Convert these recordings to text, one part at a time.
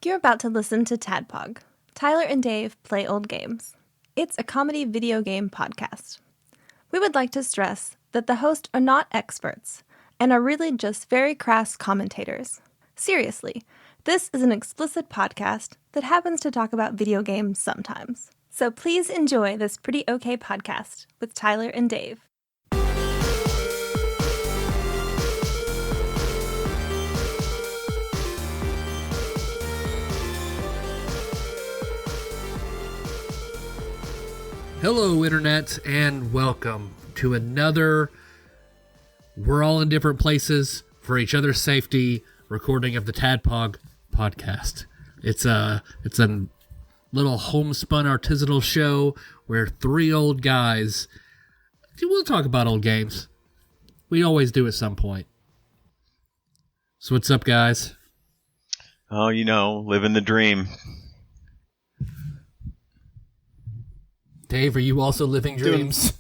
You're about to listen to TADPOG. Tyler and Dave play old games. It's a comedy video game podcast. We would like to stress that the hosts are not experts and are really just very crass commentators. Seriously, this is an explicit podcast that happens to talk about video games sometimes. So please enjoy this pretty okay podcast with Tyler and Dave. Hello, Internet, and welcome to another We're All in Different Places for Each Other's Safety recording of the TADPOG podcast. It's a little homespun artisanal show where three old guys, we'll talk about old games. We always do at some point. So what's up, guys? Oh, living the dream. Dave, are you also living dreams?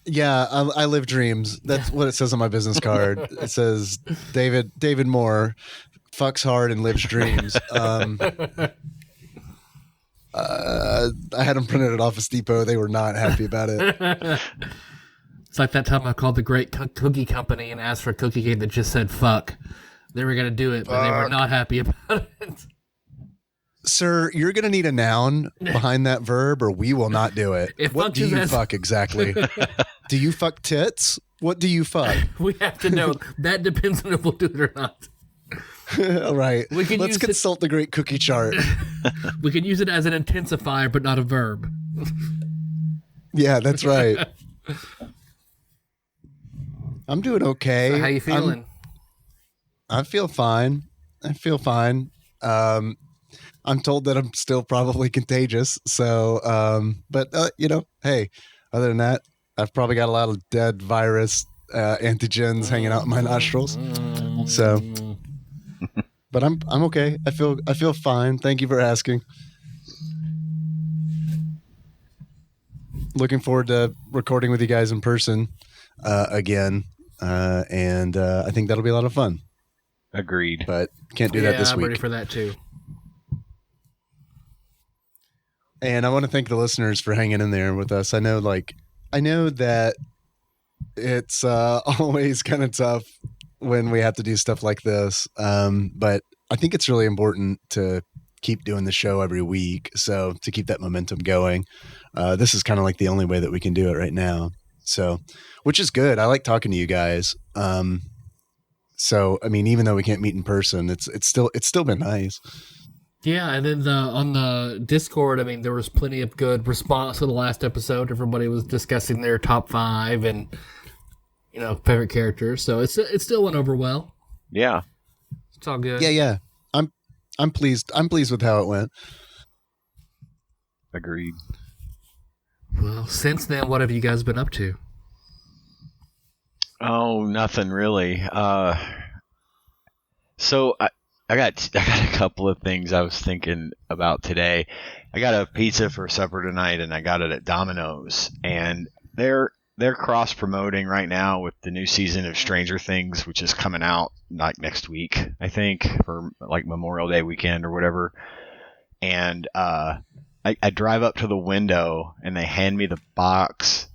Yeah, I live dreams. That's what it says on my business card. It says David Moore fucks hard and lives dreams. I had them printed at Office Depot. They were not happy about it. It's like that time I called the Great Cookie Company and asked for a cookie cake that just said fuck. They were going to do it, but they were not happy about it. Sir, you're going to need a noun behind that verb or we will not do it. What do you fuck exactly? Do you fuck tits? What do you fuck? We have to know. That depends on if we'll do it or not. All right. Let's consult the Great Cookie Chart. We can use it as an intensifier, but not a verb. Yeah, that's right. I'm doing okay. So how you feeling? I feel fine. I'm told that I'm still probably contagious. So, hey, other than that, I've probably got a lot of dead virus antigens hanging out in my nostrils. So, but I'm okay. I feel fine. Thank you for asking. Looking forward to recording with you guys in person again. And I think that'll be a lot of fun. Agreed. But can't do that this week. I'm ready for that too. And I want to thank the listeners for hanging in there with us. I know that it's always kind of tough when we have to do stuff like this. But I think it's really important to keep doing the show every week. So to keep that momentum going, this is kind of like the only way that we can do it right now. So, which is good. I like talking to you guys. So, I mean, even though we can't meet in person, it's still been nice. Yeah, and then on the Discord, I mean, there was plenty of good response to the last episode. Everybody was discussing their top 5 and, favorite characters. So it still went over well. Yeah. It's all good. Yeah. I'm pleased. I'm pleased with how it went. Agreed. Well, since then, what have you guys been up to? Oh, nothing really. So I got a couple of things I was thinking about today. I got a pizza for supper tonight, and I got it at Domino's, and they're cross promoting right now with the new season of Stranger Things, which is coming out like next week, I think, for like Memorial Day weekend or whatever. And I drive up to the window, and they hand me the box,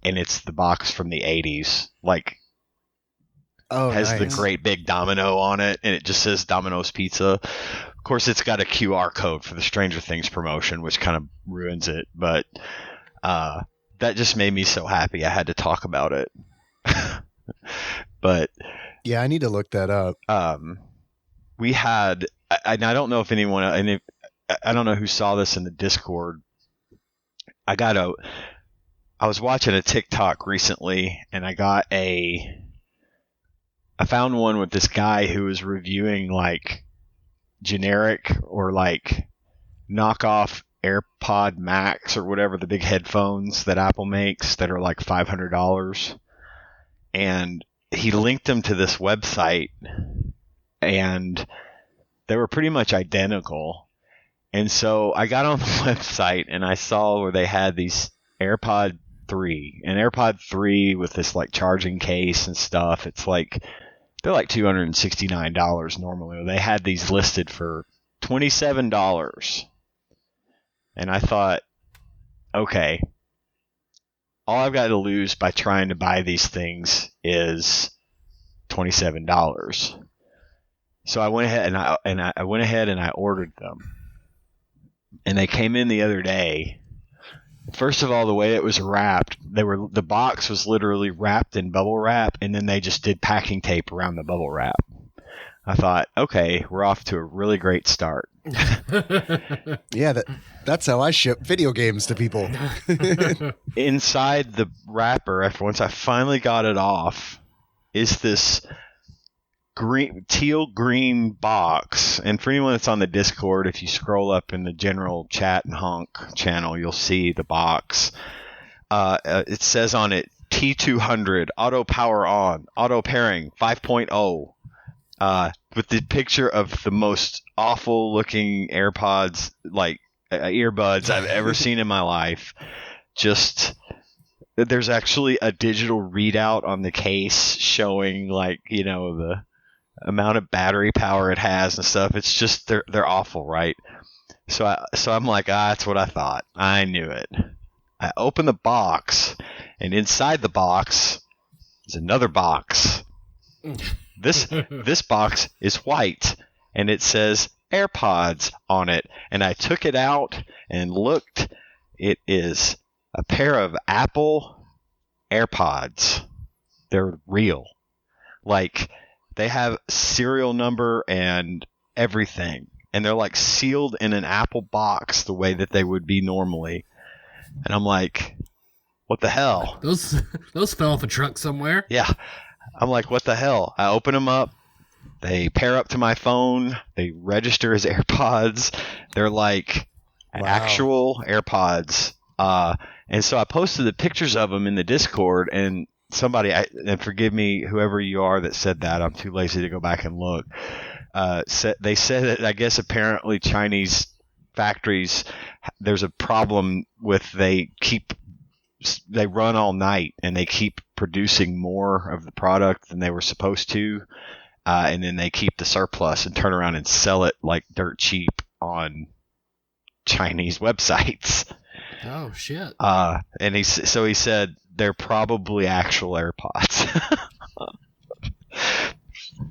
and it's the box from the 80s, like. Oh, has nice. the great big domino on it, and it just says Domino's Pizza. Of course, it's got a QR code for the Stranger Things promotion, which kind of ruins it, but that just made me so happy I had to talk about it. But yeah, I need to look that up. We had, I don't know if anyone, I don't know who saw this in the Discord. I was watching a TikTok recently, and I found one with this guy who was reviewing like generic or like knockoff AirPod Max or whatever, the big headphones that Apple makes that are like $500. And he linked them to this website, and they were pretty much identical. And so I got on the website and I saw where they had these AirPod 3, an AirPod 3 with this like charging case and stuff. It's like, they're like $269 normally. They had these listed for $27. And I thought, okay, all I've got to lose by trying to buy these things is $27. So I went ahead and I ordered them. And they came in the other day. First of all, the way it was wrapped, the box was literally wrapped in bubble wrap, and then they just did packing tape around the bubble wrap. I thought, okay, we're off to a really great start. Yeah, that's how I ship video games to people. Inside the wrapper, once I finally got it off, is this teal green box. And for anyone that's on the Discord, if you scroll up in the general chat and honk channel, you'll see the box. It says on it T200 auto power on, auto pairing 5.0. With the picture of the most awful looking AirPods, like earbuds I've ever seen in my life. Just, there's actually a digital readout on the case showing, like, you know, the amount of battery power it has and stuff. It's just, they're awful, right? So I'm like, that's what I thought. I knew it. I open the box, and inside the box is another box. This box is white, and it says AirPods on it. And I took it out and looked. It is a pair of Apple AirPods. They're real. Like, they have serial number and everything. And they're like sealed in an Apple box the way that they would be normally. And I'm like, what the hell? Those fell off a truck somewhere. Yeah. I'm like, what the hell? I open them up. They pair up to my phone. They register as AirPods. They're like actual AirPods. And so I posted the pictures of them in the Discord, and somebody, and forgive me, whoever you are that said that, I'm too lazy to go back and look. They said that, I guess, apparently Chinese factories, there's a problem with they run all night, and they keep producing more of the product than they were supposed to, and then they keep the surplus and turn around and sell it like dirt cheap on Chinese websites. Oh shit! And he said they're probably actual AirPods.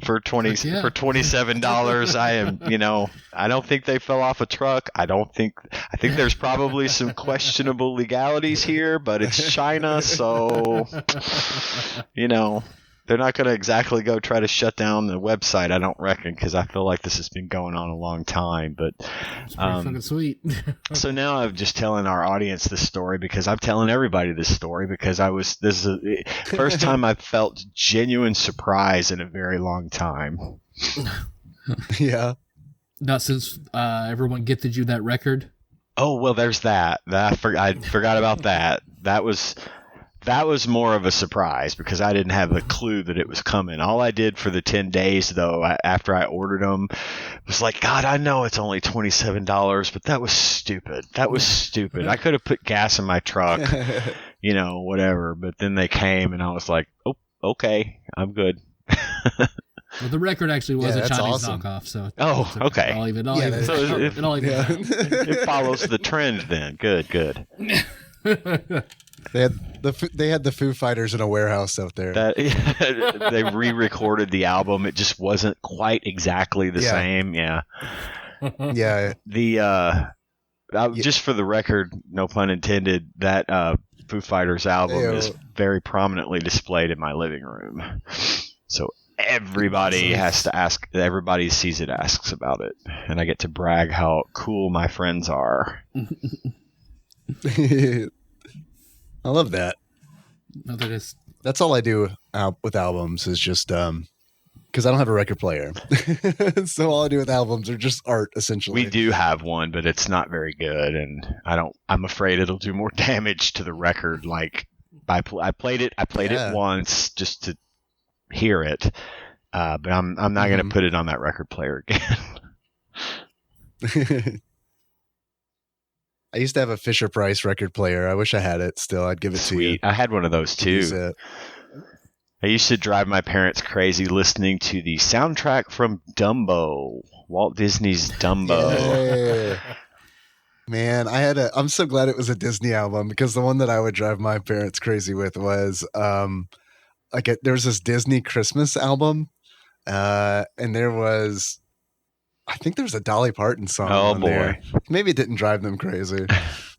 For $27, I am, I don't think they fell off a truck. I think there's probably some questionable legalities here, but it's China, so, they're not going to exactly go try to shut down the website, I don't reckon, because I feel like this has been going on a long time. But it's pretty fucking sweet. So now I'm just telling our audience this story because I'm telling everybody this story because this is the first time I've felt genuine surprise in a very long time. Yeah. Not since everyone gifted you that record. Oh, well, there's that. I forgot about that. That was more of a surprise because I didn't have a clue that it was coming. All I did for the 10 days, though, after I ordered them, was like, God, I know it's only $27, but that was stupid. I could have put gas in my truck, whatever. But then they came, and I was like, oh, okay, I'm good. Well, the record actually was a Chinese awesome. knockoff, so. Okay. It follows the trend then. Good. They had the Foo Fighters in a warehouse out there. They re-recorded the album. It just wasn't quite exactly the same. Yeah. Yeah. Just for the record, no pun intended, that Foo Fighters album is very prominently displayed in my living room. So everybody everybody sees it, asks about it, and I get to brag how cool my friends are. I love that. No, that is. That's all I do with albums is just because I don't have a record player. So all I do with albums are just art, essentially. We do have one, but it's not very good, and I'm afraid it'll do more damage to the record. Like I played it once just to hear it, but I'm not going to put it on that record player again. I used to have a Fisher-Price record player. I wish I had it still. I'd give it to you. I had one of those too. I used to drive my parents crazy listening to the soundtrack from Dumbo, Walt Disney's Dumbo. Yeah. Man, I'm so glad it was a Disney album, because the one that I would drive my parents crazy with was there's this Disney Christmas album, and I think there was a Dolly Parton song Oh on boy. there. Maybe it didn't drive them crazy,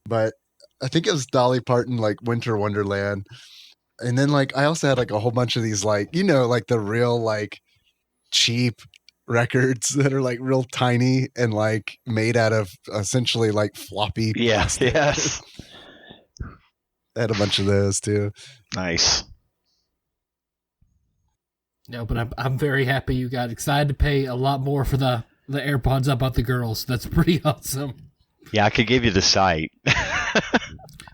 but I think it was Dolly Parton, like Winter Wonderland. And then like I also had like a whole bunch of these like, like the real like cheap records that are like real tiny and like made out of essentially like floppy plastic. Yes. I had a bunch of those too. Nice. No, but I'm very happy you got excited to pay a lot more for the AirPods about the girls. That's pretty awesome. Yeah, I could give you the site.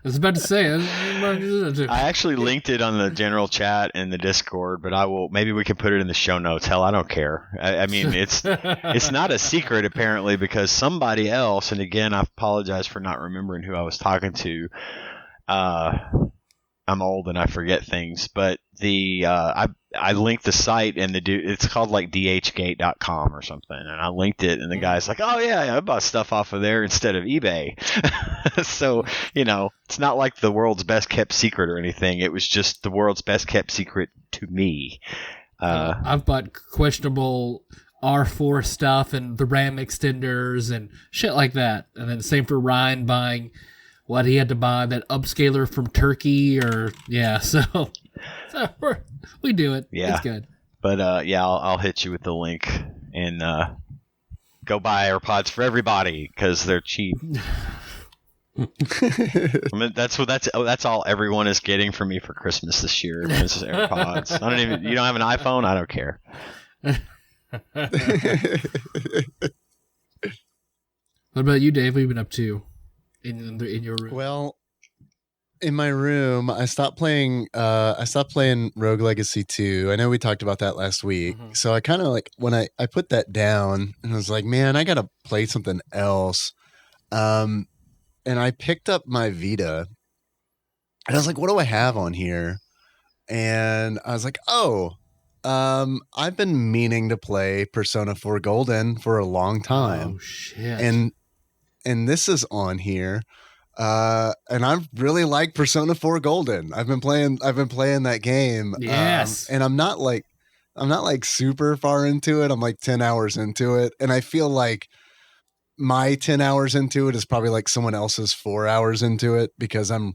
I was about to say. I actually linked it on the general chat and the Discord, but maybe we can put it in the show notes. Hell, I don't care. I mean, it's not a secret apparently, because somebody else, and again, I apologize for not remembering who I was talking to. I'm old and I forget things, but I linked the site, and it's called like dhgate.com or something, and I linked it, and the guy's like, oh yeah, I bought stuff off of there instead of eBay. So it's not like the world's best kept secret or anything. It was just the world's best kept secret to me. I've bought questionable R4 stuff and the RAM extenders and shit like that, and then same for Ryan buying what he had to buy, that upscaler from Turkey, so we do it. Yeah. It's good. But I'll hit you with the link, and go buy AirPods for everybody because they're cheap. I mean, that's all everyone is getting from me for Christmas this year. Is AirPods. You don't have an iPhone? I don't care. What about you, Dave? What have you been up to in your room? Well, in my room, I stopped playing Rogue Legacy 2. I know we talked about that last week. Mm-hmm. So I kind of like, when I put that down and I was like, man, I got to play something else. And I picked up my Vita and I was like, what do I have on here? And I was like, I've been meaning to play Persona 4 Golden for a long time. Oh shit. And this is on here. And I really like Persona 4 Golden. I've been playing that game. Yes. And I'm not like super far into it. I'm like 10 hours into it. And I feel like my 10 hours into it is probably like someone else's 4 hours into it, because I'm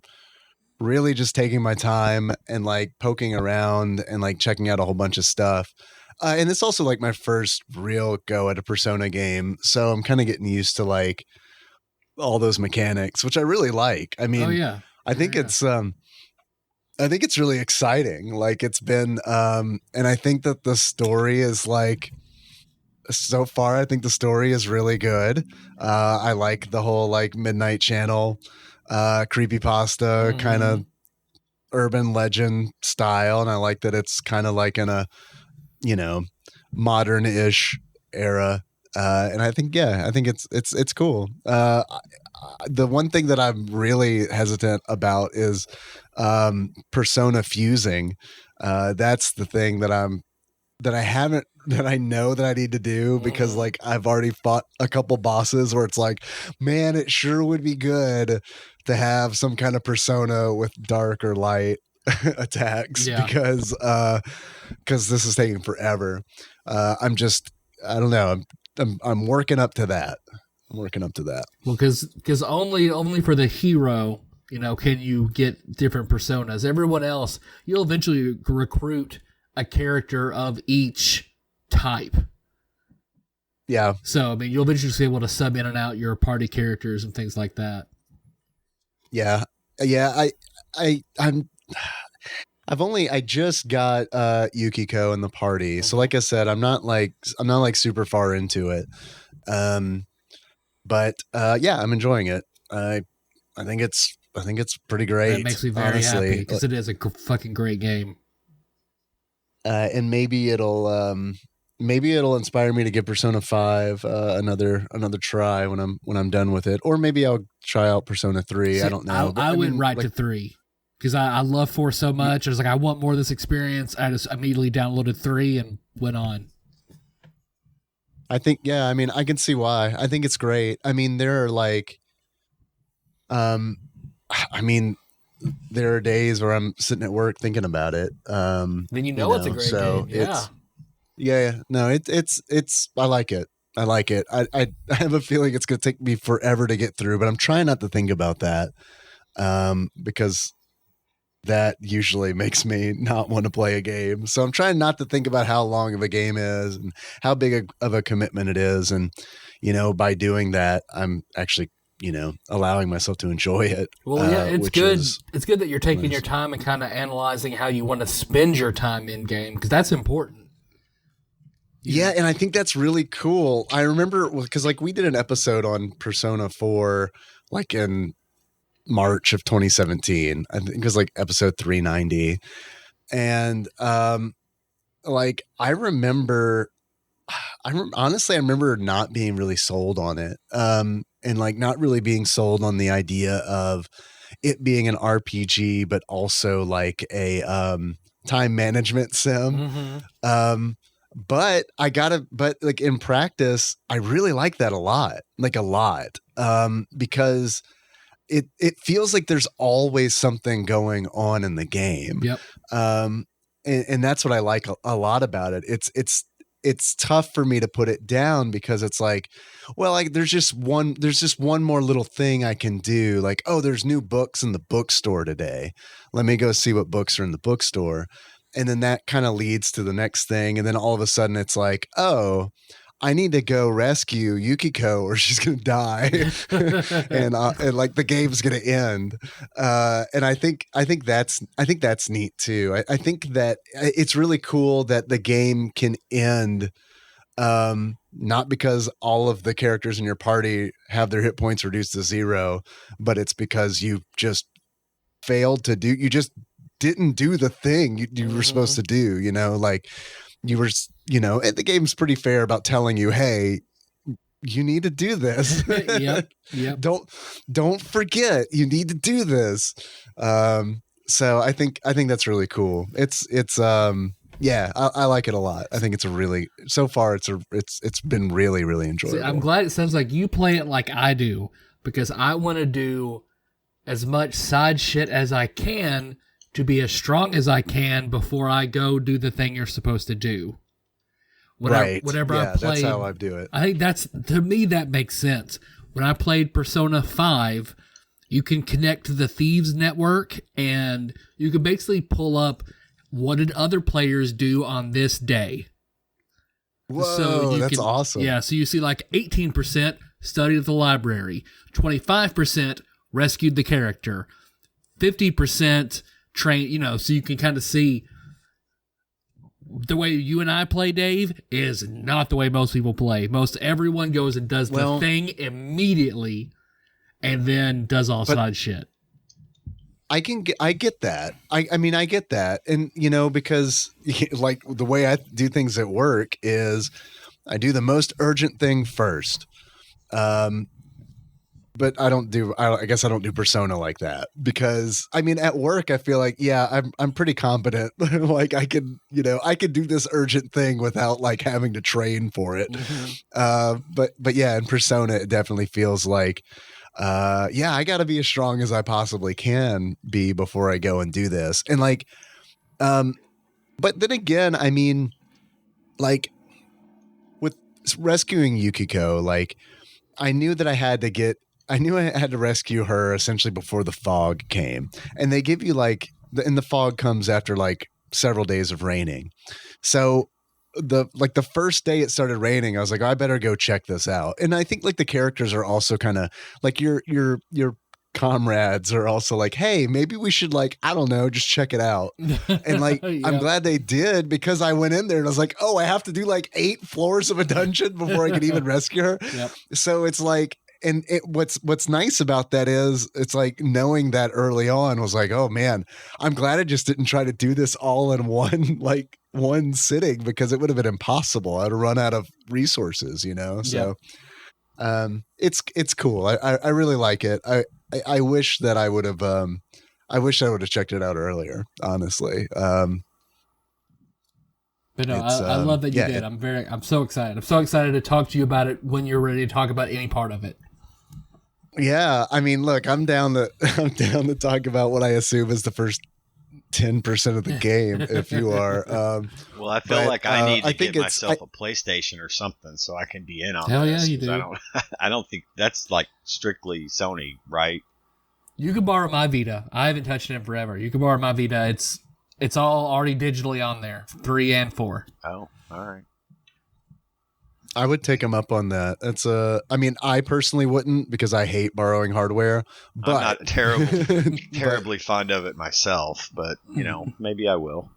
really just taking my time and like poking around and like checking out a whole bunch of stuff. And it's also like my first real go at a Persona game. So I'm kind of getting used to like all those mechanics, which I really like. I mean, I think it's really exciting. Like it's been, and I think that the story is like, so far, I think the story is really good. I like the whole like Midnight Channel, creepypasta kind of urban legend style. And I like that it's kind of like in a, modern-ish era. And I think it's cool. The one thing that I'm really hesitant about is Persona fusing. That's the thing that I know that I need to do, because like I've already fought a couple bosses where it's like, man, it sure would be good to have some kind of Persona with dark or light attacks, because this is taking forever. I don't know. I'm working up to that. Well, because only for the hero, can you get different personas. Everyone else, you'll eventually recruit a character of each type. Yeah. So I mean, you'll eventually be able to sub in and out your party characters and things like that. Yeah. I just got Yukiko in the party. So like I said, I'm not like super far into it. But I'm enjoying it. I think it's pretty great. That makes me very happy, because it is a fucking great game. And maybe it'll inspire me to give Persona 5 another try when I'm done with it, or maybe I'll try out Persona 3. I don't know. I went right to 3. because I love 4 so much. I was like, I want more of this experience. I just immediately downloaded 3 and went on. I think, yeah, I mean, I can see why. I think it's great. I mean, there are like, I mean, there are days where I'm sitting at work thinking about it. Then it's a great game. Yeah. Yeah. No, it's, I like it. I like it. I have a feeling it's going to take me forever to get through, but I'm trying not to think about that. Because that usually makes me not want to play a game. So I'm trying not to think about how long of a game is and how big of a commitment it is. And, by doing that, I'm actually, allowing myself to enjoy it. Well, yeah, it's good. It's good that you're taking your time and kind of analyzing how you want to spend your time in game, because that's important. Yeah, and I think that's really cool. I remember because we did an episode on Persona 4 in March of 2017. I think it was episode 390. And honestly, I remember not being really sold on it. And not really being sold on the idea of it being an RPG, but also a time management sim. Mm-hmm. But in practice, I really like that a lot, because it feels like there's always something going on in the game. Yep. And that's what I like a lot about it. It's tough for me to put it down because it's there's just one more little thing I can do. There's new books in the bookstore today. Let me go see what books are in the bookstore. And then that kind of leads to the next thing. And then all of a sudden it's I need to go rescue Yukiko or she's going to die. and the game's going to end. And I think that's neat too. I think that it's really cool that the game can end, not because all of the characters in your party have their hit points reduced to 0, but it's because you just failed to you just didn't do the thing you were supposed to do, you were, and the game's pretty fair about telling you, hey, you need to do this. Yep. Don't forget, you need to do this. So I think that's really cool. It's I like it a lot. I think so far it's been really, really enjoyable. See, I'm glad it sounds like you play it like I do, because I want to do as much side shit as I can to be as strong as I can before I go do the thing you're supposed to do. Whenever I play, that's how I do it. I think to me, that makes sense. When I played Persona 5, you can connect to the Thieves Network and you can basically pull up what did other players do on this day. Whoa, that's awesome. Yeah, so you see 18% studied at the library, 25% rescued the character, 50% train, so you can kind of see the way you and I play, Dave, is not the way most people play. Most everyone goes and does the thing immediately and then does all side shit. I get that. I mean, I get that. And, because the way I do things at work is I do the most urgent thing first. But I guess I don't do Persona like that, because I mean, at work, I feel I'm pretty competent. I can do this urgent thing without having to train for it. Mm-hmm. But yeah, in Persona, it definitely feels I got to be as strong as I possibly can be before I go and do this. And but then again, I mean, with rescuing Yukiko, I knew that I had to rescue her essentially before the fog came. And they give you and the fog comes after several days of raining. So the first day it started raining, I was I better go check this out. And I think the characters are also kind of your comrades are also hey, maybe we should I don't know, just check it out. And Yeah. I'm glad they did, because I went in there and I was oh, I have to do 8 floors of a dungeon before I can even rescue her. Yep. So it's and what's nice about that is it's knowing that early on was oh man, I'm glad I just didn't try to do this all in one sitting, because it would have been impossible. I'd have run out of resources, so it's cool. I really like it. I wish that I would have I wish I would have checked it out earlier, honestly. But no, I love that you did. I'm so excited. I'm so excited to talk to you about it when you're ready to talk about any part of it. Yeah, I mean, look, I'm down to talk about what I assume is the first 10% of the game. If you are, well, I feel like I need to get myself a PlayStation or something so I can be in on hell this. Yeah, you do. I don't think that's like strictly Sony, right? You can borrow my Vita. I haven't touched it in forever. You can borrow my Vita. It's all already digitally on there, 3 and 4. Oh, all right. I would take them up on that. I mean, I personally wouldn't because I hate borrowing hardware. But I'm not terribly fond of it myself, but maybe I will.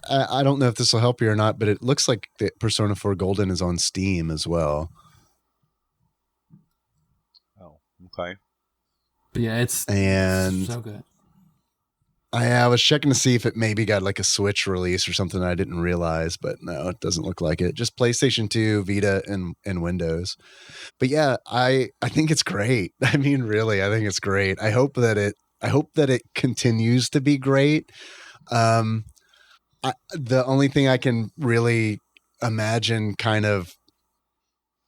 I don't know if this will help you or not, but it looks like the Persona 4 Golden is on Steam as well. Oh, okay. But yeah, it's so good. I was checking to see if it maybe got like a Switch release or something I didn't realize, but no, it doesn't look like it. Just PlayStation 2, Vita, and Windows. But yeah, I think it's great. I mean, really, I think it's great. I hope that it continues to be great. The only thing I can really imagine kind of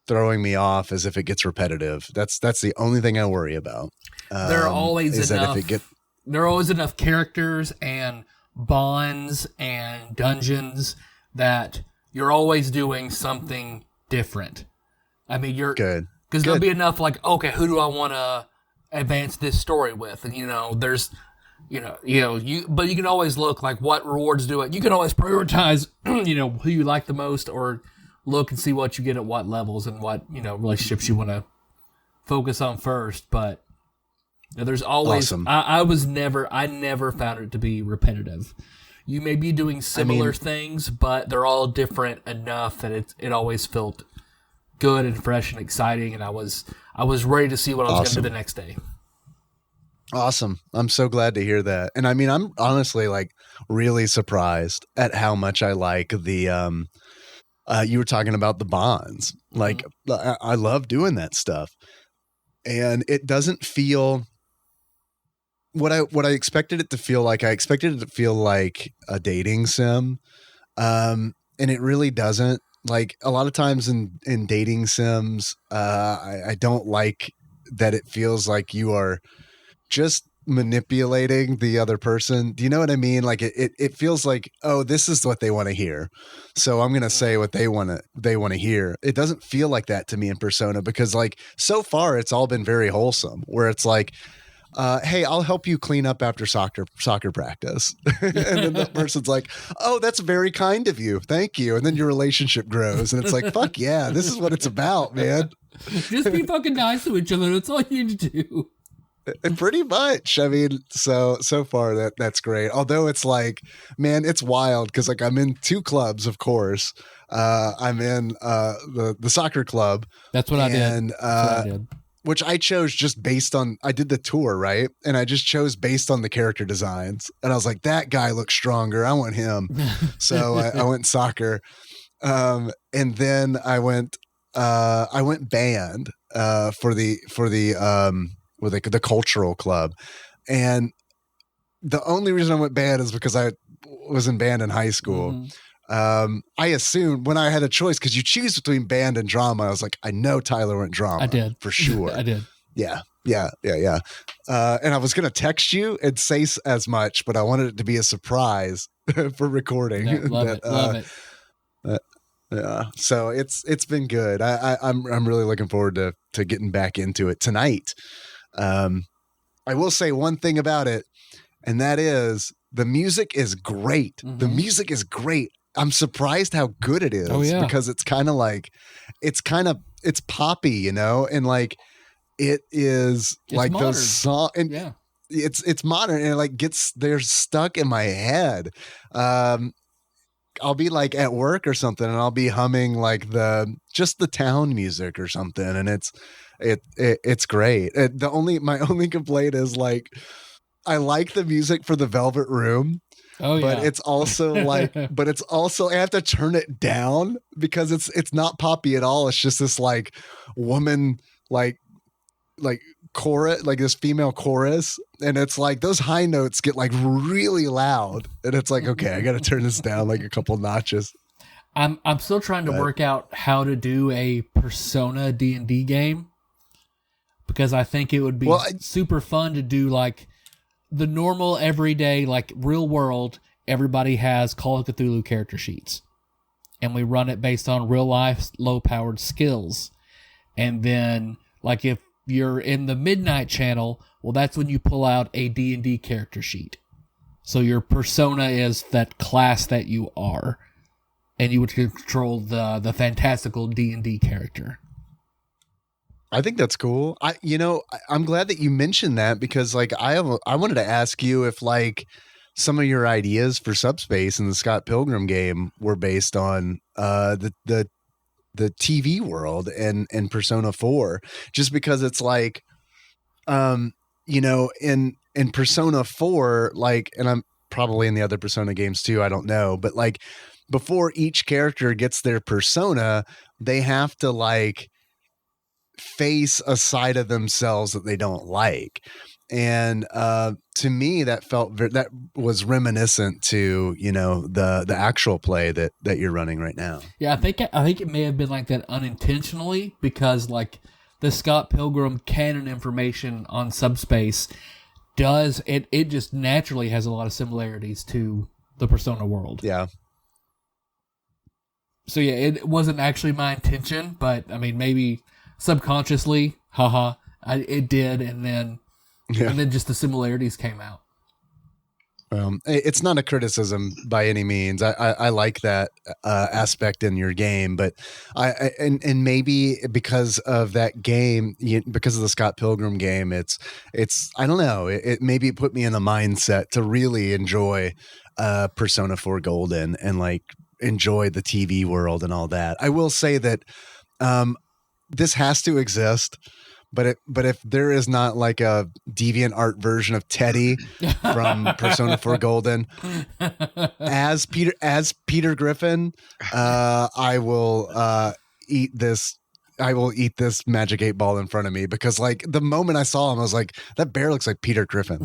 throwing me off is if it gets repetitive. That's the only thing I worry about. There are always enough characters and bonds and dungeons that you're always doing something different. I mean, you're good because there'll be enough like, okay, who do I want to advance this story with? And there's, but you can always look like what rewards do it. You can always prioritize, who you like the most, or look and see what you get at what levels and what relationships you want to focus on first, but. There's always. Awesome. I never found it to be repetitive. You may be doing similar things, but they're all different enough that it always felt good and fresh and exciting. And I was ready to see what I was going to do the next day. Awesome! I'm so glad to hear that. And I mean, I'm honestly like really surprised at how much I like the. You were talking about the bonds. Like I love doing that stuff, and it doesn't feel. What I expected it to feel like, I expected it to feel like a dating sim. And it really doesn't. Like a lot of times in dating sims, I don't like that it feels like you are just manipulating the other person. Do you know what I mean? Like it feels like, oh, this is what they want to hear. So I'm going to say what they want to hear. It doesn't feel like that to me in Persona because like so far it's all been very wholesome where it's like, hey, I'll help you clean up after soccer practice. And then the person's like, oh, that's very kind of you. Thank you. And then your relationship grows. And it's like, fuck yeah, this is what it's about, man. Just be fucking nice to each other. That's all you need to do. And pretty much. I mean, so far that's great. Although it's like, man, it's wild because like I'm in 2 clubs, of course. I'm in the soccer club. That's what I did. Which I chose just based on, I did the tour, right? And I just chose based on the character designs. And I was like, that guy looks stronger. I want him. So I went soccer. And then I went band for the cultural club. And the only reason I went band is because I was in band in high school. Mm-hmm. I assumed when I had a choice, because you choose between band and drama, I was like, I know Tyler went drama. I did. For sure. I did. Yeah. And I was going to text you and say as much, but I wanted it to be a surprise for recording. Yeah, love it. Yeah. So it's been good. I'm really looking forward to getting back into it tonight. I will say one thing about it, and that is the music is great. Mm-hmm. The music is great. I'm surprised how good it is because it's kind of like, it's poppy, and like it is it's like modern. Those songs and it's modern and it like they're stuck in my head. I'll be like at work or something and I'll be humming like just the town music or something. And it's great. My only complaint is like, I like the music for the Velvet Room. Oh, yeah. But it's also like, I have to turn it down because it's not poppy at all. It's just this like woman, like like chorus, like this female chorus, and it's like those high notes get like really loud, and it's like, okay, I got to turn this down like a couple notches. I'm still trying to work out how to do a Persona D&D game, because I think it would be super fun to do like the normal everyday, like real world. Everybody has Call of Cthulhu character sheets, and we run it based on real life low powered skills. And then like if you're in the Midnight Channel, well, that's when you pull out a D&D character sheet. So your persona is that class that you are, and you would control the fantastical D&D character. I think that's cool. I'm glad that you mentioned that, because like I wanted to ask you if like some of your ideas for Subspace in the Scott Pilgrim game were based on the TV world and Persona 4, just because it's like, in Persona 4, like, and I'm probably in the other Persona games too, I don't know, but like before each character gets their persona, they have to like face a side of themselves that they don't like. And to me, that that was reminiscent to, the actual play that you're running right now. Yeah, I think it may have been like that unintentionally, because like the Scott Pilgrim canon information on Subspace it just naturally has a lot of similarities to the Persona world. Yeah. So yeah, it wasn't actually my intention, but I mean, maybe subconsciously, it did, and then just the similarities came out. It's not a criticism by any means. I like that aspect in your game, but and maybe because of that game, because of the Scott Pilgrim game, it's I don't know. It maybe put me in a mindset to really enjoy Persona 4 Golden and like enjoy the TV world and all that. I will say that this has to exist. But if there is not like a DeviantArt version of Teddy from Persona 4 Golden as Peter Griffin, I will eat this. I will eat this Magic 8-Ball in front of me, because like the moment I saw him, I was like, that bear looks like Peter Griffin.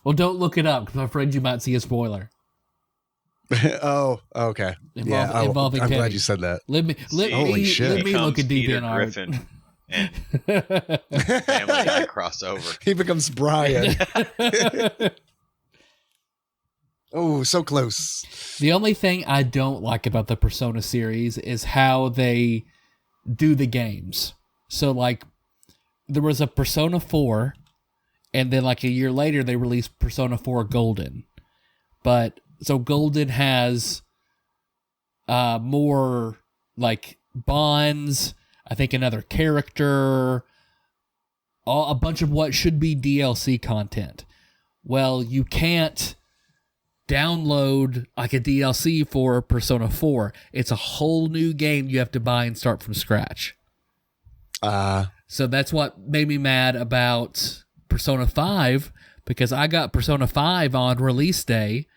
Well, don't look it up, because I'm afraid you might see a spoiler. Oh, okay. Involving I'm Teddy. glad you said that. Let me look at DeviantArt. And Family Guy crossover. He becomes Brian. Oh, so close. The only thing I don't like about the Persona series is how they do the games. So, like, there was a Persona 4, and then, like, a year later, they released Persona 4 Golden. But, so Golden has more, like, bonds, I think another character, a bunch of what should be DLC content. Well, you can't download like a DLC for Persona 4. It's a whole new game you have to buy and start from scratch. So that's what made me mad about Persona 5, because I got Persona 5 on release day,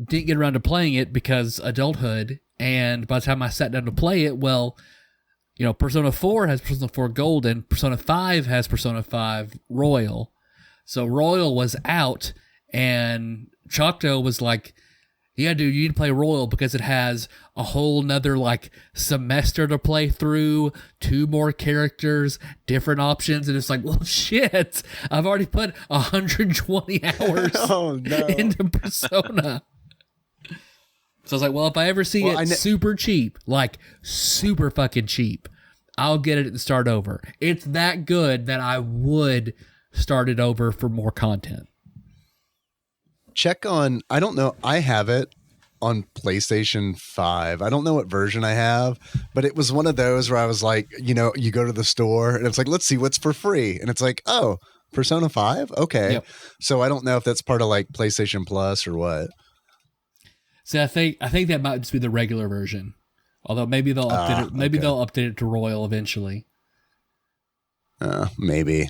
didn't get around to playing it because adulthood, and by the time I sat down to play it, well, Persona 4 has Persona 4 Golden, Persona 5 has Persona 5 Royal. So Royal was out, and Choctaw was like, yeah, dude, you need to play Royal because it has a whole nother, like, semester to play through, 2 more characters, different options, and it's like, well, shit, I've already put 120 hours into Persona. So I was like, well, if I ever see it super cheap, like super fucking cheap, I'll get it and start over. It's that good that I would start it over for more content. Check on, I don't know, I have it on PlayStation 5. I don't know what version I have, but it was one of those where I was like, you go to the store and it's like, let's see what's for free. And it's like, oh, Persona 5? Okay. Yep. So I don't know if that's part of like PlayStation Plus or what. So I think that might just be the regular version. Although maybe they'll update it. Maybe they'll update it to Royal eventually. Maybe.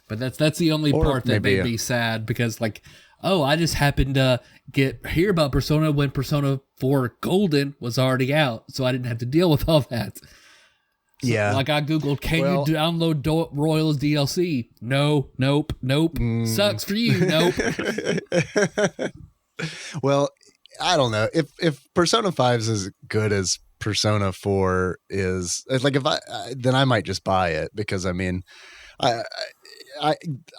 But that's the only part that made me sad, because like, oh, I just happened to hear about Persona when Persona 4 Golden was already out, so I didn't have to deal with all that. Yeah. Like I Googled, can Well- you download Royals DLC? No, nope. Sucks for you. Nope. Well, I don't know if Persona 5 is as good as Persona 4 is. It's like if then I might just buy it because I mean, I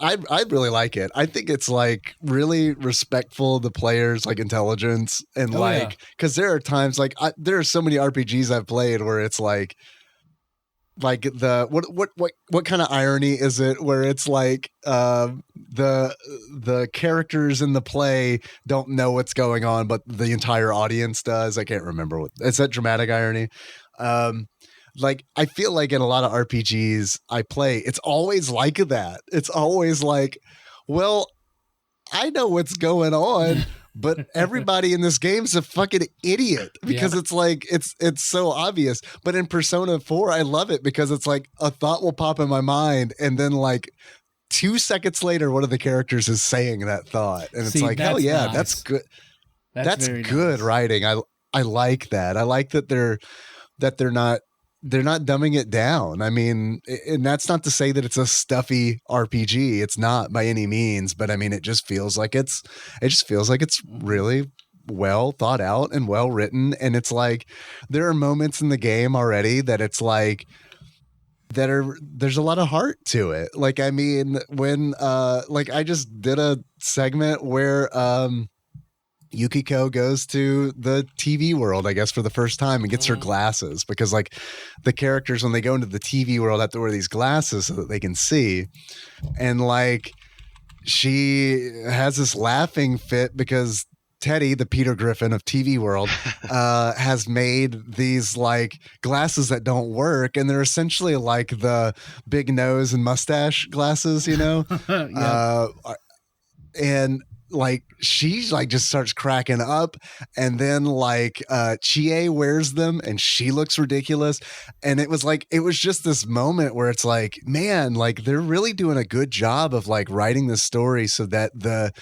I really like it. I think it's like really respectful of the players' like intelligence and because there are times like there are so many RPGs I've played where it's like the what kind of irony is it where it's like the characters in the play don't know what's going on but the entire audience does. I can't remember what is that dramatic irony. Like I feel like in a lot of RPGs I play, it's always like that. It's always like, well, I know what's going on, but everybody in this game's a fucking idiot because it's like it's so obvious. But in Persona 4, I love it because it's like a thought will pop in my mind, and then like 2 seconds later, one of the characters is saying that thought, and it's like, hell yeah, nice. That's good. That's very good nice. writing. I like that. I like that they're not dumbing it down. I mean, and that's not to say that it's a stuffy RPG. It's not by any means, but I mean, it just feels like it's really well thought out and well written. And it's like, there are moments in the game already that it's like, there's a lot of heart to it. Like, I mean, when, like I just did a segment where, Yukiko goes to the TV world, I guess, for the first time and gets her glasses because like the characters, when they go into the TV world, have to wear these glasses so that they can see. And like, she has this laughing fit because Teddy, the Peter Griffin of TV world, has made these like glasses that don't work. And they're essentially like the big nose and mustache glasses, you know? And like she's like just starts cracking up, and then like Chie wears them and she looks ridiculous, and it was just this moment where it's like, man, like they're really doing a good job of like writing this story so that the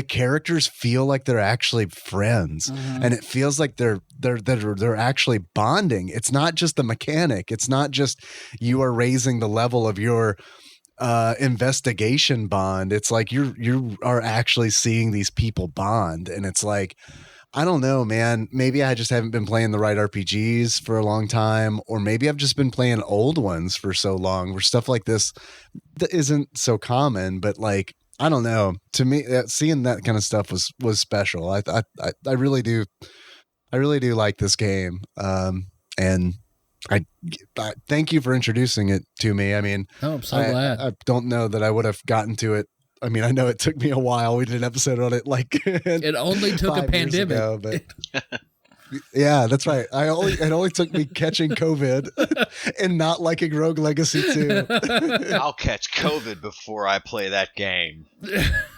characters feel like they're actually friends, and it feels like they're actually bonding. It's not just the mechanic. It's not just you are raising the level of your investigation bond. It's like you are actually seeing these people bond, and it's like, I don't know, man, maybe I just haven't been playing the right RPGs for a long time, or maybe I've just been playing old ones for so long where stuff like this that isn't so common. But like, I don't know, to me seeing that kind of stuff was special. I really do like this game, and I thank you for introducing it to me. I mean, I'm so glad. I don't know that I would have gotten to it. I mean, I know it took me a while. We did an episode on it like it only took a pandemic ago, but yeah, that's right. It only took me catching COVID and not liking Rogue Legacy 2. I'll catch COVID before I play that game.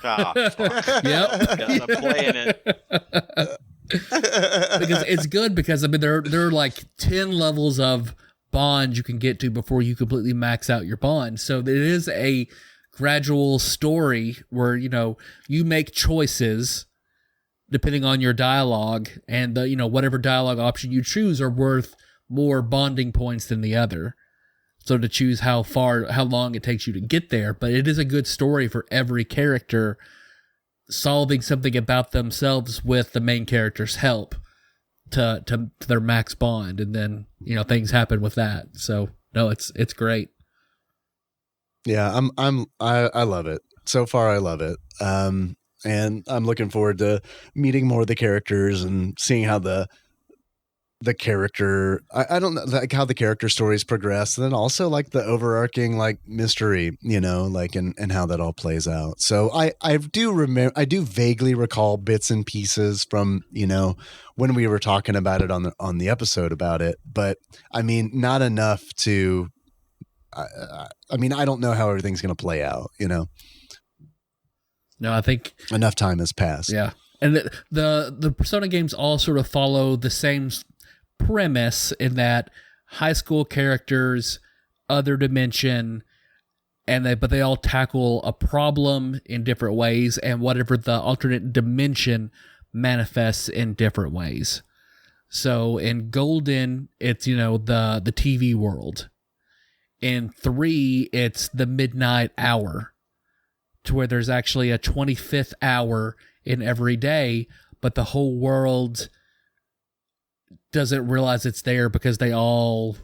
Ah, fuck. Yep. Guess I'm playing it. Because it's good because I mean there are like 10 levels of bond you can get to before you completely max out your bond. So it is a gradual story where, you know, you make choices depending on your dialogue, and the, you know, whatever dialogue option you choose are worth more bonding points than the other. So to choose how long it takes you to get there, but it is a good story for every character solving something about themselves with the main character's help to their max bond, and then, you know, things happen with that. So no, it's great. Yeah, I love it. So far I love it. And I'm looking forward to meeting more of the characters and seeing how the character, I don't know, like how the character stories progress, and then also like the overarching like mystery, you know, like and how that all plays out. So I do vaguely recall bits and pieces from, you know, when we were talking about it on the episode about it, but I mean, not enough to, I mean, I don't know how everything's going to play out, you know. No, I think enough time has passed. Yeah. And the Persona games all sort of follow the same premise in that high school characters, other dimension, but they all tackle a problem in different ways, and whatever the alternate dimension manifests in different ways. So in Golden, it's, you know, the TV world, In 3, it's the midnight hour, to where there's actually a 25th hour in every day, but the whole world doesn't realize it's there because they all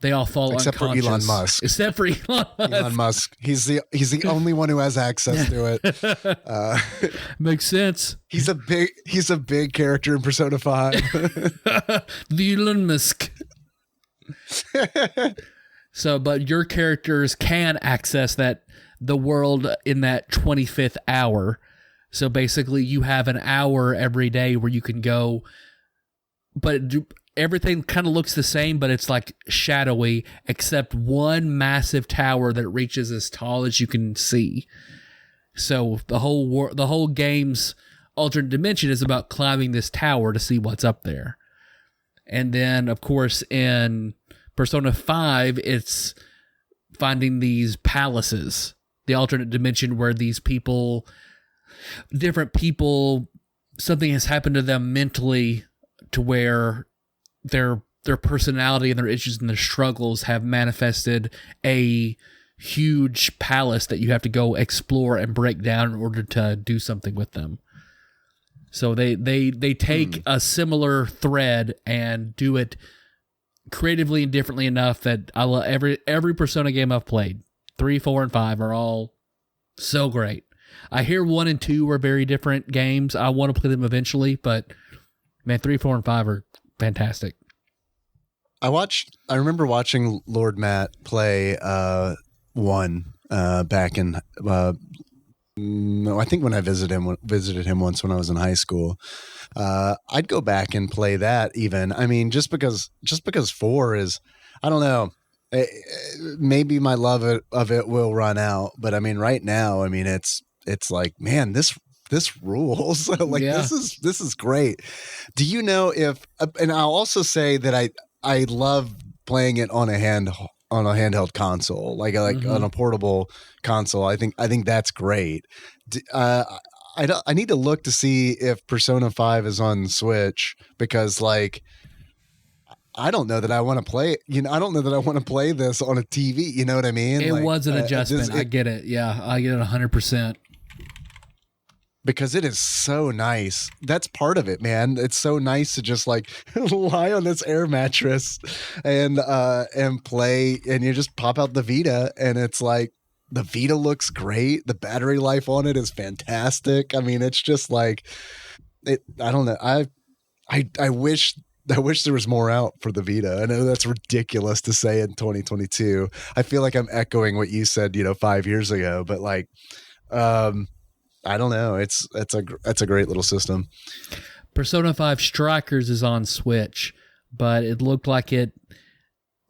fall except unconscious. for Elon Musk. Except for Elon Musk. Elon Musk. He's the only one who has access to it. Makes sense. He's a big character in Persona 5. The Elon Musk. So, but your characters can access the world in that 25th hour. So basically you have an hour every day where you can go, but everything kind of looks the same, but it's like shadowy, except one massive tower that reaches as tall as you can see. So the whole game's alternate dimension is about climbing this tower to see what's up there. And then, of course, in Persona 5, it's finding these palaces, the alternate dimension where these different people, something has happened to them mentally to where their personality and their issues and their struggles have manifested a huge palace that you have to go explore and break down in order to do something with them. So they take a similar thread and do it creatively and differently enough that I love every Persona game I've played. 3, 4, and 5 are all so great. I hear 1 and 2 are very different games. I want to play them eventually, but man, 3, 4, and 5 are fantastic. I remember watching Lord Matt play 1 back in I think when I visited him once when I was in high school. I'd go back and play that even. I mean, just because 4 is, I don't know, maybe my love of it will run out, but I mean right now, I mean it's like, man, this rules. Like, yeah. This is great. Do you know if, and I'll also say that I love playing it on a handheld console, like on a portable console. I think that's great. I need to look to see if Persona 5 is on Switch, because like, I don't know that I want to play it. I don't know that I want to play this on a TV. You know what I mean? It was an adjustment. I get it. Yeah, I get it 100%. Because it is so nice. That's part of it, man. It's so nice to just like lie on this air mattress and play, and you just pop out the Vita, and it's like the Vita looks great. The battery life on it is fantastic. I mean, it's just like it. I don't know. I wish there was more out for the Vita. I know that's ridiculous to say in 2022. I feel like I'm echoing what you said, 5 years ago, but like, I don't know. It's a great little system. Persona 5 Strikers is on Switch, but it looked like it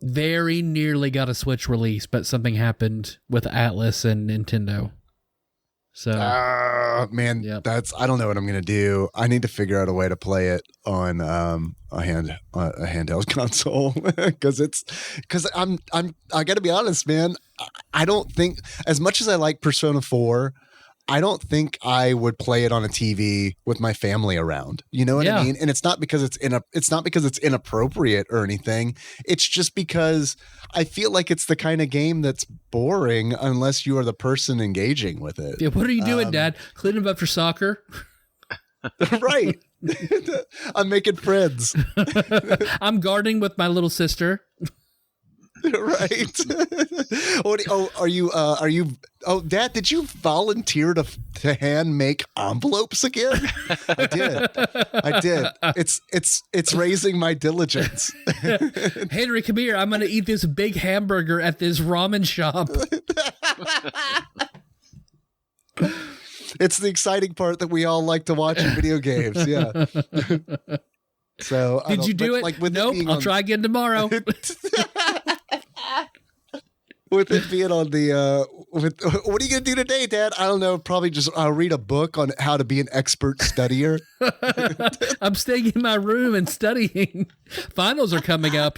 very nearly got a Switch release, but something happened with Atlas and Nintendo. So, man, yep. I don't know what I'm gonna do. I need to figure out a way to play it on a handheld console because I got to be honest, man. I don't think, as much as I like Persona 4, I don't think I would play it on a TV with my family around. You know what I mean? And it's not because it's inappropriate or anything. It's just because I feel like it's the kind of game that's boring unless you are the person engaging with it. Yeah, what are you doing, Dad? Cleaning up for soccer? Right. I'm making friends. I'm gardening with my little sister. Right. Are you? Oh, Dad, did you volunteer to hand make envelopes again? I did. It's raising my diligence. Henry, come here. I'm going to eat this big hamburger at this ramen shop. It's the exciting part that we all like to watch in video games. Yeah. So did you do it? Like, nope. I'll try again tomorrow. With it being on the, what are you going to do today, Dad? I don't know. Probably just read a book on how to be an expert studier. I'm staying in my room and studying. Finals are coming up,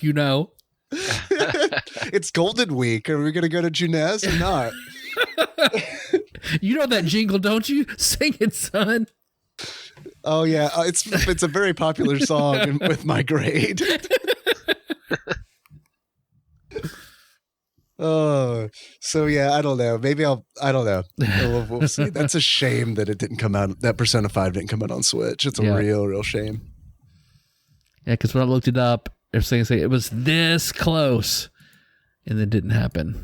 It's Golden Week. Are we going to go to Junez or not? You know that jingle, don't you? Sing it, son. Oh, yeah. It's a very popular song with my grade. Oh, so yeah, I don't know. Maybe I don't know. We'll see. That's a shame that it didn't come out. That Persona 5 didn't come out on Switch. It's a real shame. Yeah, because when I looked it up, everything saying it was this close, and it didn't happen.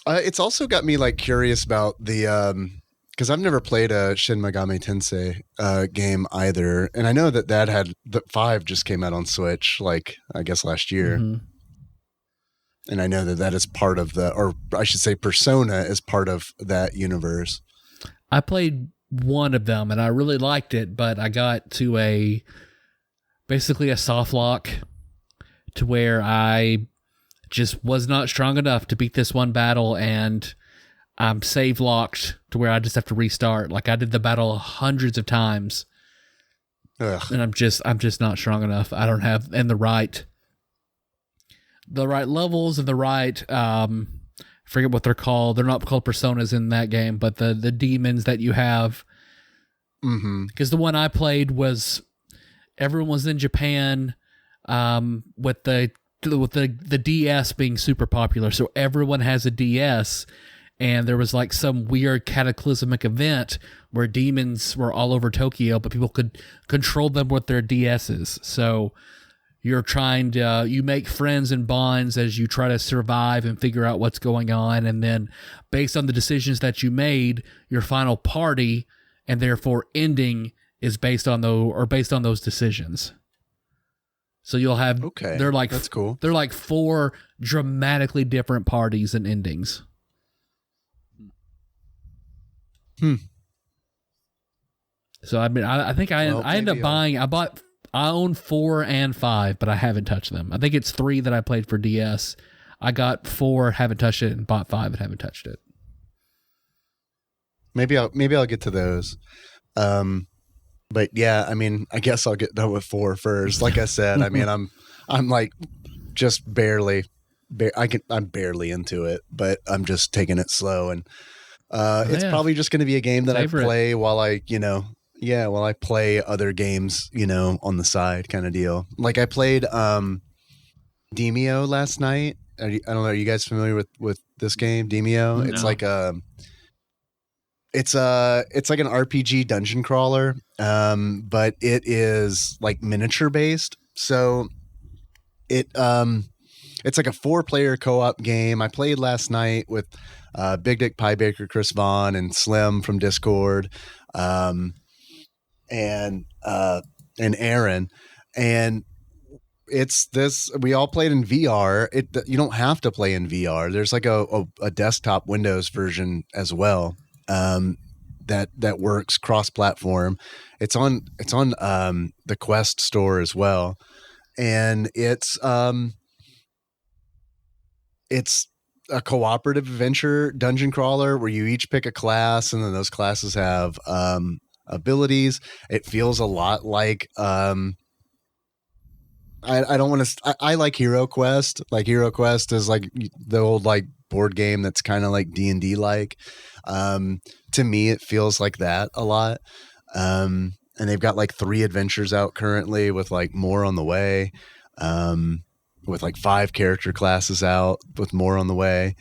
It's also got me like curious about the because I've never played a Shin Megami Tensei game either, and I know that had the 5 just came out on Switch, like I guess last year. Mm-hmm. And I know that is part of or I should say Persona is part of that universe. I played one of them and I really liked it, but I got to basically a soft lock to where I just was not strong enough to beat this one battle, and I'm save locked to where I just have to restart. Like I did the battle hundreds of times. Ugh. And I'm just not strong enough. I don't have the right levels and the right I forget what they're called. They're not called personas in that game, but the demons that you have. Because the one I played was everyone was in Japan with the DS being super popular, so everyone has a DS, and there was like some weird cataclysmic event where demons were all over Tokyo, but people could control them with their DSs. So you're trying to, you make friends and bonds as you try to survive and figure out what's going on. And then based on the decisions that you made, your final party and therefore ending is based on those decisions. So you'll have, they're like, that's cool. They're like 4 dramatically different parties and endings. So I mean, I think I ended up buying, I own 4 and 5, but I haven't touched them. I think it's 3 that I played for DS. I got 4, haven't touched it, and bought 5 and haven't touched it. Maybe I'll get to those. But yeah, I mean, I guess I'll get done with 4 first. Like I said, I mean, I'm like just barely I'm barely into it, but I'm just taking it slow, and it's probably just going to be a game that I play while I play other games, on the side kind of deal. Like I played Demeo last night. I don't know. Are you guys familiar with this game, Demeo? No. It's like it's like an RPG dungeon crawler, but it is like miniature based. So it's like a 4-player co-op game. I played last night with Big Dick Pie Baker, Chris Vaughn, and Slim from Discord. And Aaron, and it's this. We all played in VR. You don't have to play in VR. There's like a desktop Windows version as well. That works cross-platform. It's on the Quest store as well, and it's a cooperative adventure dungeon crawler where you each pick a class, and then those classes have abilities. It feels a lot like I don't want to. I like Hero Quest. Like Hero Quest is like the old like board game that's kind of like D&D like. To me, it feels like that a lot. And they've got like 3 adventures out currently, with like more on the way. With like 5 character classes out, with more on the way.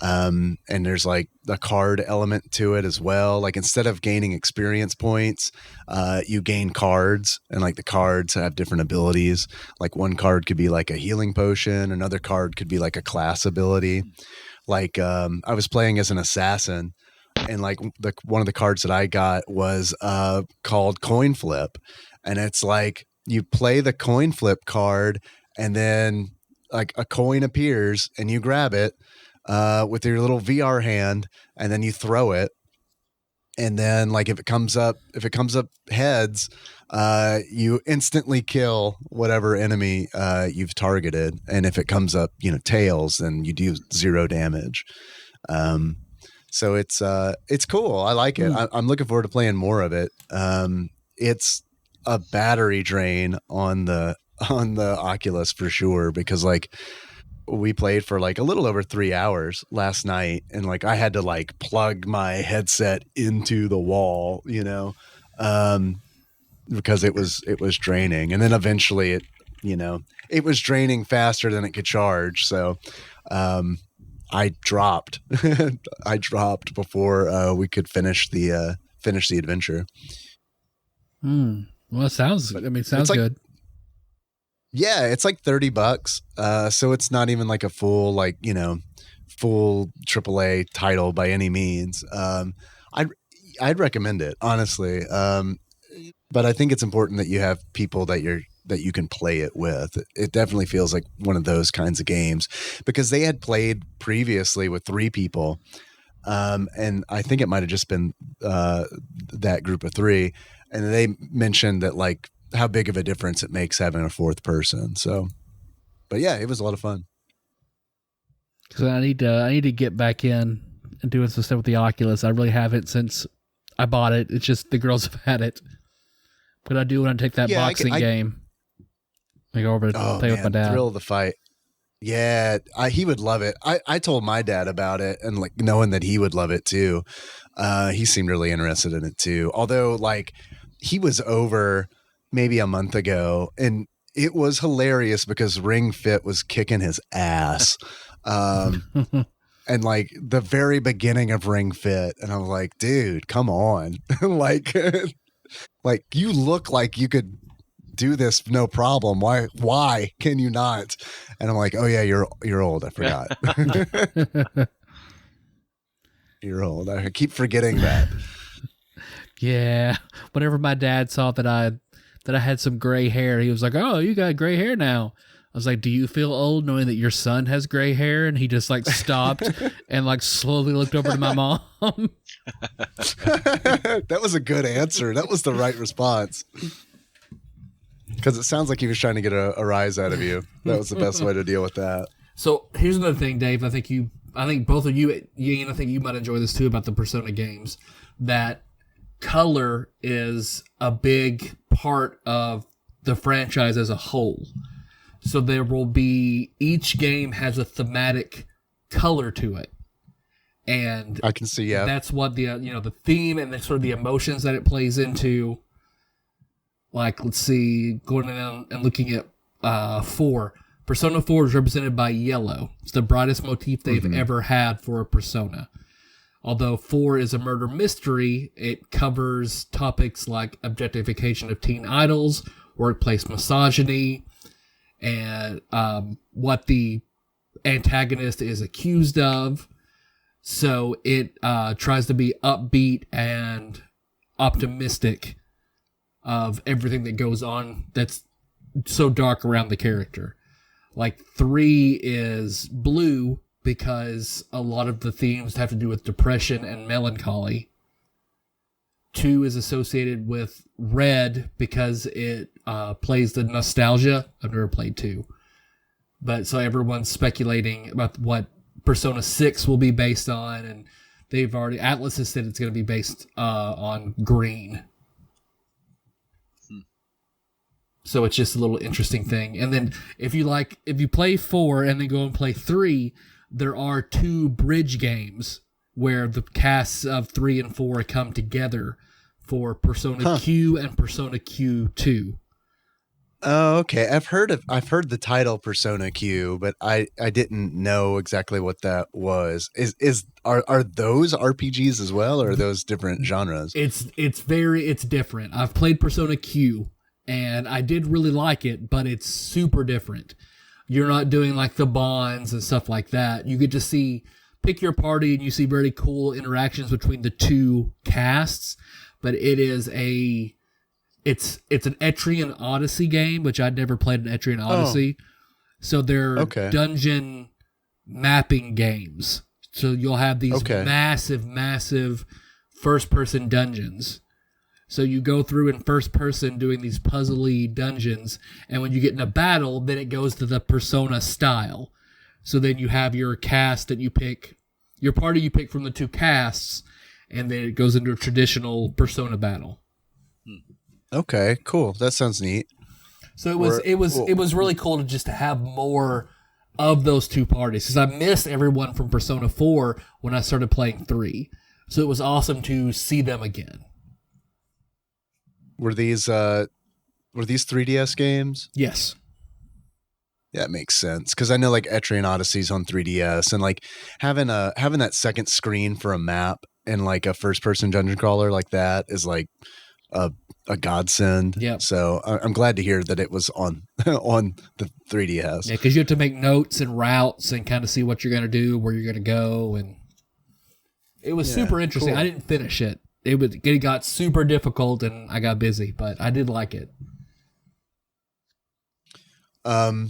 And there's like the card element to it as well. Like instead of gaining experience points, you gain cards, and like the cards have different abilities. Like one card could be like a healing potion. Another card could be like a class ability. Like, I was playing as an assassin, and like one of the cards that I got was, called Coin Flip. And it's like you play the coin flip card, and then like a coin appears and you grab it, with your little VR hand, and then you throw it. And then like if it comes up heads, you instantly kill whatever enemy you've targeted. And if it comes up, tails, then you do 0 damage. So it's cool. I like it. I'm looking forward to playing more of it. It's a battery drain on the Oculus for sure, because like we played for like a little over 3 hours last night, and like I had to like plug my headset into the wall, because it was draining. And then eventually it was draining faster than it could charge. So I dropped. I dropped before we could finish the adventure. Well, it sounds. I mean, it sounds like, good. Yeah, it's like $30. So it's not even like a full full AAA title by any means. I'd recommend it, honestly. But I think it's important that you have people that you can play it with. It definitely feels like one of those kinds of games, because they had played previously with 3 people. And I think it might have just been that group of 3. And they mentioned that like how big of a difference it makes having a 4th person. So, but yeah, it was a lot of fun. So I need to get back in and doing some stuff with the Oculus. I really haven't since I bought it. It's just the girls have had it. But I do want to take that boxing game. I go over to play with my dad. Thrill of the fight. Yeah, he would love it. I told my dad about it, and like knowing that he would love it too. He seemed really interested in it too. Although like he was over maybe a month ago, and it was hilarious because Ring Fit was kicking his ass. And like the very beginning of Ring Fit, and I was like, dude, come on. like you look like you could do this no problem. Why can you not? And I'm like, oh yeah, you're old. I forgot. You're old. I keep forgetting that. Yeah. Whenever my dad saw that I had some gray hair, he was like, "Oh, you got gray hair now." I was like, "Do you feel old knowing that your son has gray hair?" And he just like stopped and like slowly looked over to my mom. That was a good answer. That was the right response. Because it sounds like he was trying to get a rise out of you. That was the best way to deal with that. So here's another thing, Dave. I think both of you, Ian, I think you might enjoy this too about the Persona games. That color is a big part of the franchise as a whole. So there will be, each game has a thematic color to it. And I can see, yeah. That's what the theme and the sort of the emotions that it plays into. Like, let's see, going down and looking at 4. Persona 4 is represented by yellow. It's the brightest motif they've ever had for a Persona. Although 4 is a murder mystery, it covers topics like objectification of teen idols, workplace misogyny, and what the antagonist is accused of. So it tries to be upbeat and optimistic of everything that goes on that's so dark around the character. Like 3 is blue because a lot of the themes have to do with depression and melancholy. 2 is associated with red because it plays the nostalgia. I've never played 2. But so everyone's speculating about what Persona 6 will be based on, and Atlas has said it's going to be based on green. So it's just a little interesting thing. And then if you play 4 and then go and play 3, there are 2 bridge games where the casts of 3 and 4 come together for Persona Q and Persona Q2. Oh, okay. I've heard the title Persona Q, but I didn't know exactly what that was. Are those RPGs as well, or are those different genres? It's different. I've played Persona Q, and I did really like it, but it's super different. You're not doing like the bonds and stuff like that. You get to pick your party, and you see very cool interactions between the 2 casts, but it's an Etrian Odyssey game, which I'd never played an Etrian Odyssey. So they're dungeon mapping games. So you'll have these massive first-person dungeons. So you go through in first person doing these puzzly dungeons, and when you get in a battle, then it goes to the Persona style. So then you have your cast that you pick, your party you pick from the 2 casts, and then it goes into a traditional Persona battle. Okay, cool. That sounds neat. So it was really cool to have more of those 2 parties, because I missed everyone from Persona 4 when I started playing 3. So it was awesome to see them again. Were these 3DS games? Yes. that makes sense. Because I know like Etrian Odyssey's on 3DS, and like having that second screen for a map and like a first person dungeon crawler like that is like a godsend. Yep. So I'm glad to hear that it was on on the 3DS. Yeah, because you have to make notes and routes and kind of see what you're going to do, where you're going to go, and it was super interesting. Cool. I didn't finish it. It got super difficult, and I got busy, but I did like it. Well,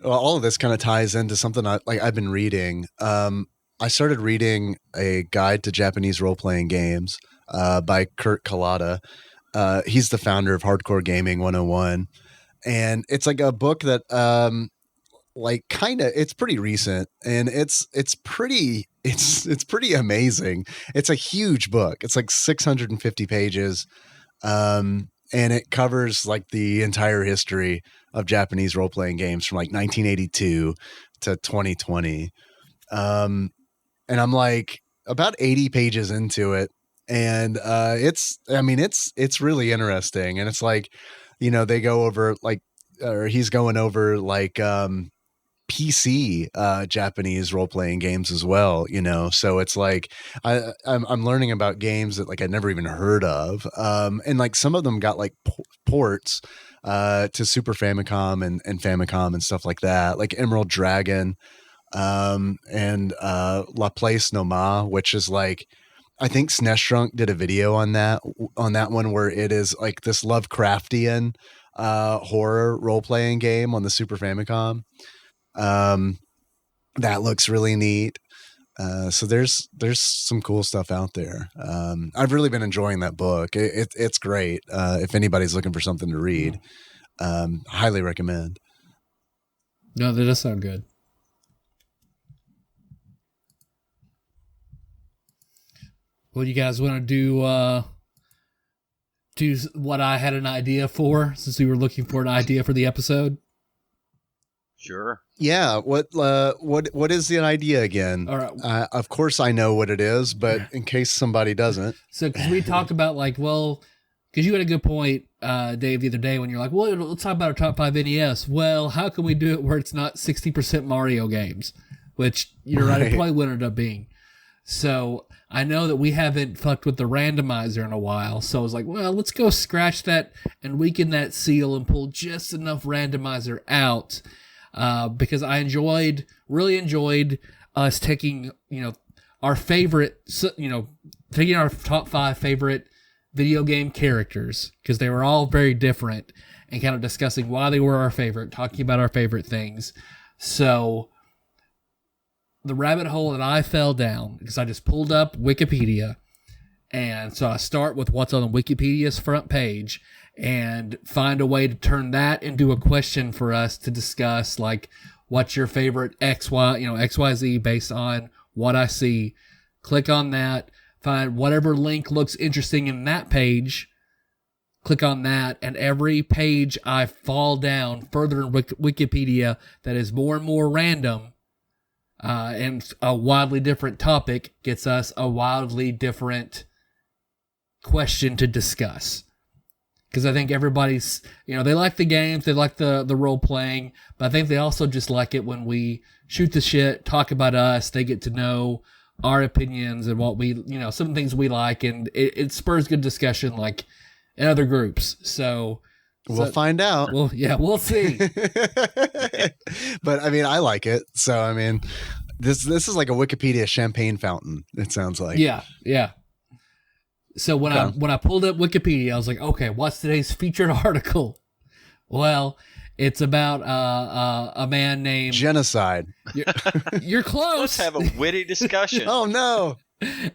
all of this kind of ties into something I've been reading. I started reading a guide to Japanese role-playing games by Kurt Kalata. He's the founder of Hardcore Gaming 101, and it's like a book that it's pretty recent, and it's pretty amazing. It's a huge book. It's like 650 pages, and it covers like the entire history of Japanese role-playing games from like 1982 to 2020. And I'm like about 80 pages into it, and it's really interesting. And it's like, they go over he's going over like PC Japanese role-playing games as well, so it's like I'm learning about games that like I never even heard of, and like some of them got like ports to Super Famicom and Famicom and stuff like that, like Emerald Dragon and La Place No Ma, which is like, I think SNES Drunk did a video on that one, where it is like this Lovecraftian horror role-playing game on the Super Famicom. That looks really neat. So there's some cool stuff out there. I've really been enjoying that book. It's great. If anybody's looking for something to read, highly recommend. No, that does sound good. What do you guys want to do? Do what I had an idea for, since we were looking for an idea for the episode. Sure. Yeah. What is the idea again? All right. Of course I know what it is, but in case somebody doesn't. So, because we talked about because you had a good point, Dave, the other day when you're like, well, let's talk about our top 5 NES. Well, how can we do it where it's not 60% Mario games? Which, you're right, it probably would end up being. So, I know that we haven't fucked with the randomizer in a while, so I was like, well, let's go scratch that and weaken that seal and pull just enough randomizer out, because I really enjoyed us taking, our favorite, taking our top 5 favorite video game characters, because they were all very different, and kind of discussing why they were our favorite, talking about our favorite things. So the rabbit hole that I fell down, because I just pulled up Wikipedia, and so I start with what's on Wikipedia's front page and find a way to turn that into a question for us to discuss, like, what's your favorite XYZ based on what I see. Click on that, find whatever link looks interesting in that page, click on that, and every page I fall down further in Wikipedia that is more and more random, and a wildly different topic, gets us a wildly different question to discuss. Because I think everybody's, they like the games, they like the role playing, but I think they also just like it when we shoot the shit, talk about us, they get to know our opinions and what we, some things we like, and it spurs good discussion like in other groups. So we'll find out. Well, yeah, we'll see. But I mean, I like it. So I mean, this is like a Wikipedia champagne fountain, it sounds like. Yeah. So when I pulled up Wikipedia, I was like, okay, what's today's featured article? Well, it's about a man named Genocide. You're close. Let's have a witty discussion. Oh no.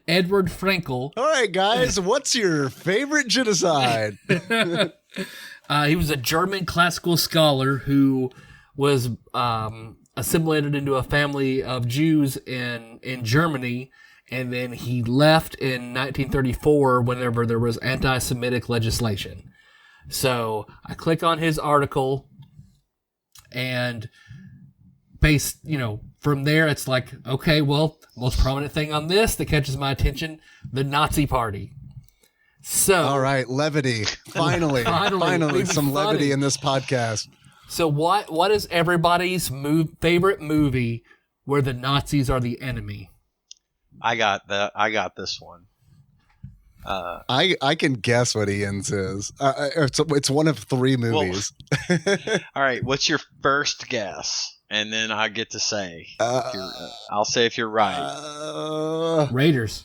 Edward Frankel. All right, guys, what's your favorite genocide? He was a German classical scholar who was assimilated into a family of Jews in Germany, and then he left in 1934 whenever there was anti-Semitic legislation. So I click on his article, and from there it's like, okay, well, most prominent thing on this that catches my attention, the Nazi Party. So all right, levity. Finally, some levity in this podcast. So what is everybody's favorite movie where the Nazis are the enemy? I got this one. I can guess what Ian's is. It's one of 3 movies. All right, what's your first guess? And then I get to say. I'll say if you're right. Raiders.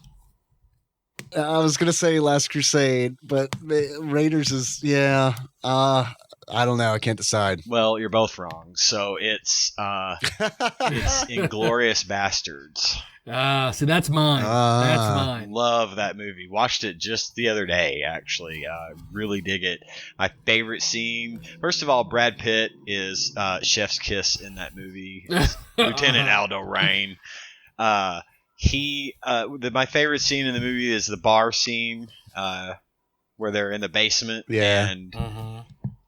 I was gonna say Last Crusade, but Raiders is I don't know. I can't decide. Well, you're both wrong. So it's Inglourious Bastards. See, that's mine. That's mine. Love that movie. Watched it just the other day, actually. Really dig it. My favorite scene. First of all, Brad Pitt is Chef's Kiss in that movie. Lieutenant Aldo Rain. My favorite scene in the movie is the bar scene where they're in the basement. Yeah. And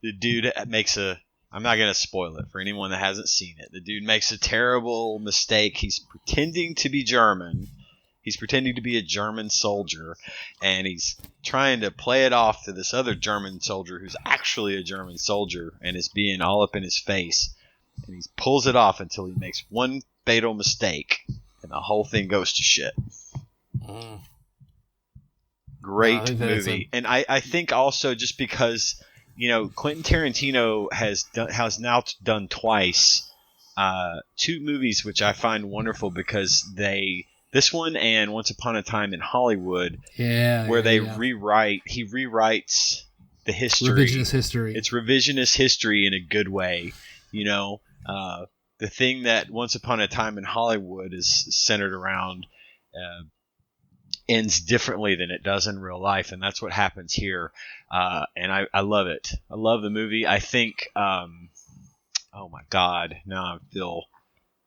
the dude makes I'm not going to spoil it for anyone that hasn't seen it. The dude makes a terrible mistake. He's pretending to be German. He's pretending to be a German soldier, and he's trying to play it off to this other German soldier who's actually a German soldier and is being all up in his face. And he pulls it off until he makes one fatal mistake, and the whole thing goes to shit. Great movie. And I think also just because... Quentin Tarantino has now done twice 2 movies which I find wonderful because this one and Once Upon a Time in Hollywood, he rewrites the history. Revisionist history. It's revisionist history in a good way. The thing that Once Upon a Time in Hollywood is centered around ends differently than it does in real life, and that's what happens here. And I love it. I love the movie. I think oh my god, now I feel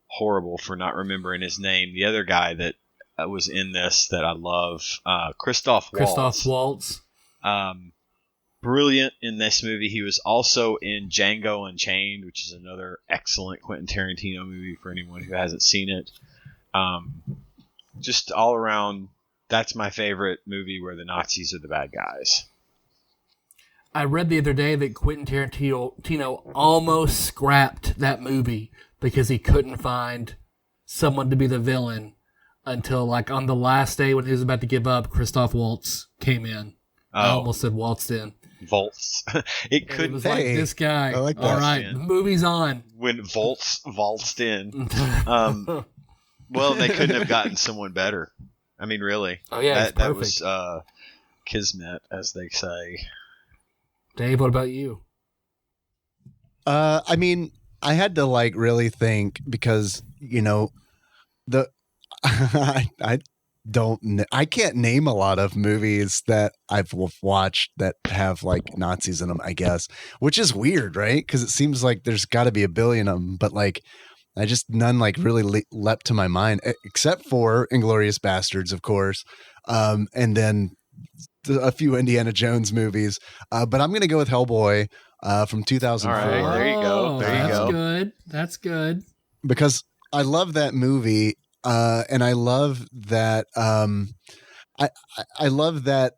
horrible for not remembering his name. The other guy that was in this that I love, Christoph Waltz. Brilliant in this movie. He was also in Django Unchained, which is another excellent Quentin Tarantino movie for anyone who hasn't seen it. Just all around, that's my favorite movie where the Nazis are the bad guys. I read the other day that Quentin Tarantino almost scrapped that movie because he couldn't find someone to be the villain until, on the last day when he was about to give up, Christoph Waltz came in. I almost said waltzed in. Volts. It could be like this guy. I like that. All right, the movie's on. When Volts waltzed in. Well, they couldn't have gotten someone better. I mean, really. Oh, yeah, that was kismet, as they say. Dave, what about you? I mean, I had to really think because, I can't name a lot of movies that I've watched that have Nazis in them, I guess, which is weird, right? Because it seems like there's got to be a billion of them, but none really leapt to my mind, except for Inglourious Bastards, of course, and then a few Indiana Jones movies. But I'm going to go with Hellboy from 2004. All right, there you go. That's good. That's good. Because I love that movie, and I love that. I love that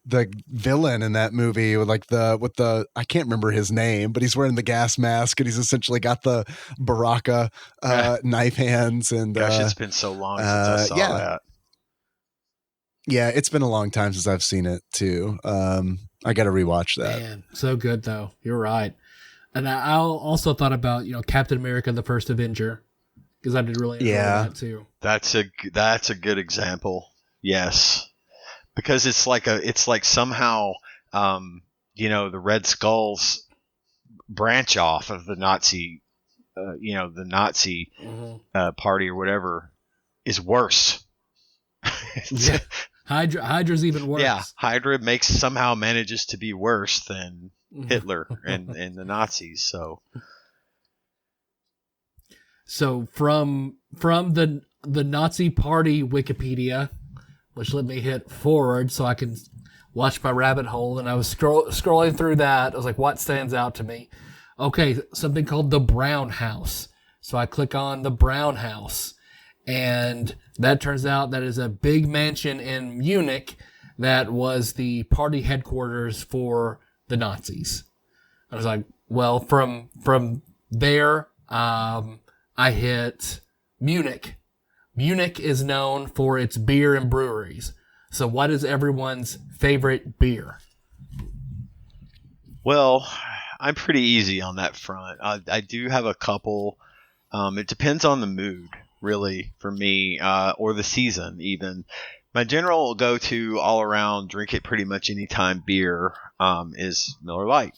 the villain in that movie with the I can't remember his name, but he's wearing the gas mask and he's essentially got the Baraka knife hands. And gosh, it's been so long since I saw that. Yeah, it's been a long time since I've seen it too. I got to rewatch that. Man, so good though. You're right. And I also thought about Captain America: The First Avenger because I did really enjoy that too. That's a good example. Yes. Because it's like somehow, the Red Skulls branch off of the Nazi, the Nazi party or whatever is worse. Yeah. Hydra's even worse. Yeah, Hydra somehow manages to be worse than Hitler and the Nazis. So from the Nazi party Wikipedia, which let me hit forward so I can watch my rabbit hole. And I was scrolling through that. I was like, what stands out to me? Okay, something called the Brown House. So I click on the Brown House. And that turns out that is a big mansion in Munich that was the party headquarters for the Nazis. I was like, Well, from there, I hit Munich. Munich is known for its beer and breweries. So what is everyone's favorite beer? Well, I'm pretty easy on that front. I do have a couple. It depends on the mood, really, for me, or the season, even. My general go-to all-around, drink it pretty much anytime beer is Miller Lite.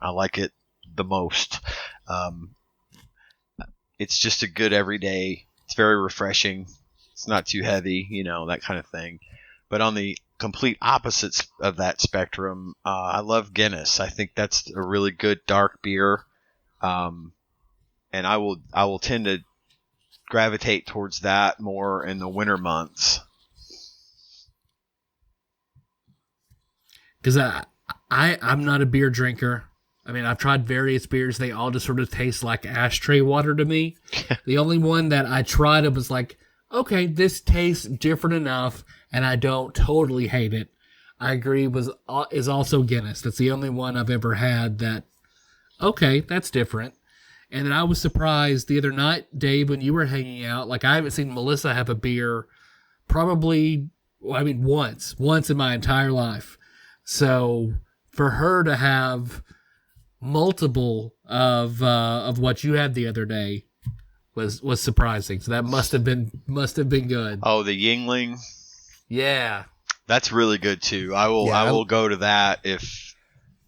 I like it the most. It's just a good everyday. It's very refreshing. It's not too heavy, that kind of thing. But on the complete opposites of that spectrum, I love Guinness. I think that's a really good dark beer, and I will tend to gravitate towards that more in the winter months. Because I'm not a beer drinker. I mean, I've tried various beers. They all just sort of taste like ashtray water to me. The only one that I tried, it was like, okay, this tastes different enough, and I don't totally hate it. I agree, is also Guinness. That's the only one I've ever had that, okay, that's different. And then I was surprised the other night, Dave, when you were hanging out, like I haven't seen Melissa have a beer probably, once in my entire life. So for her to have multiple of what you had the other day was surprising. So that must have been good. Oh, the Yingling. Yeah, that's really good too. I will go to that if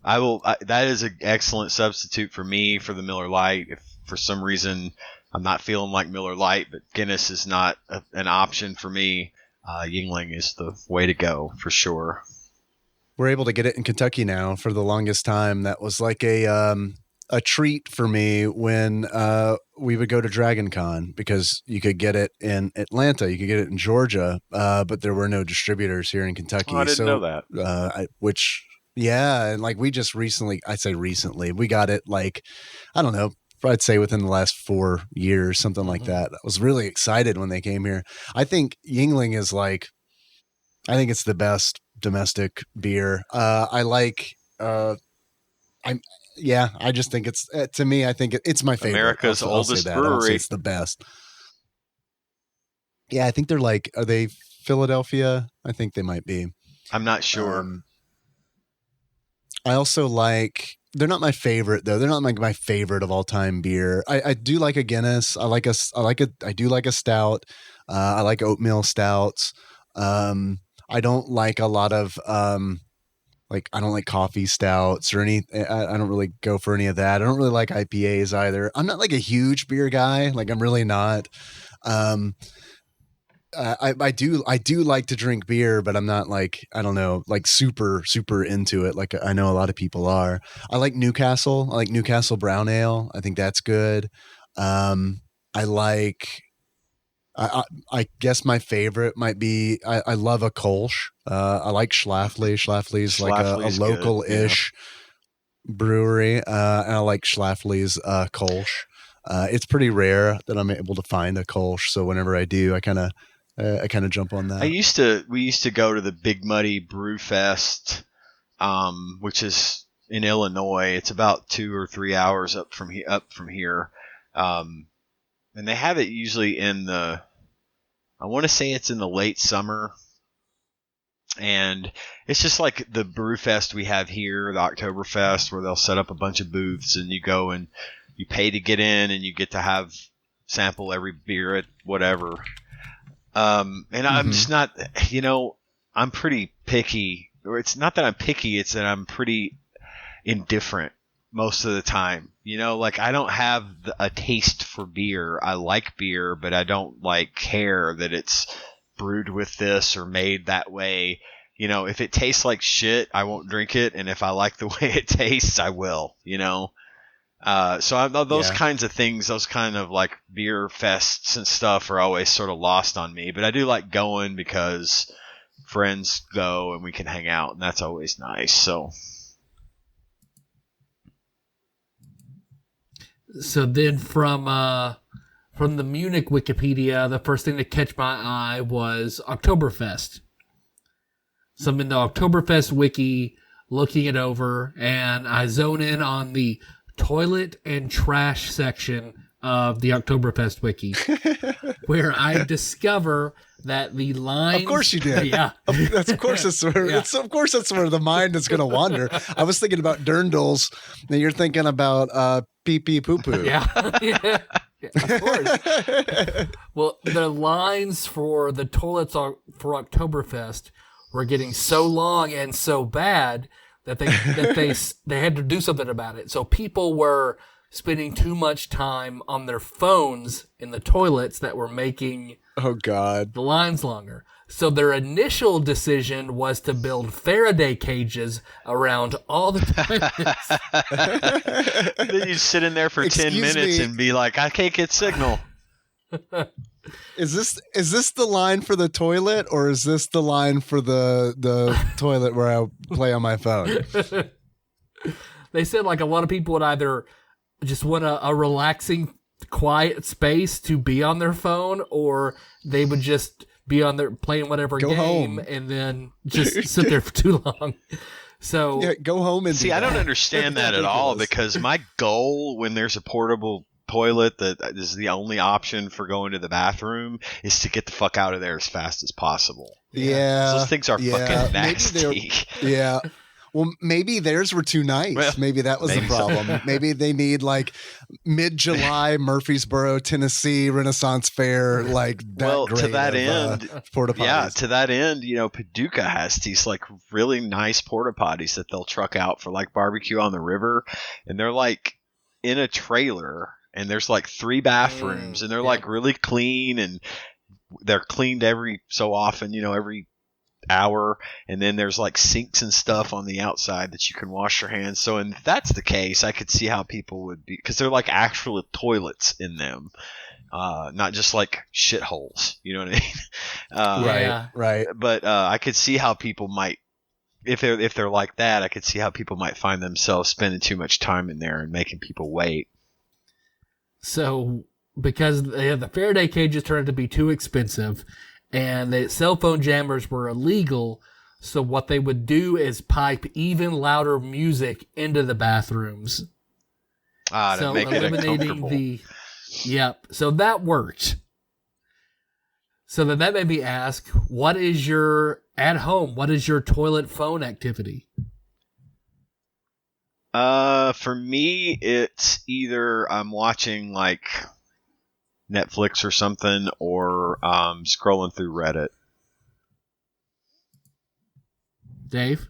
I will. That is an excellent substitute for me for the Miller Lite. If for some reason I'm not feeling like Miller Lite, but Guinness is not an option for me, Yingling is the way to go for sure. We're able to get it in Kentucky now. For the longest time, that was like a treat for me when we would go to Dragon Con, because you could get it in Atlanta, you could get it in Georgia, but there were no distributors here in Kentucky. Oh, I didn't know that. And like we just recently, we got it like, I don't know, I'd say within the last 4 years, something like that. I was really excited when they came here. I think Yingling is I think it's the best domestic beer. I just think it's, to me, I think it's my favorite. America's oldest brewery. It's the best. Yeah, I think they're are they Philadelphia? I think they might be. I'm not sure. I also they're not my favorite though. They're not my favorite of all time beer. I do like a Guinness. I do like a stout. I like oatmeal stouts. I don't like a lot of I don't like coffee stouts or any. I don't really go for any of that. I don't really like IPAs either. I'm not like a huge beer guy. I'm really not. I do like to drink beer, but I'm not super into it. Like I know a lot of people are. I like Newcastle. I like Newcastle Brown Ale. I think that's good. I guess my favorite might be, I love a Kolsch. I like Schlafly. Schlafly's like a local-ish brewery. And I like Schlafly's Kolsch. It's pretty rare that I'm able to find a Kolsch, so whenever I do, I kind of jump on that. We used to go to the Big Muddy Brew Fest, which is in Illinois. It's about 2 or 3 hours up from here. And they have it usually I want to say it's in the late summer. And it's just like the brew fest we have here, the Oktoberfest, where they'll set up a bunch of booths and you go and you pay to get in and you get to sample every beer at whatever. And I'm just not, I'm pretty picky. Or it's not that I'm picky, it's that I'm pretty indifferent most of the time. I don't have a taste for beer. I like beer, but I don't care that it's brewed with this or made that way. If it tastes like shit, I won't drink it. And if I like the way it tastes, I will, So those kinds of things, those kind of beer fests and stuff are always sort of lost on me. But I do like going because friends go and we can hang out, and that's always nice. So then from the Munich Wikipedia, the first thing to catch my eye was Oktoberfest. So I'm in the Oktoberfest wiki, looking it over, and I zone in on the toilet and trash section of the Oktoberfest wiki, where I discover that the lines. Of course you did. Yeah. Of course that's where that's where the mind is going to wander. I was thinking about dirndls, and you're thinking about pee pee poo poo. Yeah. Yeah. Of course. Well, the lines for the toilets for Oktoberfest were getting so long and so bad that they had to do something about it. So people were spending too much time on their phones in the toilets that were making Oh God. the lines longer. So their initial decision was to build Faraday cages around all the toilets. Then you sit in there for 10 Excuse minutes me. and be like, I can't get signal. Is this the line for the toilet, or is this the line for the toilet where I play on my phone? They said like a lot of people would either just want a relaxing, quiet space to be on their phone, or they would just be on there playing whatever Go game home. and then just sit there for too long. So Yeah, go home and See, do I don't that. understand that at all, Ridiculous. because my goal when there's a portable toilet that is the only option for going to the bathroom is to get the fuck out of there as fast as possible. Yeah, Those things are fucking maybe nasty. yeah. Well, maybe theirs were too nice. Well, maybe that was maybe the so. problem. Maybe they need like mid-July Murfreesboro, Tennessee Renaissance Fair, like that. Well, to grade that of, end, porta potties. Yeah, to that end, Paducah has these like really nice porta potties that they'll truck out for like barbecue on the river, and they're like in a trailer, and there's like 3 bathrooms, and they're like really clean, and they're cleaned every so often, every hour, and then there's like sinks and stuff on the outside that you can wash your hands. So, and if that's the case, I could see how people would be, because they're like actual toilets in them, not just like shitholes. You know what I mean? Yeah. Right. But I could see how people might, if they're like that, I could see how people might find themselves spending too much time in there and making people wait. So because the Faraday cages turned out to be too expensive, and the cell phone jammers were illegal, so what they would do is pipe even louder music into the bathrooms. To make it uncomfortable. Yep. So that worked. So then that made me ask, what is your toilet phone activity? For me, it's either I'm watching like Netflix or something, or scrolling through Reddit. Dave?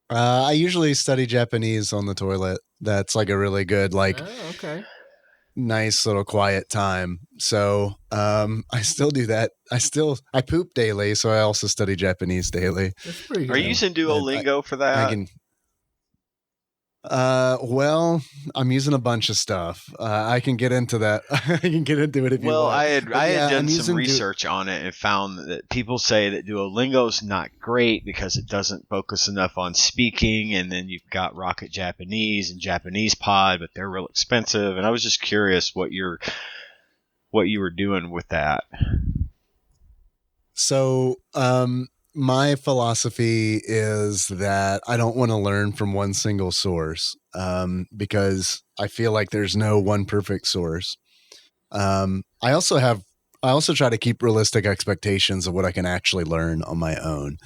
I usually study Japanese on the toilet. That's like a really good, like, Oh, okay. nice little quiet time. So I still do that. I poop daily, so I also study Japanese daily. That's pretty good. Are you using Duolingo for that? I can. Well, I'm using a bunch of stuff. I can get into that. I can get into it if you Well, want. I had done I'm some using research on it and found that people say that Duolingo's not great because it doesn't focus enough on speaking, and then you've got Rocket Japanese and Japanese Pod, but they're real expensive. And I was just curious what you were doing with that. So, my philosophy is that I don't want to learn from one single source, because I feel like there's no one perfect source. I also try to keep realistic expectations of what I can actually learn on my own.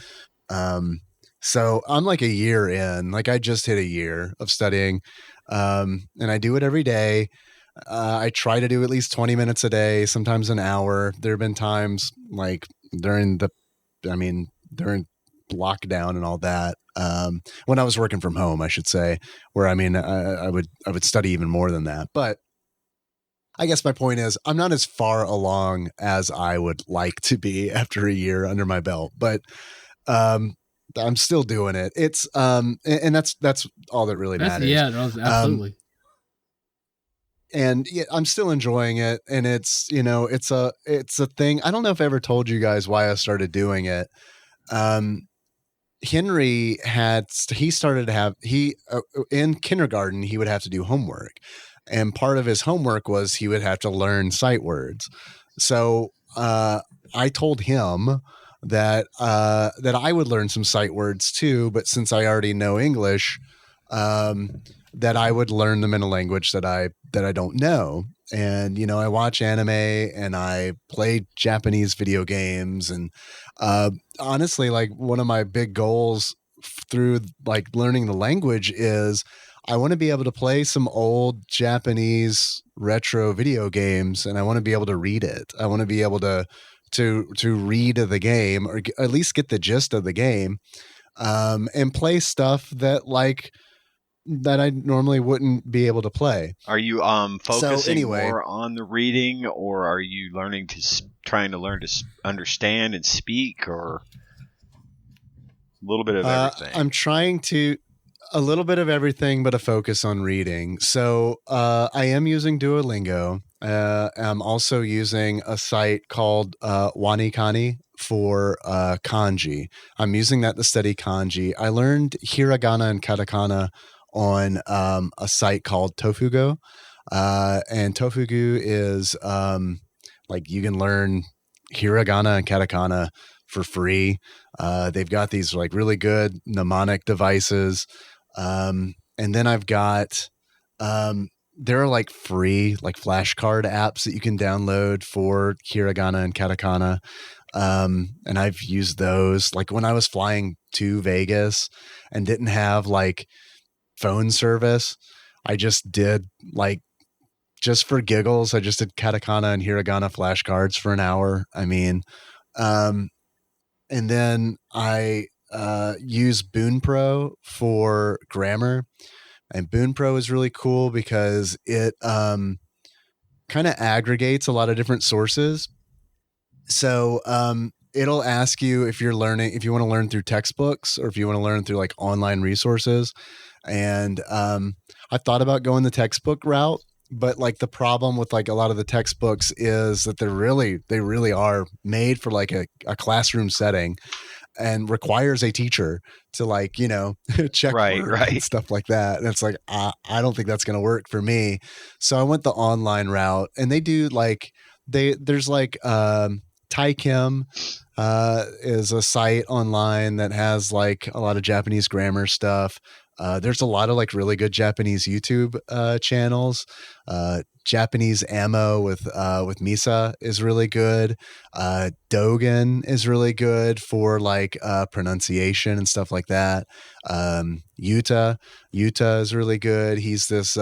So I'm like a year in, like I just hit a year of studying, and I do it every day. I try to do at least 20 minutes a day, sometimes an hour. There have been times like during lockdown and all that, when I was working from home, I should say, where I would study even more than that. But I guess my point is I'm not as far along as I would like to be after a year under my belt, but I'm still doing it. It's and that's all that really matters. Yeah, no, absolutely. And yeah, I'm still enjoying it, and it's it's a thing. I don't know if I ever told you guys why I started doing it. Henry started to have in kindergarten he would have to do homework, and part of his homework was he would have to learn sight words. So I told him that I would learn some sight words too, but since I already know English, that I would learn them in a language that I don't know. And, you know, I watch anime and I play Japanese video games. And honestly, like one of my big goals through like learning the language is I want to be able to play some old Japanese retro video games, and I want to be able to read it. I want to be able to read the game, or at least get the gist of the game, and play stuff that I normally wouldn't be able to play. Are you focusing more on the reading, or are you learning to trying to learn to understand and speak, or a little bit of everything? I'm trying to a little bit of everything, but a focus on reading. So I am using Duolingo. I'm also using a site called Wanikani for kanji. I'm using that to study kanji. I learned hiragana and katakana on a site called Tofugo. And Tofugo is like you can learn hiragana and katakana for free. They've got these like really good mnemonic devices. And then I've got there are like free like flashcard apps that you can download for hiragana and katakana. And I've used those like when I was flying to Vegas and didn't have like phone service. I just did like, just for giggles, I just did katakana and hiragana flashcards for an hour. I mean, and then I use Boon Pro for grammar, and Boon Pro is really cool because it kind of aggregates a lot of different sources. So it'll ask you if you want to learn through textbooks or if you want to learn through like online resources. And I thought about going the textbook route, but like the problem with like a lot of the textbooks is that they really are made for like a classroom setting and requires a teacher to like, you know, check work and stuff like that. And it's like, I don't think that's going to work for me. So I went the online route, and they do like, there's like Taikim is a site online that has like a lot of Japanese grammar stuff. There's a lot of like really good Japanese YouTube channels. Japanese Ammo with Misa is really good. Dogen is really good for like pronunciation and stuff like that. Yuta is really good. He's this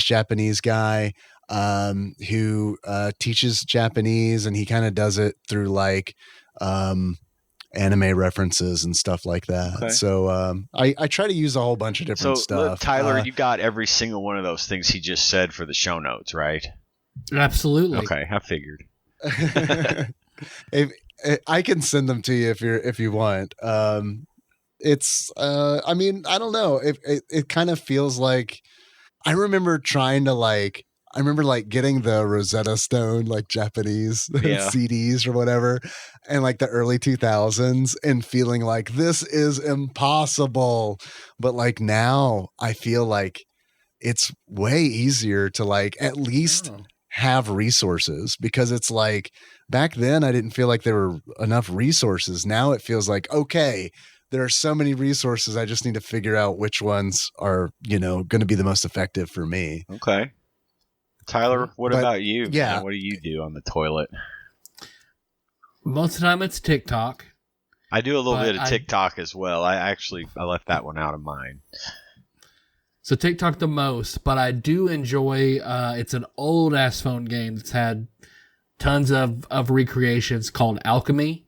Japanese guy who teaches Japanese, and he kind of does it through like anime references and stuff like that. Okay. So I try to use a whole bunch of different stuff. Look, Tyler, you got every single one of those things he just said for the show notes, right? Absolutely. Okay, I figured. I can send them to you if you want. It's I mean, I don't know. It kind of feels like I remember getting the Rosetta Stone, like Japanese CDs or whatever, and like the early 2000s, and feeling like this is impossible. But like now I feel like it's way easier to like at least have resources, because it's like back then I didn't feel like there were enough resources. Now it feels like, okay, there are so many resources. I just need to figure out which ones are, you know, going to be the most effective for me. Okay. Tyler, what about you? Yeah. Man? What do you do on the toilet? Most of the time it's TikTok. I do a little bit of TikTok as well. I left that one out of mine. So TikTok the most, but I do enjoy, it's an old ass phone game that's had tons of recreations called Alchemy.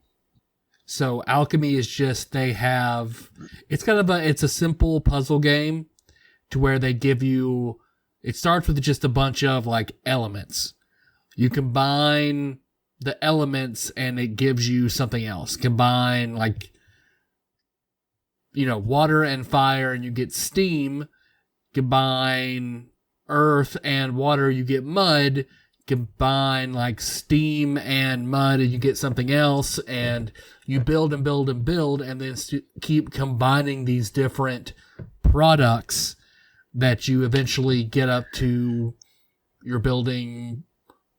So Alchemy is just, it's a simple puzzle game to where they give you, it starts with just a bunch of like elements. You combine the elements and it gives you something else. Combine like, you know, water and fire and you get steam. Combine earth and water, you get mud. Combine like steam and mud and you get something else. And you build and build and build, and then keep combining these different products that you eventually get up to. You're building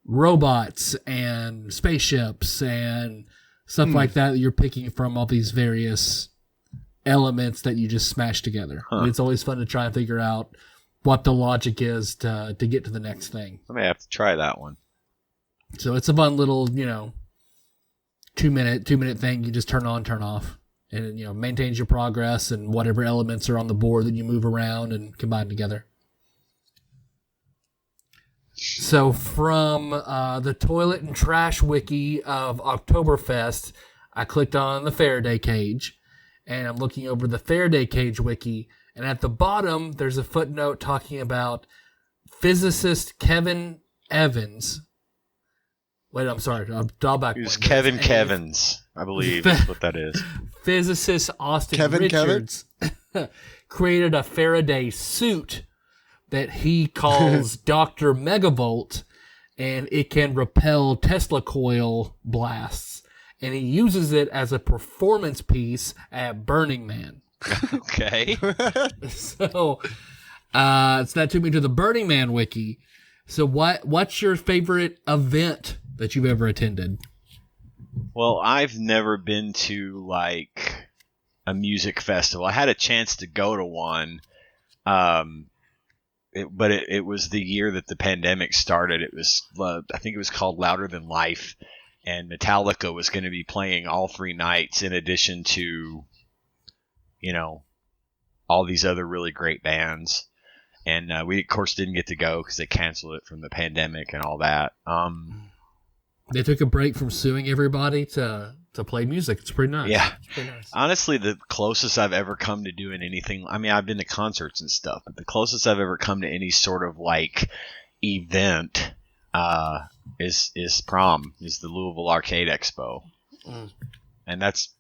robots and spaceships and stuff like that you're picking from all these various elements that you just smash together. Huh. And it's always fun to try and figure out what the logic is to get to the next thing. I may have to try that one. So it's a fun little, 2-minute thing you just turn on, turn off. And it, maintains your progress and whatever elements are on the board that you move around and combine together. So from the Toilet and Trash Wiki of Oktoberfest, I clicked on the Faraday cage, and I'm looking over the Faraday cage wiki, and at the bottom, there's a footnote talking about physicist Kevin Evans. Wait, I'm sorry. I'll dial back. It was Kevin Kevins, I believe is what that is. Physicist Austin Kevin Richards created a Faraday suit that he calls Dr. Megavolt, and it can repel Tesla coil blasts. And he uses it as a performance piece at Burning Man. Okay. So that took me to the Burning Man wiki. So what's your favorite event that you've ever attended? Well, I've never been to like a music festival. I had a chance to go to one, but it was the year that the pandemic started. It was I think it was called Louder Than Life, and Metallica was going to be playing all 3 nights in addition to, all these other really great bands. And we, of course, didn't get to go because they canceled it from the pandemic and all that. They took a break from suing everybody to play music. It's pretty nice. Yeah. It's pretty nice. Honestly, the closest I've ever come to doing anything, I mean, I've been to concerts and stuff, but the closest I've ever come to any sort of like event is prom, is the Louisville Arcade Expo. And that's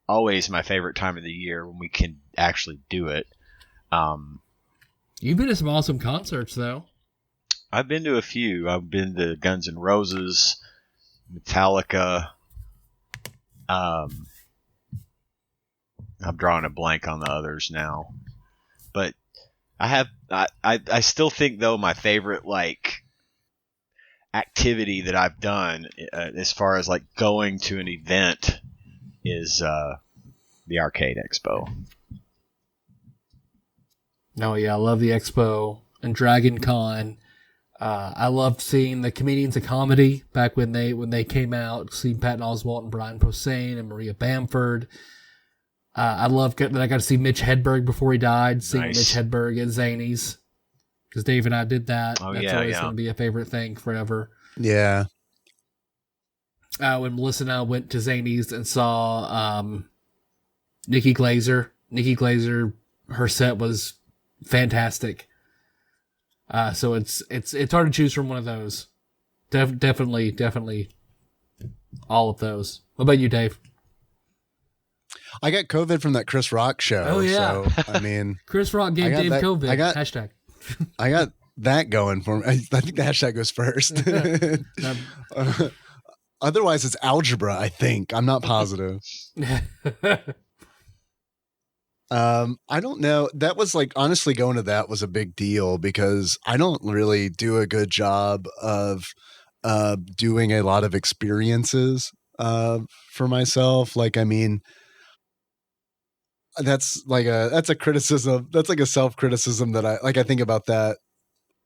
always my favorite time of the year when we can actually do it. You've been to some awesome concerts, though. I've been to a few. I've been to Guns N' Roses, Metallica. I'm drawing a blank on the others now, but I still think though my favorite like activity that I've done as far as like going to an event is the Arcade Expo. Oh yeah, I love the Expo and Dragon Con. I loved seeing the Comedians of Comedy back when they came out. Seeing Patton Oswalt and Brian Posehn and Maria Bamford. I love that I got to see Mitch Hedberg before he died. Seeing Nice. Mitch Hedberg at Zanies, because Dave and I did that. Oh, That's yeah, always yeah. going to be a favorite thing forever. Yeah. When Melissa and I went to Zanies and saw Nikki Glazer. Nikki Glazer, her set was fantastic. So it's hard to choose from one of those. Definitely all of those. What about you, Dave? I got COVID from that Chris Rock show. Oh, yeah. So, I mean, Chris Rock gave I got Dave that- COVID. I got- Hashtag. I got that going for me. I think the hashtag goes first. Otherwise, it's algebra, I think. I'm not positive. I don't know. That was like, honestly, going to that was a big deal because I don't really do a good job of doing a lot of experiences for myself. Like, I mean, that's a criticism. That's like a self-criticism that I think about that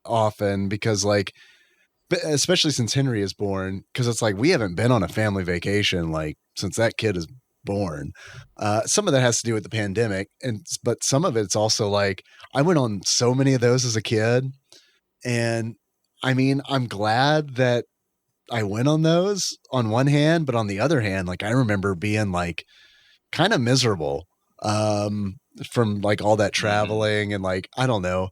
often because like, especially since Henry is born, because it's like we haven't been on a family vacation like since that kid is born. Some of that has to do with the pandemic, but some of it's also like I went on so many of those as a kid, and I mean I'm glad that I went on those on one hand, but on the other hand, like I remember being like kind of miserable from like all that traveling and like I don't know.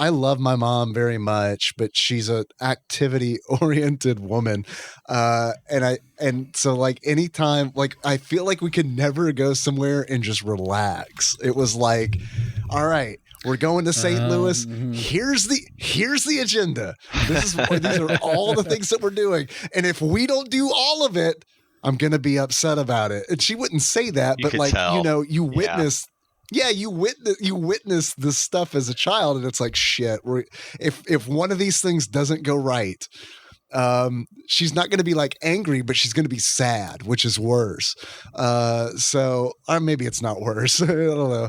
I love my mom very much, but she's an activity oriented woman. And so like anytime, like I feel like we could never go somewhere and just relax. It was like, all right, we're going to St. Louis. Here's the agenda. These are all the things that we're doing. And if we don't do all of it, I'm going to be upset about it. And she wouldn't say that, You but could like, tell. you witness you witness this stuff as a child, and it's like shit. If one of these things doesn't go right, she's not going to be like angry, but she's going to be sad, which is worse. So, or maybe it's not worse. I don't know.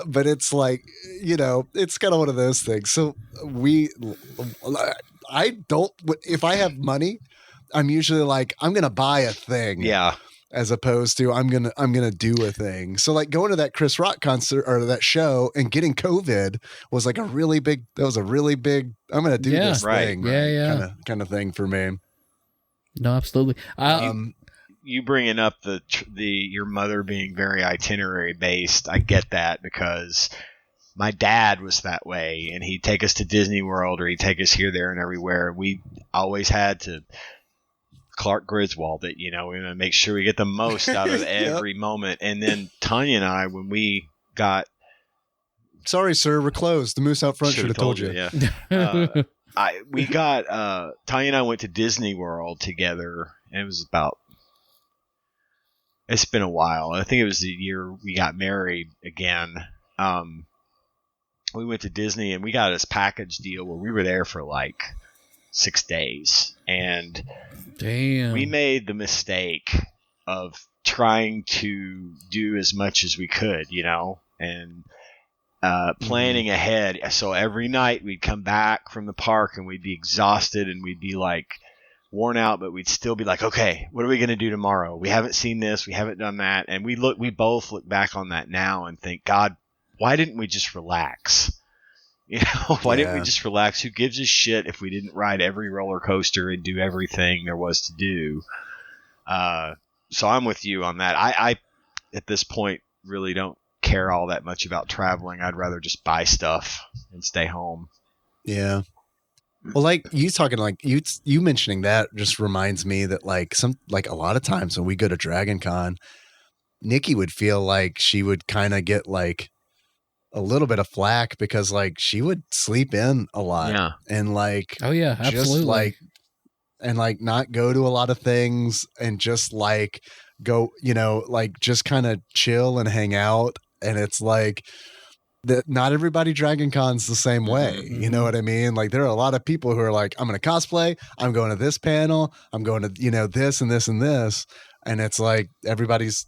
But it's like, it's kind of one of those things. So if I have money, I'm usually like, I'm going to buy a thing. Yeah. As opposed to I'm gonna do a thing. So like going to that Chris Rock concert or that show and getting COVID was like a really big. I'm gonna do this thing. Yeah. Kind of thing for me. No, absolutely. You bringing up your mother being very itinerary based. I get that because my dad was that way, and he'd take us to Disney World or he'd take us here, there, and everywhere. We always had to Clark Griswold it, we're going to make sure we get the most out of every moment. And then Tanya and I, when we got... Sorry, sir, we're closed. The moose out front should have told you. Yeah. Tanya and I went to Disney World together, and it was it's been a while. I think it was the year we got married again. We went to Disney, and we got this package deal where we were there for like 6 days, and damn, we made the mistake of trying to do as much as we could, and planning ahead. So every night we'd come back from the park and we'd be exhausted and we'd be like worn out, but we'd still be like, okay, what are we going to do tomorrow? We haven't seen this, we haven't done that, and we both look back on that now and think, God, why didn't we just relax? Why didn't we just relax? Who gives a shit if we didn't ride every roller coaster and do everything there was to do? So I'm with you on that. I at this point, really don't care all that much about traveling. I'd rather just buy stuff and stay home. Yeah. Well, like you talking, like you mentioning that just reminds me that like a lot of times when we go to Dragon Con, Nikki would feel like she would kind of get like a little bit of flack because like she would sleep in a lot and like, oh yeah, absolutely. Just like, and like not go to a lot of things and just like go, like just kind of chill and hang out. And it's like that not everybody Dragon Con's the same way. Mm-hmm. You know what I mean? Like there are a lot of people who are like, I'm going to cosplay. I'm going to this panel. I'm going to, this and this and this. And it's like, everybody's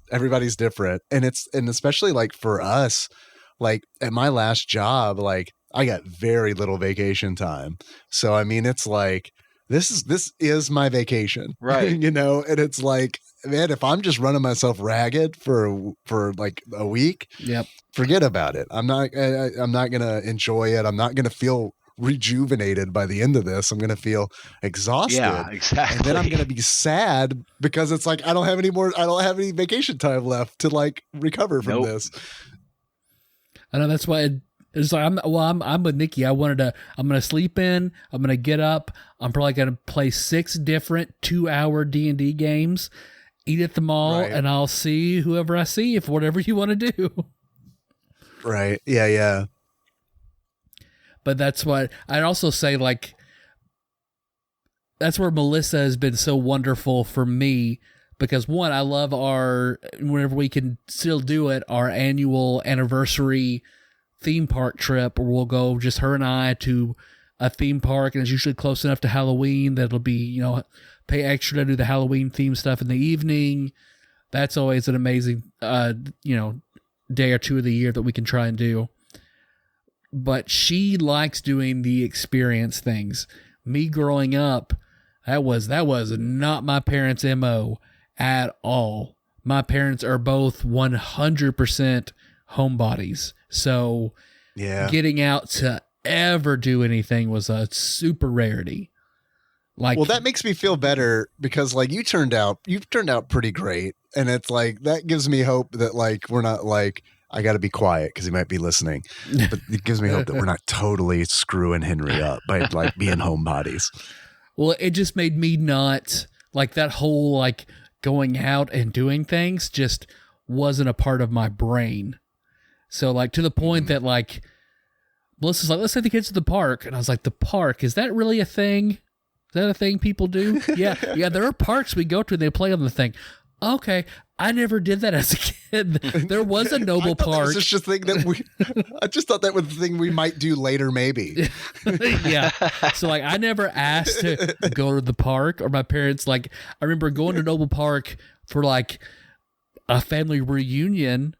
different. And especially like for us, like at my last job, like I got very little vacation time. So, I mean, it's like, this is my vacation, right? And it's like, man, if I'm just running myself ragged for like a week, forget about it. I'm not going to enjoy it. I'm not going to feel rejuvenated by the end of this. I'm going to feel exhausted. Yeah, exactly. And then I'm going to be sad because it's like, I don't have any vacation time left to like recover from this. I know that's why it's like I'm with Nikki. I'm gonna sleep in. I'm gonna get up. I'm probably gonna play 6 different 2-hour D&D games, eat at the mall, and I'll see whoever I see if whatever you want to do. Right. Yeah. But that's what I'd also say. Like that's where Melissa has been so wonderful for me. Because one, I love whenever we can still do it, our annual anniversary theme park trip where we'll go just her and I to a theme park, and it's usually close enough to Halloween that it'll be, pay extra to do the Halloween theme stuff in the evening. That's always an amazing, day or two of the year that we can try and do. But she likes doing the experience things. Me growing up, that was not my parents' MO. At all. My parents are both 100% homebodies. So getting out to ever do anything was a super rarity. Like, well, that makes me feel better because like you've turned out pretty great. And it's like, that gives me hope that like, we're not like, I got to be quiet because he might be listening, but it gives me hope that we're not totally screwing Henry up by like being homebodies. Well, it just made me not like that whole, like, going out and doing things just wasn't a part of my brain. So like to the point that like Melissa's like, let's take the kids to the park. And I was like, the park, is that really a thing? Is that a thing people do? Yeah. There are parks we go to and they play on the thing. Okay. I never did that as a kid. There was a Noble Park. That was just a thing that I just thought that was the thing we might do later, maybe. Yeah. So like, I never asked to go to the park, or my parents, like, I remember going to Noble Park for like a family reunion,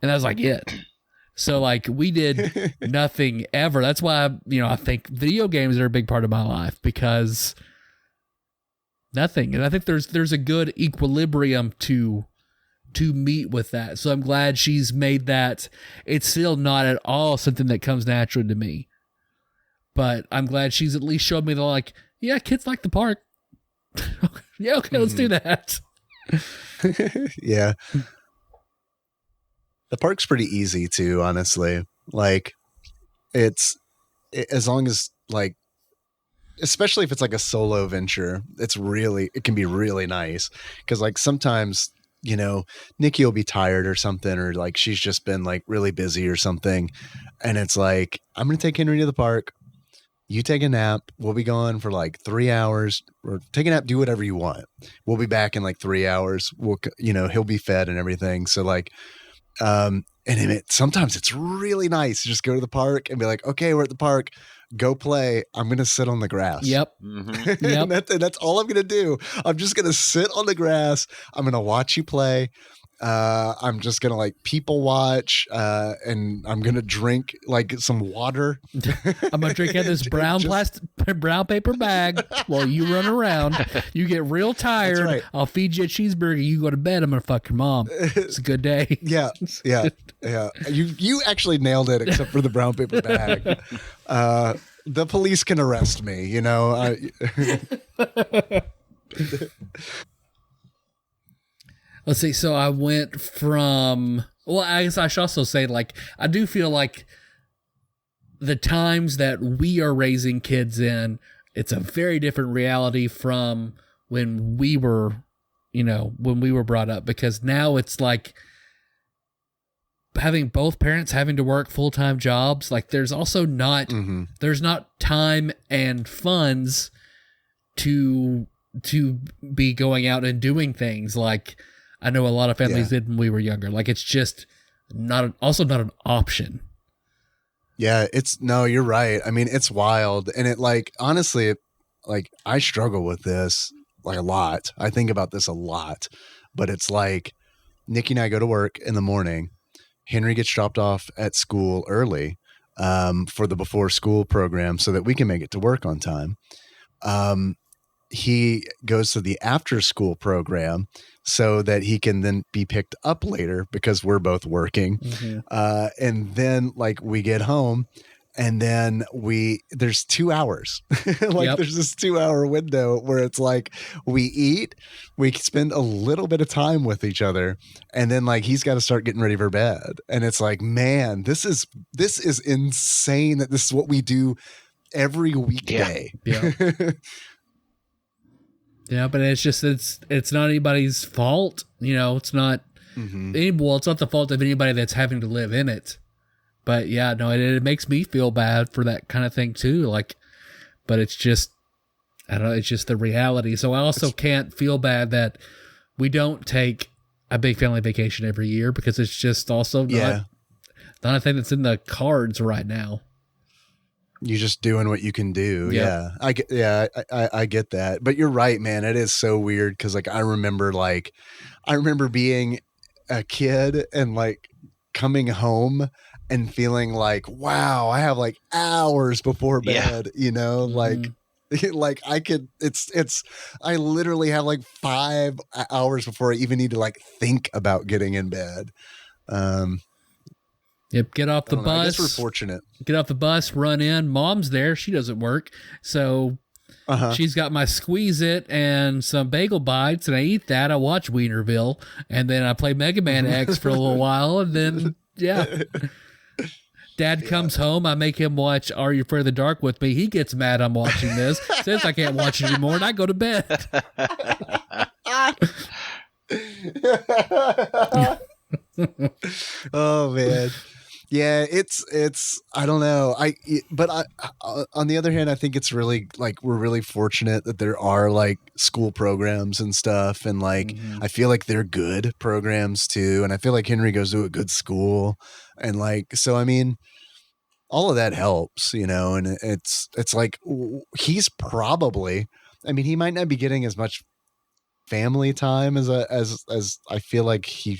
and that was like it. So like, we did nothing ever. That's why, I think video games are a big part of my life, because nothing. And I think there's a good equilibrium to meet with that. So I'm glad she's made that. It's still not at all something that comes naturally to me, but I'm glad she's at least showed me that, like, yeah, kids like the park. Yeah, okay, let's do that. Yeah. The park's pretty easy too, honestly. Like, as long as, like, especially if it's like a solo venture, it can be really nice. Cause like sometimes, Nikki will be tired or something, or like she's just been like really busy or something. And it's like, I'm going to take Henry to the park. You take a nap. We'll be gone for like 3 hours, or take a nap, do whatever you want. We'll be back in like 3 hours. He'll be fed and everything. So like, sometimes it's really nice to just go to the park and be like, okay, we're at the park, go play. I'm going to sit on the grass. Yep. Mm-hmm. Yep. and that's all I'm going to do. I'm just going to sit on the grass. I'm going to watch you play. I'm just going to like people watch, and I'm going to drink like some water. I'm going to drink out this brown paper bag while you run around. You get real tired. Right. I'll feed you a cheeseburger. You go to bed. I'm going to fuck your mom. It's a good day. Yeah. You actually nailed it, except for the brown paper bag. The police can arrest me, Let's see. So I went from, well, I guess I should also say, like, I do feel like the times that we are raising kids in, it's a very different reality from when we were brought up, because now it's like having both parents having to work full-time jobs. Like, there's also not, there's not time and funds to be going out and doing things like I know a lot of families did when we were younger. Like, it's just not an option. Yeah, you're right. I mean, it's wild. And it, like, honestly, like, I struggle with this like a lot. I think about this a lot, but it's like Nikki and I go to work in the morning. Henry gets dropped off at school early for the before school program so that we can make it to work on time. He goes to the after school program so that he can then be picked up later because we're both working. Mm-hmm. And then like we get home and then there's 2 hours, there's this 2 hour window where it's like we eat, we spend a little bit of time with each other. And then like, he's got to start getting ready for bed. And it's like, man, this is insane that this is what we do every weekday. Yeah. Yeah, but it's just, it's not anybody's fault. It's not, it's not the fault of anybody that's having to live in it. But yeah, no, it makes me feel bad for that kind of thing too. Like, but it's just, I don't know, it's just the reality. So I also can't feel bad that we don't take a big family vacation every year, because it's just also not a thing that's in the cards right now. You're just doing what you can do. Yep. I get that. But you're right, man. It is so weird. Cause like, I remember being a kid and like coming home and feeling like, wow, I have like hours before bed, like I literally have like 5 hours before I even need to like think about getting in bed. Yep, get off the bus. I guess we're fortunate. Get off the bus, run in. Mom's there. She doesn't work. So she's got my Squeeze It and some bagel bites, and I eat that. I watch Wienerville, and then I play Mega Man X for a little while, and then, Dad comes home. I make him watch Are You Afraid of the Dark with me. He gets mad I'm watching this, says I can't watch it anymore, and I go to bed. Oh, man. Yeah, it's I don't know. But on the other hand, I think it's really like we're really fortunate that there are like school programs and stuff, and like I feel like they're good programs too, and I feel like Henry goes to a good school, and like so I mean all of that helps, you know, and it's like he's probably, I mean, he might not be getting as much family time as I feel like he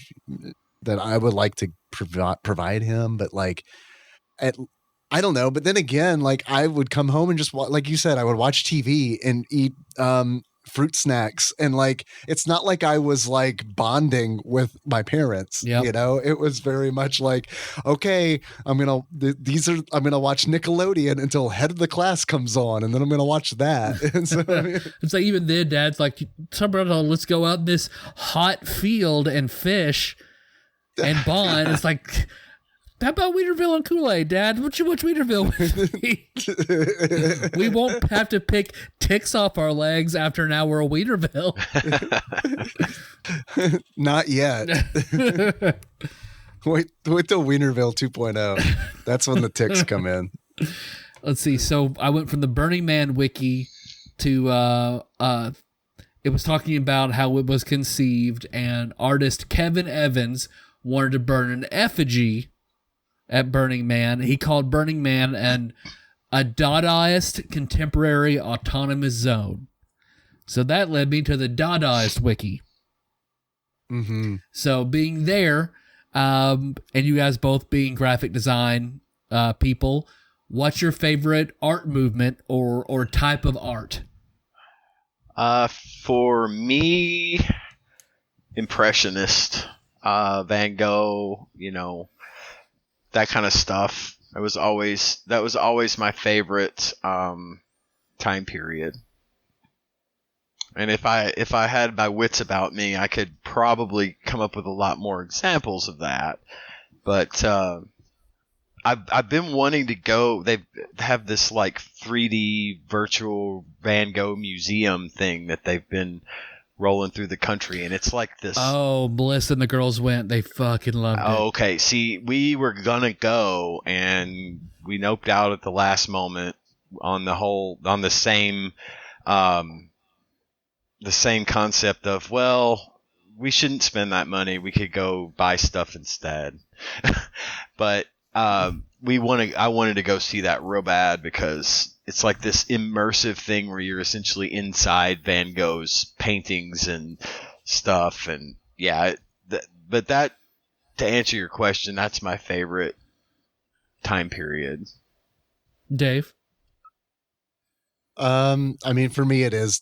that I would like to provide him, but like at I don't know, but then again, like I would come home and just like you said, I would watch TV and eat fruit snacks, and like it's not like I was like bonding with my parents. Yep. You know, it was very much like, okay, I'm gonna watch Nickelodeon until Head of the Class comes on, and then I'm gonna watch that. And so, It's like even then, Dad's like, let's go out in this hot field and fish and bond. It's like, how about Weederville and Kool-Aid, Dad? Why don't you watch Weederville with me? We won't have to pick ticks off our legs after an hour of Weederville. Not yet. Wait till Wienerville 2.0. That's when the ticks come in. Let's see. So I went from the Burning Man wiki to it was talking about how it was conceived, and artist Kevin Evans wanted to burn an effigy at Burning Man. He called Burning Man a Dadaist contemporary autonomous zone. So that led me to the Dadaist wiki. Mm-hmm. So being there, and you guys both being graphic design people, what's your favorite art movement or type of art? For me, Impressionist, Van Gogh, you know, that kind of stuff. That was always my favorite time period. And if I had my wits about me, I could probably come up with a lot more examples of that. But I've been wanting to go. They have this like 3D virtual Van Gogh museum thing that they've been rolling through the country, and it's like this. Oh, Bliss and the girls went. They fucking loved it. Okay, see, we were gonna go, and we noped out at the last moment on the same concept of, well, we shouldn't spend that money. We could go buy stuff instead. But I wanted to go see that real bad because it's like this immersive thing where you're essentially inside Van Gogh's paintings and stuff. And yeah, but to answer your question, that's my favorite time period. Dave? I mean, for me, it is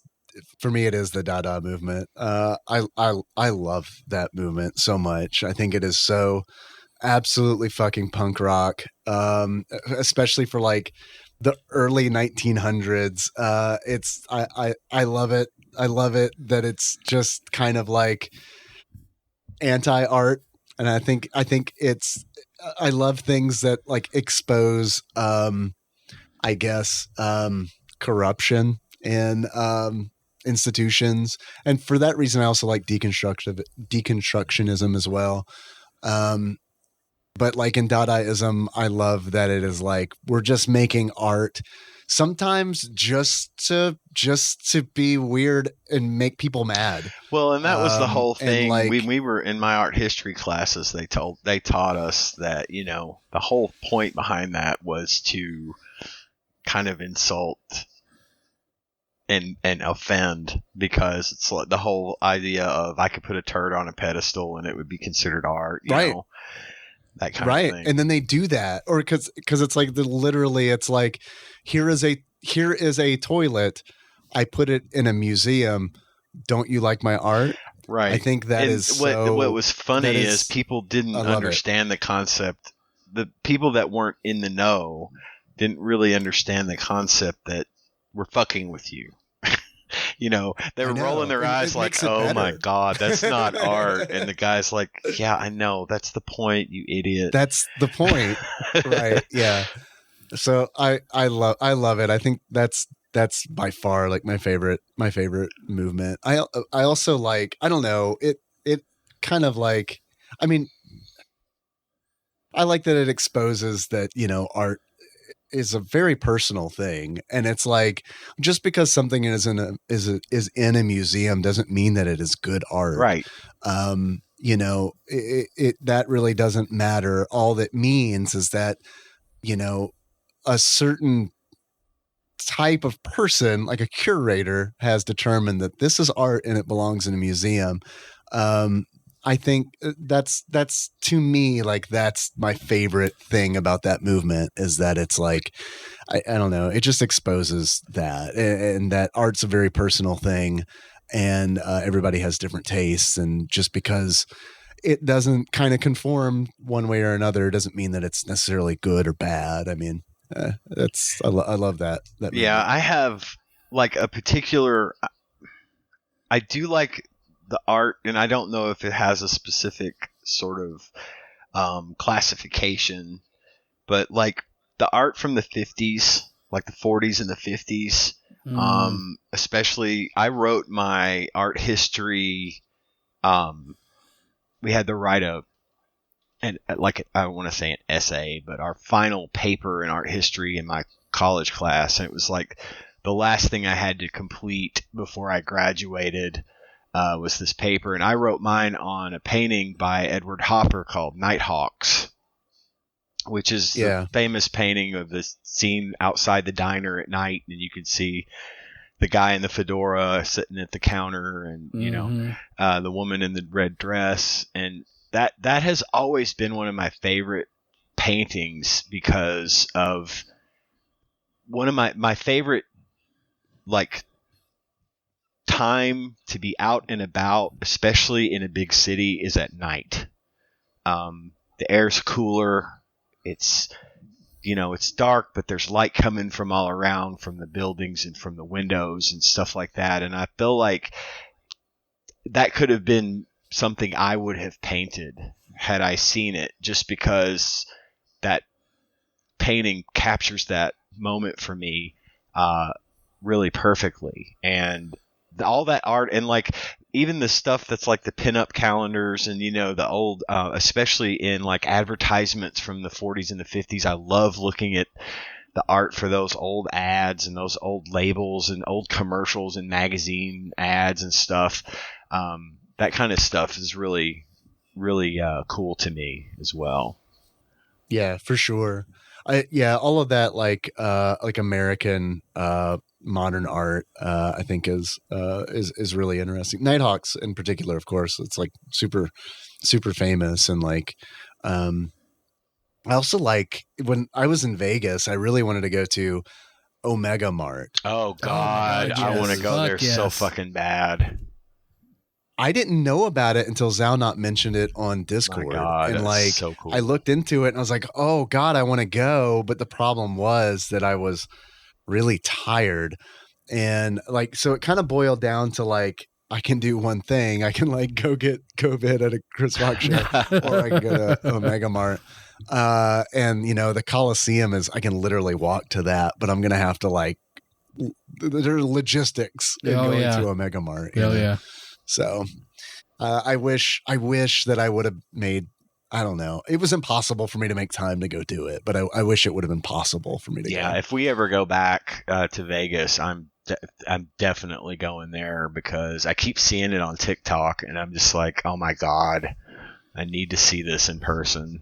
the Dada movement. I love that movement so much. I think it is so absolutely fucking punk rock, especially for like the early 1900s. I love it. I love it that it's just kind of like anti-art, and I think I love things that like expose I guess corruption in institutions, and for that reason I also like deconstructionism as well. But like in Dadaism, I love that it is like we're just making art, sometimes just to be weird and make people mad. Well, and that was the whole thing. Like, we were in my art history classes. They taught us that, you know, the whole point behind that was to kind of insult and offend, because it's like the whole idea of I could put a turd on a pedestal and it would be considered art, you know? That kind of thing. And then they do that, or because it's like literally it's like here is a toilet, I put it in a museum, don't you like my art? Right. I think that is what was funny is people didn't understand the concept. The people that weren't in the know didn't really understand the concept that we're fucking with you. You know, they were rolling their eyes like, oh my God, that's not art. And the guy's like, yeah, I know. That's the point, you idiot. That's the point. Right. Yeah. So I love it. I think that's by far like my favorite movement. I also like, I don't know, it kind of like, I mean, I like that it exposes that, art is a very personal thing, and it's like just because something is in a museum doesn't mean that it is good art. Right. It that really doesn't matter. All that means is that, a certain type of person, like a curator, has determined that this is art and it belongs in a museum. I think that's to me, like, that's my favorite thing about that movement, is that it's like, I don't know, it just exposes that, and that art's a very personal thing, and everybody has different tastes, and just because it doesn't kind of conform one way or another doesn't mean that it's necessarily good or bad. I mean, I love that. Yeah, movement. I have like a particular. I do like the art, and I don't know if it has a specific sort of classification, but like the art from the 50s, like the 40s and the 50s, especially. I wrote my art history. We had to write and like, I want to say an essay, but our final paper in art history in my college class, and it was like the last thing I had to complete before I graduated, was this paper, and I wrote mine on a painting by Edward Hopper called Nighthawks, which is the famous painting of this scene outside the diner at night, and you could see the guy in the fedora sitting at the counter, and the woman in the red dress, and that has always been one of my favorite paintings, because of one of my favorite, like, time to be out and about, especially in a big city, is at night. The air's cooler. It's dark, but there's light coming from all around, from the buildings and from the windows and stuff like that. And I feel like that could have been something I would have painted had I seen it, just because that painting captures that moment for me really perfectly. And all that art, and like even the stuff that's like the pinup calendars, and the old, especially in like advertisements from the 40s and the 50s, I love looking at the art for those old ads and those old labels and old commercials and magazine ads and stuff. That kind of stuff is really, really cool to me as well. Yeah, for sure. All of that, like American modern art, I think is really interesting. Nighthawks in particular, of course, it's like super, super famous. And like, I also, like, when I was in Vegas, I really wanted to go to Omega Mart. Oh God, yes. I want to go there so yes. fucking bad. I didn't know about it until Zalnot mentioned it on Discord. My God, and that's like, so cool. I looked into it and I was like, oh God, I want to go. But the problem was that I was really tired. And like, so it kind of boiled down to like, I can do one thing. I can like go get COVID at a Chris Rock show, or I can go to Omega Mart. And the Coliseum I can literally walk to that, but I'm going to have to, like, there are logistics in going to Omega Mart. Yeah. So I wish that I would have made, I don't know. It was impossible for me to make time to go do it, but I wish it would have been possible for me to go. Yeah, if we ever go back to Vegas, I'm definitely going there, because I keep seeing it on TikTok, and I'm just like, oh my God, I need to see this in person.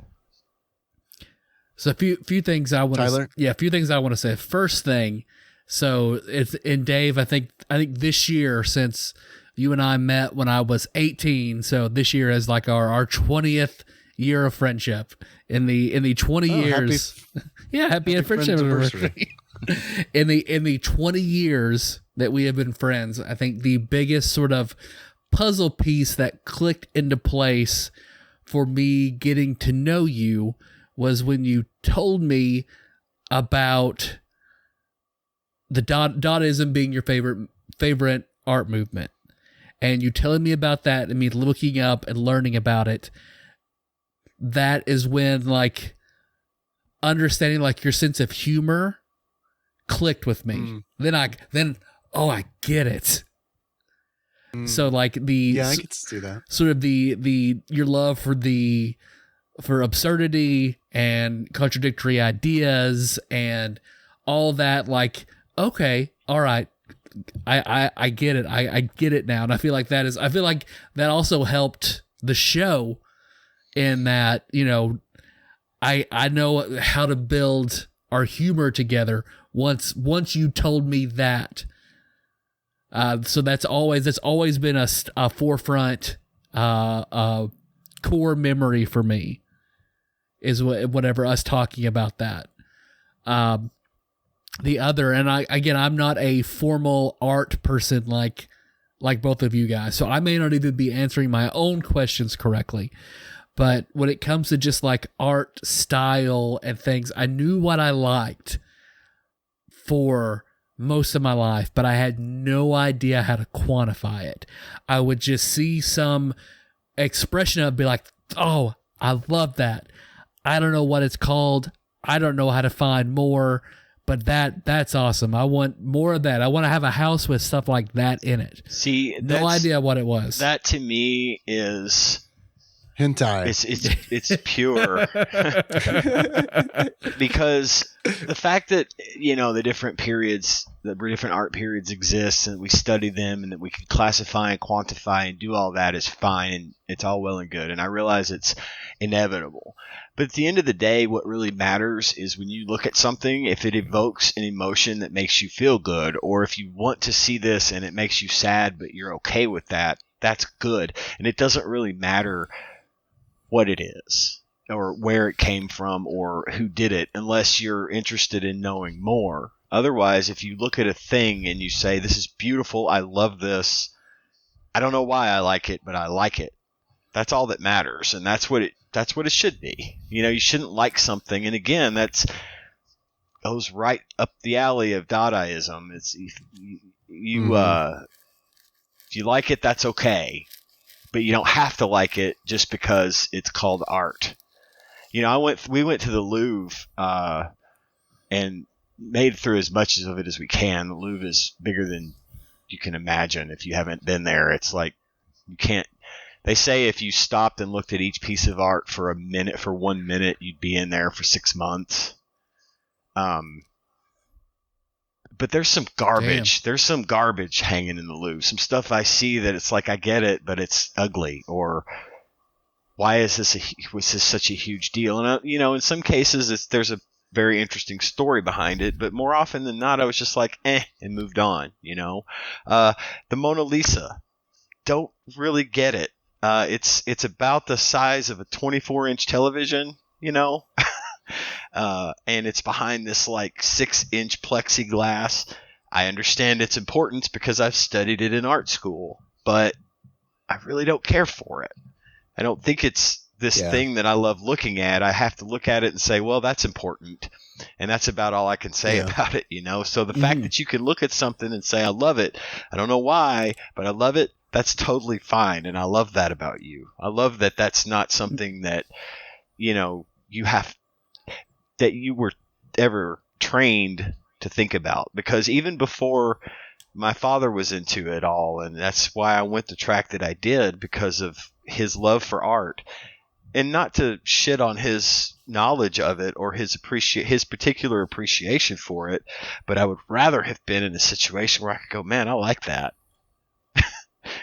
So a few things I want Tyler? a few things I want to say. First thing, so it's in Dave, I think this year, since you and I met when I was 18, so this year is like our 20th year of friendship. In the 20 years, happy friendship anniversary. in the 20 years that we have been friends, I think the biggest sort of puzzle piece that clicked into place for me getting to know you was when you told me about the Dadaism being your favorite art movement, and you telling me about that and me looking up and learning about it. That is when, like, understanding, like, your sense of humor clicked with me. Then I get it. So like I can see that. Sort of the your love for the for absurdity and contradictory ideas and all that. Like, okay, all right, I get it. I get it now. And I feel like that also helped the show in that, you know, I know how to build our humor together once you told me that. So that's always been a forefront, core memory for me is whatever us talking about that. The other, and I'm not a formal art person like both of you guys, so I may not even be answering my own questions correctly. But when it comes to just like art style and things, I knew what I liked for most of my life, but I had no idea how to quantify it. I would just see some expression of it, be like, oh, I love that. I don't know what it's called. I don't know how to find more, but that's awesome. I want more of that. I want to have a house with stuff like that in it. See, no idea what it was. That to me is hentai. It's pure. Because the fact that, you know, the different art periods exist and we study them and that we can classify and quantify and do all that is fine, and it's all well and good, and I realize it's inevitable. But at the end of the day, what really matters is when you look at something, if it evokes an emotion that makes you feel good, or if you want to see this and it makes you sad but you're okay with that, that's good. And it doesn't really matter what it is or where it came from or who did it, unless you're interested in knowing more. Otherwise, if you look at a thing and you say, this is beautiful, I love this, I don't know why I like it, but I like it. That's all that matters, and that's what it should be. You know, you shouldn't like something, and again, that's goes right up the alley of Dadaism. It's if you like it, that's okay, but you don't have to like it just because it's called art. You know, we went to the Louvre and made through as much of it as we can. The Louvre is bigger than you can imagine. If you haven't been there, it's like you can't. They say if you stopped and looked at each piece of art for 1 minute, you'd be in there for 6 months. But there's some garbage. Damn. There's some garbage hanging in the Louvre. Some stuff I see that it's like, I get it, but it's ugly. Or why was this such a huge deal? And you know, in some cases, there's a very interesting story behind it, but more often than not, I was just like, and moved on. You know, the Mona Lisa, don't really get it. It's about the size of a 24-inch television, you know, and it's behind this like 6-inch plexiglass. I understand its importance because I've studied it in art school, but I really don't care for it. I don't think it's this thing that I love looking at. I have to look at it and say, well, that's important, and that's about all I can say about it, you know. So the fact that you can look at something and say, I love it, I don't know why, but I love it, that's totally fine, and I love that about you. I love that that's not something that, you know, that you were ever trained to think about. Because even before my father was into it all, and that's why I went the track that I did, because of his love for art. And not to shit on his knowledge of it or his particular appreciation for it, but I would rather have been in a situation where I could go, man, I like that.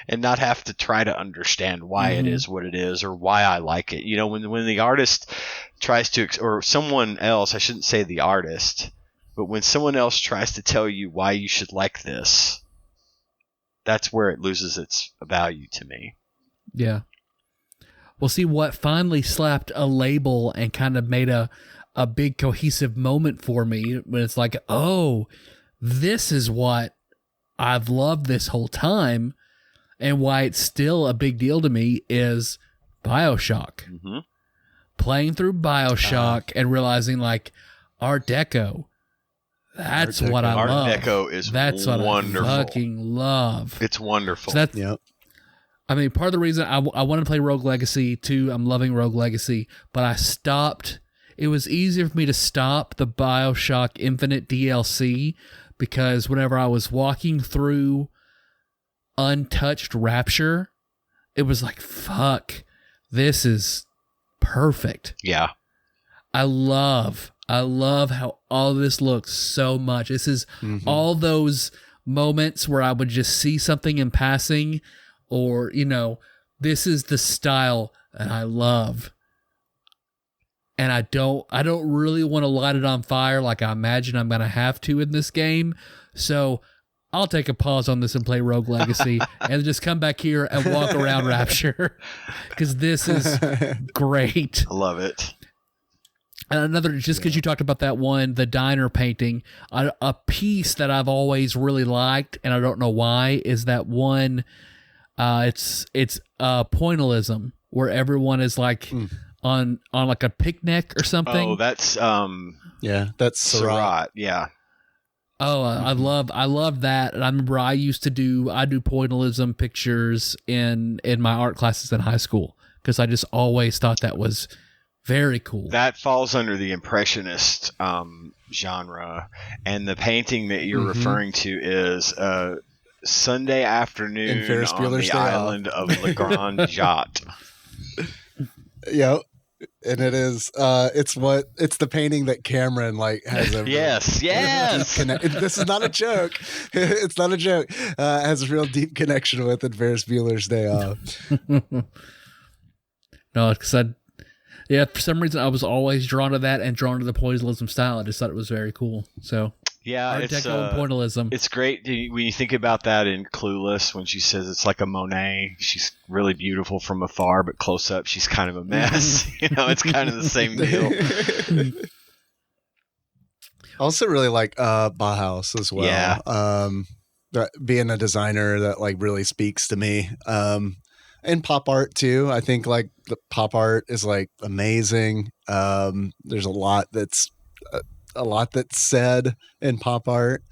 And not have to try to understand why it is what it is or why I like it. You know, when the artist tries to, or someone else, I shouldn't say the artist, but when someone else tries to tell you why you should like this, that's where it loses its value to me. Yeah. Well, see, what finally slapped a label and kind of made a big cohesive moment for me when it's like, oh, this is what I've loved this whole time. And why it's still a big deal to me is BioShock. Mm-hmm. Playing through BioShock and realizing, like, Art Deco, that's what I love. Art Deco is wonderful. What I fucking love. It's wonderful. So that's, I mean, part of the reason I want to play Rogue Legacy, too, I'm loving Rogue Legacy, but I stopped. It was easier for me to stop the BioShock Infinite DLC because whenever I was walking through Untouched Rapture, it was like, fuck, this is perfect. Yeah. I love how all this looks so much. This is all those moments where I would just see something in passing, or, this is the style that I love. And I don't really want to light it on fire like I imagine I'm going to have to in this game. So I'll take a pause on this and play Rogue Legacy and just come back here and walk around Rapture, because this is great. I love it. And another, just because you talked about that one, the diner painting, a piece that I've always really liked, and I don't know why, is that one. It's pointillism, where everyone is like on like a picnic or something. Oh, that's that's Surratt. Yeah. Oh, I love that. And I remember I do pointillism pictures in my art classes in high school, because I just always thought that was very cool. That falls under the Impressionist genre, and the painting that you're referring to is Sunday afternoon on the island of Le Grand Jatte. Yep. And it is it's the painting that Cameron has a yes this is not a joke. It's not a joke. Has a real deep connection with in Ferris Bueller's Day Off. No, because for some reason I was always drawn to that and drawn to the pointillism style. I just thought it was very cool. So yeah, Art Deco and pointillism. It's great when you think about that in Clueless, when she says it's like a Monet. She's really beautiful from afar, but close up she's kind of a mess. It's kind of the same deal. I also really like Bauhaus as well. Yeah. Being a designer that really speaks to me. And pop art too. I think the pop art is amazing. There's a lot that's said in pop art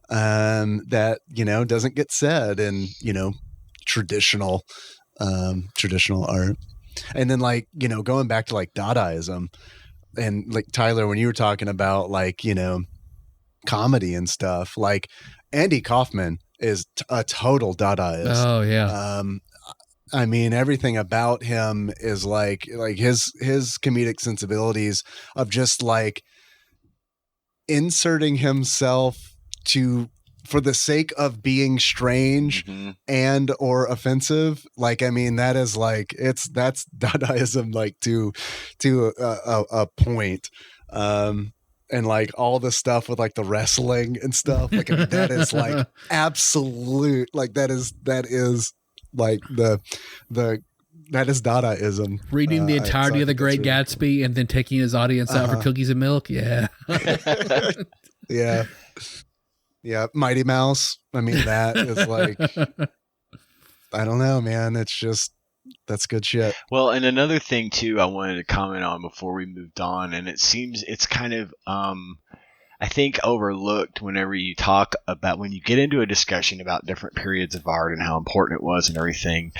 that doesn't get said in traditional art. And then going back to Dadaism, and Tyler, when you were talking about comedy and stuff, Andy Kaufman is a total Dadaist. Oh yeah. I mean, everything about him is his comedic sensibilities of just inserting himself for the sake of being strange and or offensive. That is that's Dadaism to a point. And all the stuff with the wrestling and stuff, that is absolute, that is that is Dadaism. Reading the entirety of The Great Gatsby and then taking his audience out for cookies and milk. Yeah. Yeah. Yeah. Mighty Mouse. I mean, that is I don't know, man. It's just, that's good shit. Well, and another thing too, I wanted to comment on before we moved on, and it seems it's kind of, I think, overlooked whenever you talk about, when you get into a discussion about different periods of art and how important it was and everything.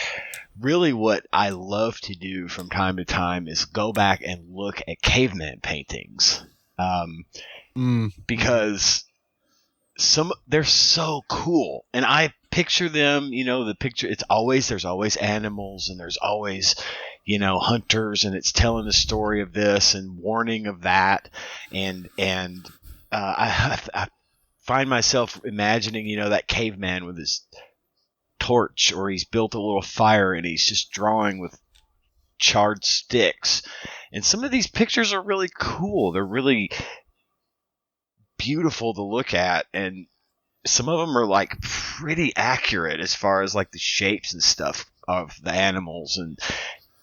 Really what I love to do from time to time is go back and look at caveman paintings. Because they're so cool. And I picture them, there's always animals, and there's always, hunters, and it's telling the story of this and warning of that. And I find myself imagining, that caveman with his torch, or he's built a little fire and he's just drawing with charred sticks. And some of these pictures are really cool. They're really beautiful to look at, and some of them are pretty accurate as far as the shapes and stuff of the animals, and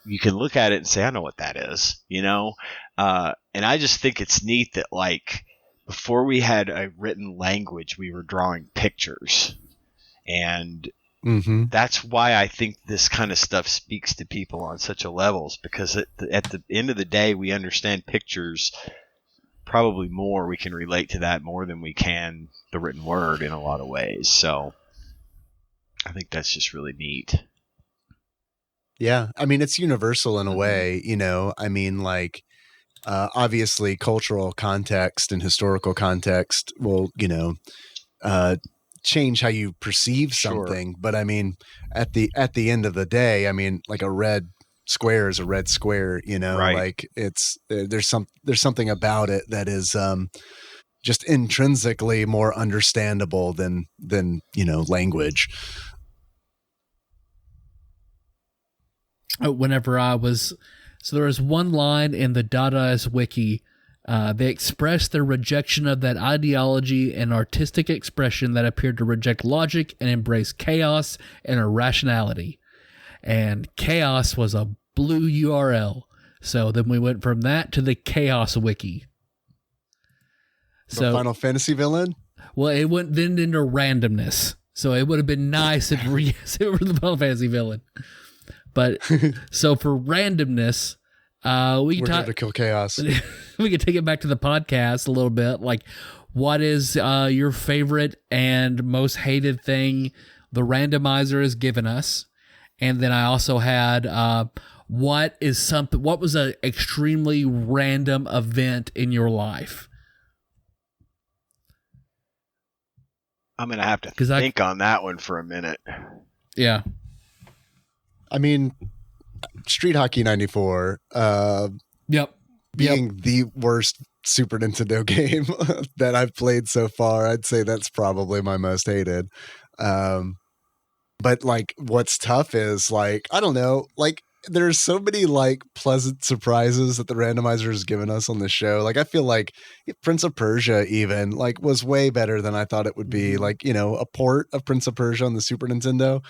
you can look at it and say, I know what that is, and I just think it's neat that before we had a written language, we were drawing pictures. And that's why I think this kind of stuff speaks to people on such a levels, because at the end of the day, we understand pictures probably more. We can relate to that more than we can the written word in a lot of ways. So I think that's just really neat. Yeah. I mean, it's universal in a way, I mean, obviously cultural context and historical context will, change how you perceive something. Sure. But I mean, at the end of the day, I mean, a red square is a red square, you know, Right. like there's something about it that is just intrinsically more understandable than language. Whenever there was one line in the Dadaist wiki. They expressed their rejection of that ideology and artistic expression that appeared to reject logic and embrace chaos and irrationality. And chaos was a blue URL. So then we went from that to the chaos wiki. The Final Fantasy villain? Well, it went then into randomness. So it would have been nice if it were the Final Fantasy villain. But so for randomness, we're here to kill chaos. We could take it back to the podcast a little bit. Like, what is your favorite and most hated thing the randomizer has given us? And then I also had what was an extremely random event in your life? I'm gonna have to think on that one for a minute. Yeah. I mean, Street Hockey 94. Yep. Being the worst Super Nintendo game that I've played so far, I'd say that's probably my most hated. But like, what's tough is like, I don't know, like there's so many like pleasant surprises that the randomizer has given us on the show. Like, I feel like Prince of Persia even like was way better than I thought it would be. Like, you know, a port of Prince of Persia on the Super Nintendo.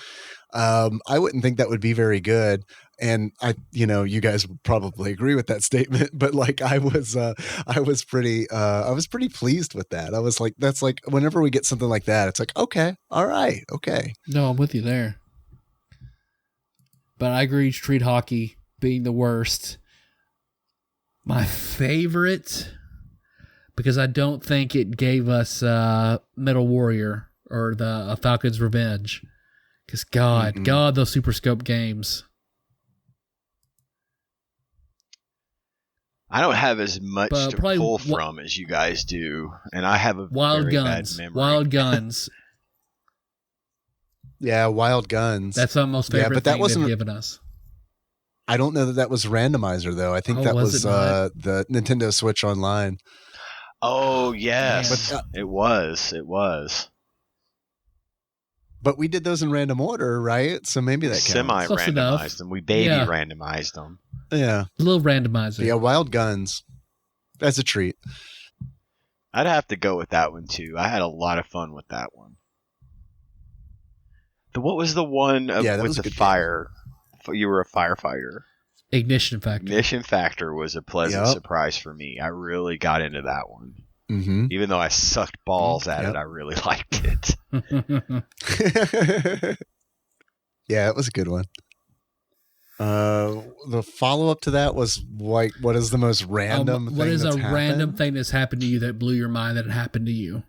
I wouldn't think that would be very good. And you guys would probably agree with that statement, but like I was pretty pleased with that. I was like, that's like, whenever we get something like that, it's like, okay, all right, okay. No, I'm with you there. But I agree, Street Hockey being the worst. My favorite, because I don't think it gave us Metal Warrior or the Falcon's Revenge. Because God, those Super Scope games. I don't have as much to pull from as you guys do, and I have a very bad memory. Wild Guns. Yeah, Wild Guns. That's my most favorite thing they've given us. I don't know that was Randomizer, though. I think that was the Nintendo Switch Online. Oh, yes. It was. But we did those in random order, right? So maybe that counts. Semi-randomized them. We randomized them. Yeah. A little randomizer. Yeah, Wild Guns. That's a treat. I'd have to go with that one, too. I had a lot of fun with that one. What was the one with the fire? You were a firefighter. Ignition Factor. Ignition Factor was a pleasant surprise for me. I really got into that one. Mm-hmm. Even though I sucked balls at it, I really liked it. Yeah, it was a good one. The follow-up to that was like, what is the most random thing what is that's a happened? random thing that's happened to you that blew your mind that it happened to you?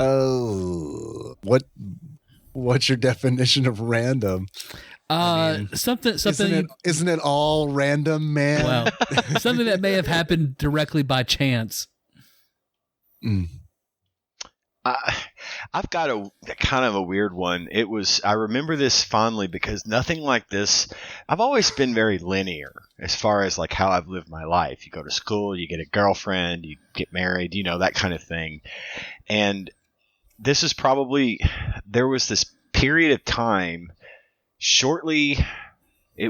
Oh, what's your definition of random? Something. Isn't it all random, man? Well, something that may have happened directly by chance. I've got a kind of a weird one. I remember this fondly because nothing like this. I've always been very linear as far as like how I've lived my life. You go to school, you get a girlfriend, you get married, that kind of thing. And this is there was this period of time shortly. I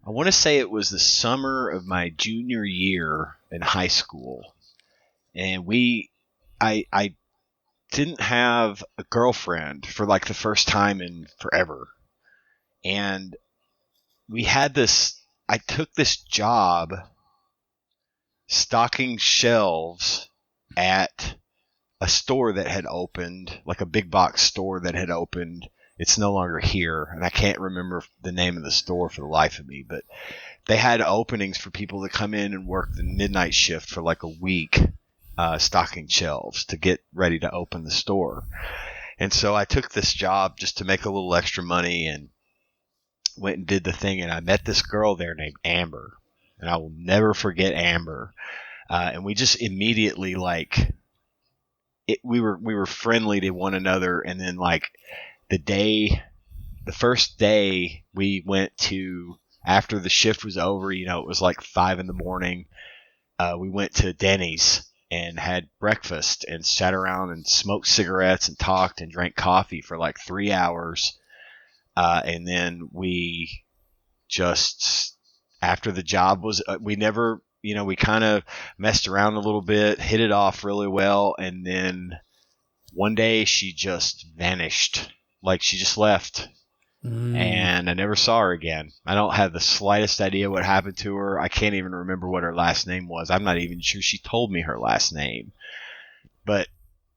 want to say it was the summer of my junior year in high school. And I didn't have a girlfriend for like the first time in forever. And I took this job stocking shelves at a store that had opened, like a big box store that had opened. It's no longer here, and I can't remember the name of the store for the life of me, but they had openings for people to come in and work the midnight shift for like a week, stocking shelves to get ready to open the store. And so I took this job just to make a little extra money and went and did the thing, and I met this girl there named Amber, and I will never forget Amber. And we just immediately we were friendly to one another, and then like the day the first day we went to, after the shift was over, it was like 5 a.m. We went to Denny's and had breakfast and sat around and smoked cigarettes and talked and drank coffee for like 3 hours. And then we just, after the job was, we never, we kind of messed around a little bit, hit it off really well. And then one day she just vanished. Like she just left. And I never saw her again. I don't have the slightest idea what happened to her. I can't even remember what her last name was. I'm not even sure she told me her last name. But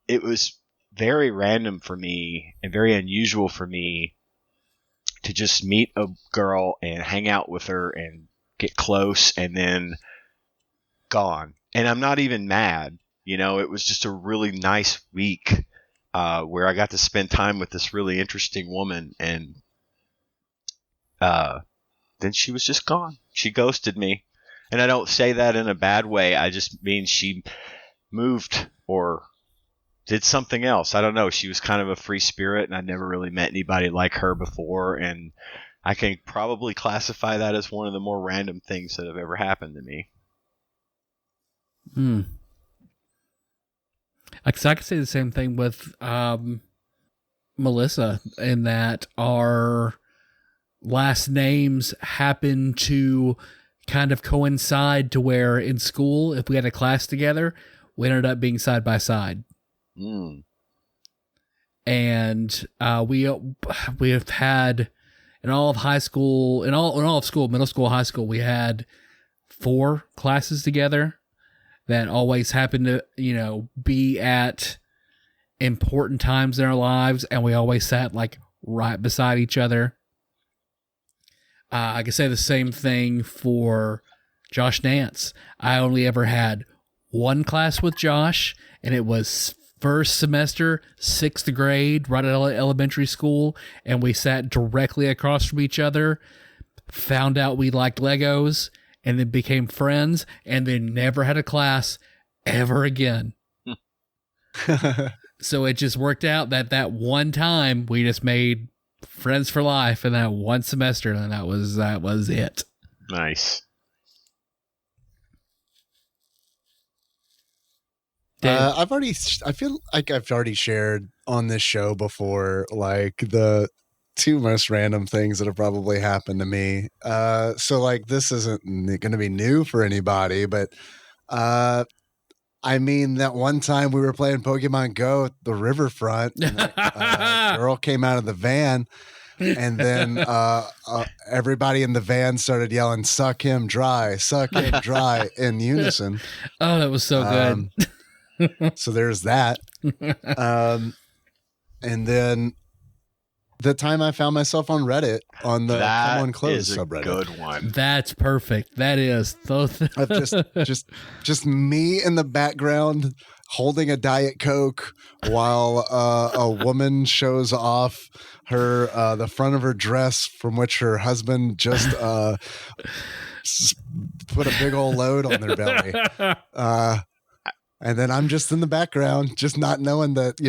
it was very random for me and very unusual for me to just meet a girl and hang out with her and get close and then gone. And I'm not even mad. It was just a really nice week where I got to spend time with this really interesting woman, and then she was just gone. She ghosted me. And I don't say that in a bad way. I just mean she moved or did something else. I don't know. She was kind of a free spirit, and I never really met anybody like her before. And I can probably classify that as one of the more random things that have ever happened to me. I could say the same thing with Melissa, in that our last names happen to kind of coincide to where in school, if we had a class together, we ended up being side by side. And we have had in all of high school, in all of school, middle school, high school, we had 4 classes together that always happened to, be at important times in our lives, and we always sat like right beside each other. I can say the same thing for Josh Nance. I only ever had one class with Josh, and it was first semester, 6th grade, right at elementary school, and we sat directly across from each other, found out we liked Legos, and then became friends, and then never had a class ever again. So it just worked out that one time we just made friends for life in that one semester, and that was it. Nice. I feel like I've already shared on this show before, like the 2 most random things that have probably happened to me. So like this isn't going to be new for anybody, but I mean, that one time we were playing Pokemon Go at the riverfront, and a girl came out of the van, and then everybody in the van started yelling, suck him dry," in unison. Oh, that was so good. So there's that. And then the time I found myself on Reddit on the That Come On Close is a subreddit. good one. That's perfect. That is. just me in the background holding a Diet Coke while a woman shows off her the front of her dress from which her husband just put a big old load on their belly. And then I'm just in the background, just not knowing that,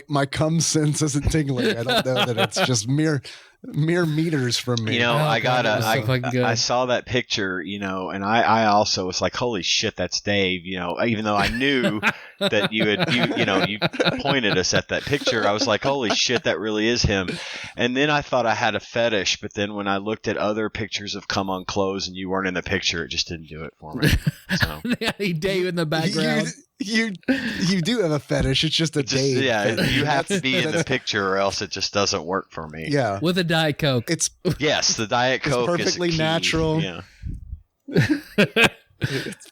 my cum sense isn't tingling. I don't know that it's just mere meters from me. I saw that picture, and I also was like, holy shit, that's Dave, even though I knew that you pointed us at that picture. I was like, holy shit, that really is him. And then I thought I had a fetish, but then when I looked at other pictures of Come On Clothes and you weren't in the picture, it just didn't do it for me. So. Dave in the background. You do have a fetish. It's just Dave. Yeah, you have to be in the picture or else it just doesn't work for me. Yeah. With a Diet Coke. Yes, the Diet Coke is perfectly natural. Yeah. It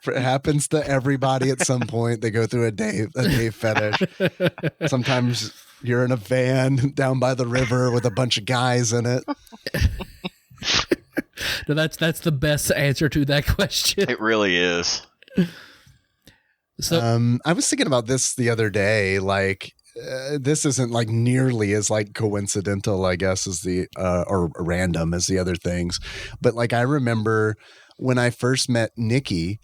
happens to everybody at some point. They go through a Dave fetish. Sometimes you're in a van down by the river with a bunch of guys in it. No, that's the best answer to that question. It really is. So I was thinking about this the other day. Like, this isn't like nearly as like coincidental, I guess, as the or random as the other things. But like, I remember when I first met Nikki,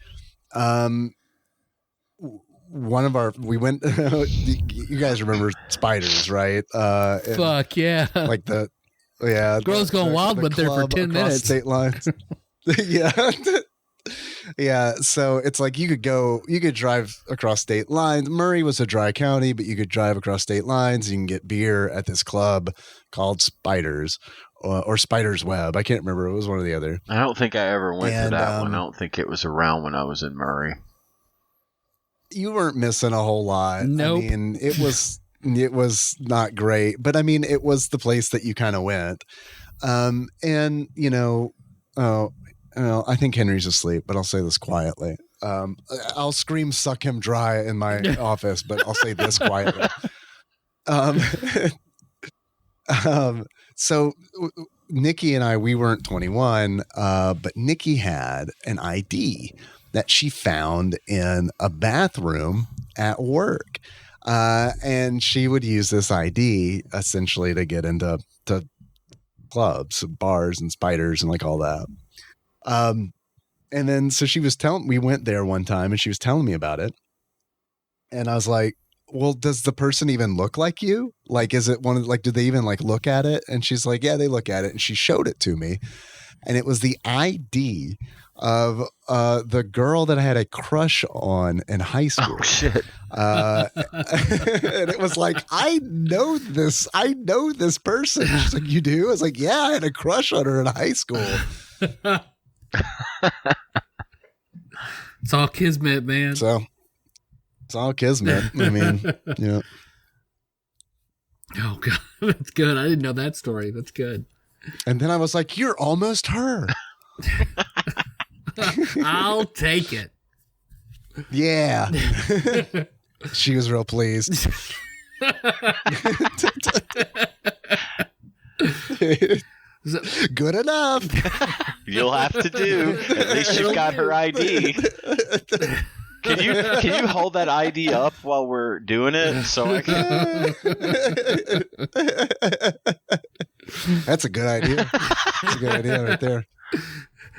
we went, you guys remember spiders, right? Fuck yeah. Like Girls Gone Wild went there for 10 minutes. State lines. Yeah. Yeah. So it's like you could drive across state lines. Murray was a dry county, but you could drive across state lines. You can get beer at this club called Spiders or Spider's Web. I can't remember. It was one or the other. I don't think I ever went to that one. I don't think it was around when I was in Murray. You weren't missing a whole lot. Nope. I mean, it was not great, but I mean, it was the place that you kind of went. And I think Henry's asleep, but I'll say this quietly. I'll scream, suck him dry in my office, but I'll say this quietly. So Nikki and I, we weren't 21, but Nikki had an ID that she found in a bathroom at work. And she would use this ID essentially to get into clubs, bars, and spiders and like all that. And then so we went there one time and she was telling me about it. And I was like, well, does the person even look like you? Like, is it do they even like look at it? And she's like, yeah, they look at it. And she showed it to me. And it was the ID of the girl that I had a crush on in high school. Oh, shit. And it was like, I know this person. She's like, you do? I was like, yeah, I had a crush on her in high school. It's all kismet, man. So it's all kismet. I mean, yeah. Oh god, that's good. I didn't know that story. That's good. And then I was like, you're almost her. I'll take it. Yeah. She was real pleased. Good enough. You'll have to do. At least you've got her ID. Can you hold that ID up while we're doing it so I can? That's a good idea. That's a good idea right there.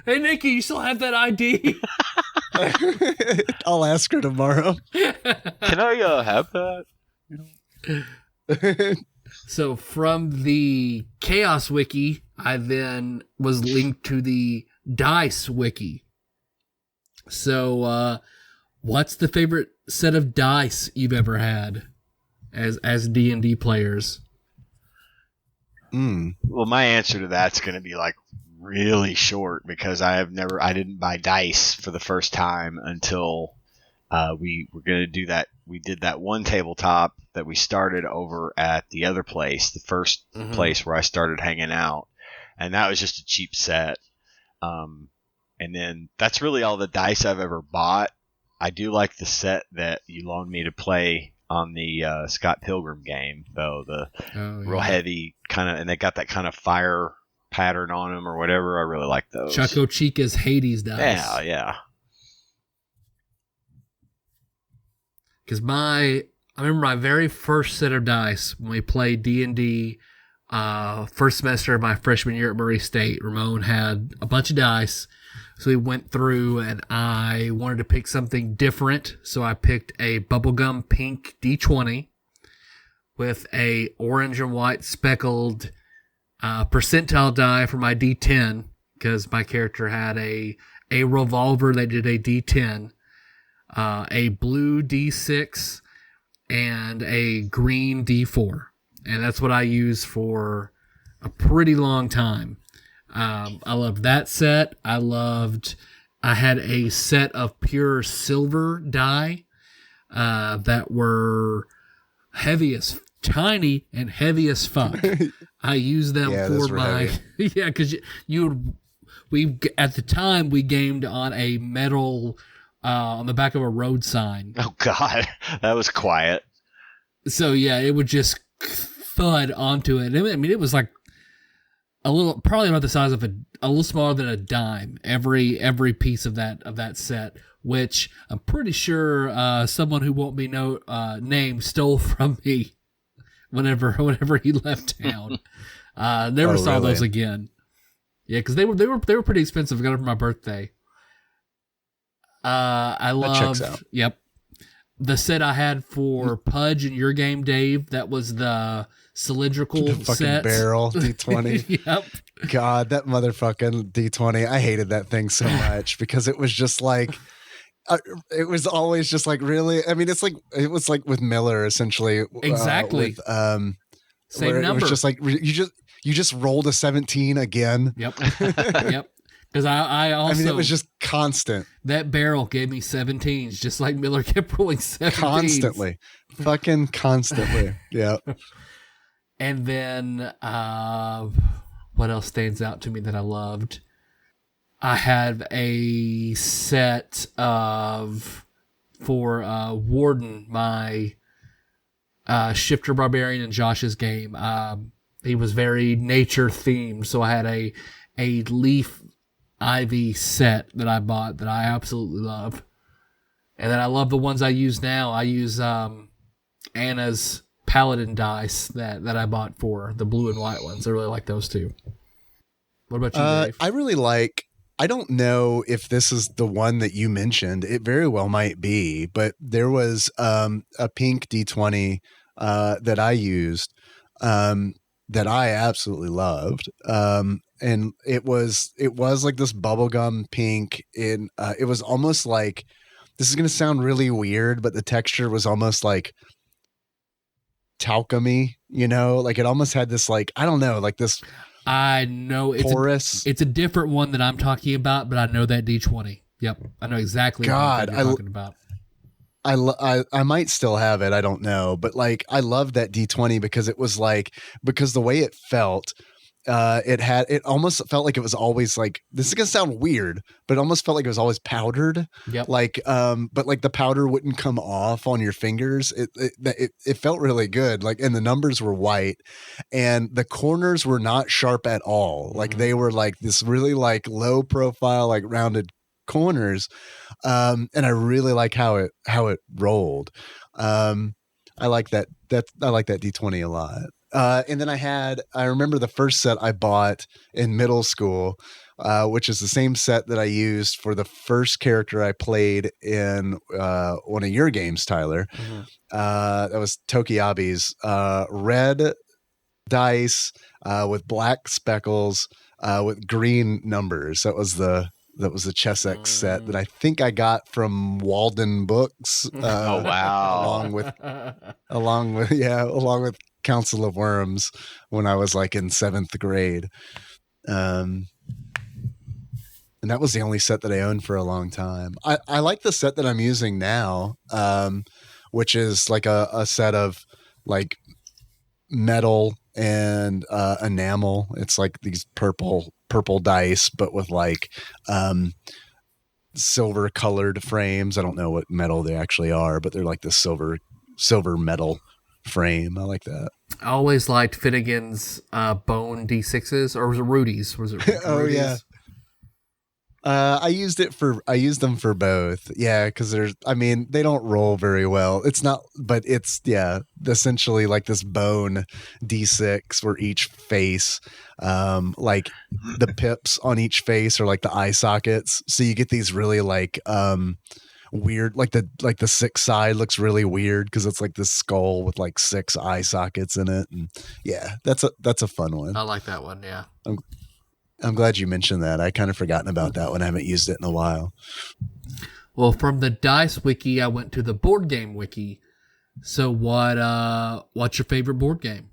Hey Nikki, you still have that ID? I'll ask her tomorrow. Can I have that? So from the Chaos Wiki, I then was linked to the Dice Wiki. So what's the favorite set of dice you've ever had as D&D players? Well, my answer to that's going to be like really short because I didn't buy dice for the first time until we were going to do that. We did that one tabletop that we started over at the other place, the first place where I started hanging out. And that was just a cheap set. And then that's really all the dice I've ever bought. I do like the set that you loaned me to play on the Scott Pilgrim game, though. Real heavy kind of, and they got that kind of fire pattern on them or whatever. I really like those. Choco Chica's Hades dice. Yeah. Because I remember my very first set of dice when we played D&D first semester of my freshman year at Murray State. Ramon had a bunch of dice, so we went through and I wanted to pick something different, so I picked a bubblegum pink D20 with a orange and white speckled percentile die for my D10 because my character had a revolver that did a D10. A blue D6 and a green D4. And that's what I used for a pretty long time. I loved that set. I had a set of pure silver die that were tiny and heavy as fuck. I used them for my... Yeah, because at the time, we gamed on a metal... on the back of a road sign. Oh God, that was quiet. So yeah, it would just thud onto it. I mean, it was like probably about the size of a little smaller than a dime. Every piece of that set, which I'm pretty sure someone who won't be named stole from me whenever he left town. Never saw those again. Yeah, because they were pretty expensive. I got them for my birthday. I loved. Yep. The set I had for Pudge in your game, Dave, that was the cylindrical The fucking set. barrel D20. Yep. God, that motherfucking D20. I hated that thing so much because it was just like, it was always just like, really? I mean, it was like with Miller essentially. Exactly. Same number. It was just like, you just rolled a 17 again. Yep. Yep. Because I also, I mean, it was just constant. That barrel gave me 17s, just like Miller kept rolling 17s. Constantly. Fucking constantly. Yeah. And then, what else stands out to me that I loved? I had a set of, for Warden, my Shifter Barbarian in Josh's game. He was very nature themed, so I had a leaf ivy set that I bought that I absolutely love. And then I love the ones I use now. I use Anna's Paladin dice that I bought for the blue and white ones. I really like those too. What about you, Dave? I don't know if this is the one that you mentioned. It very well might be, but there was a pink D20 that I used that I absolutely loved. And it was like this bubblegum pink in it was almost like, this is going to sound really weird, but the texture was almost like talcum-y, like it almost had this, like, I don't know, like this. I know porous. It's a different one that I'm talking about, but I know that D20. Yep. I know exactly what you're talking about. I might still have it. I don't know. But like, I loved that D20 because it was like, because the way it felt, it almost felt like it was always like, this is going to sound weird, but it almost felt like it was always powdered. Yep. Like, but like the powder wouldn't come off on your fingers. It felt really good. Like, and the numbers were white and the corners were not sharp at all. Like they were like this really like low profile, like rounded corners. And I really like how it rolled. I like that D20 a lot. And then I remember the first set I bought in middle school, which is the same set that I used for the first character I played in one of your games, Tyler. Mm-hmm. That was Tokiabi's red dice with black speckles with green numbers. That was the Chessex set that I think I got from Walden Books. Oh wow! along with Council of Worms when I was like in 7th grade. And that was the only set that I owned for a long time. I like the set that I'm using now, which is like a set of like metal and enamel. It's like these purple dice, but with like silver colored frames. I don't know what metal they actually are, but they're like this silver metal frame. I like that. I always liked Finnegan's bone D6s, or was it Rudy's? Oh yeah. I used them for both. Yeah, because they don't roll very well. It's not, but it's essentially like this bone D6 for each face. Like the pips on each face are like the eye sockets. So you get these really like weird, like the 6 side looks really weird because it's like this skull with like 6 eye sockets in it. And yeah, that's a fun one. I like that one. Yeah. I'm glad you mentioned that. I kind of forgotten about that one. I haven't used it in a while. Well, from the dice wiki, I went to the board game wiki. So what's your favorite board game?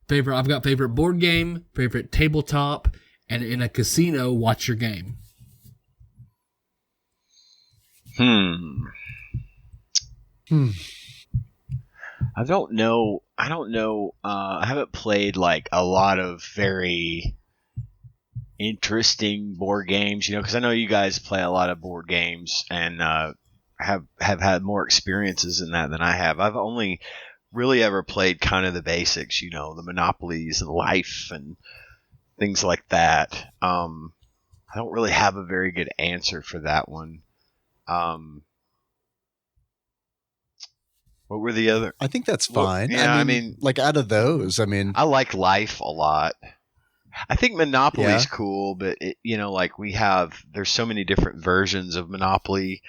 I've got favorite board game, favorite tabletop, and in a casino, what's your game? I don't know. I haven't played like a lot of very interesting board games, because I know you guys play a lot of board games and have had more experiences in that than I have. I've only really ever played kind of the basics, the Monopolies and Life and things like that. I don't really have a very good answer for that one. What were the other? I think that's fine. Well, yeah, I mean, like out of those, I like Life a lot. I think Monopoly's cool, but like there's so many different versions of Monopoly.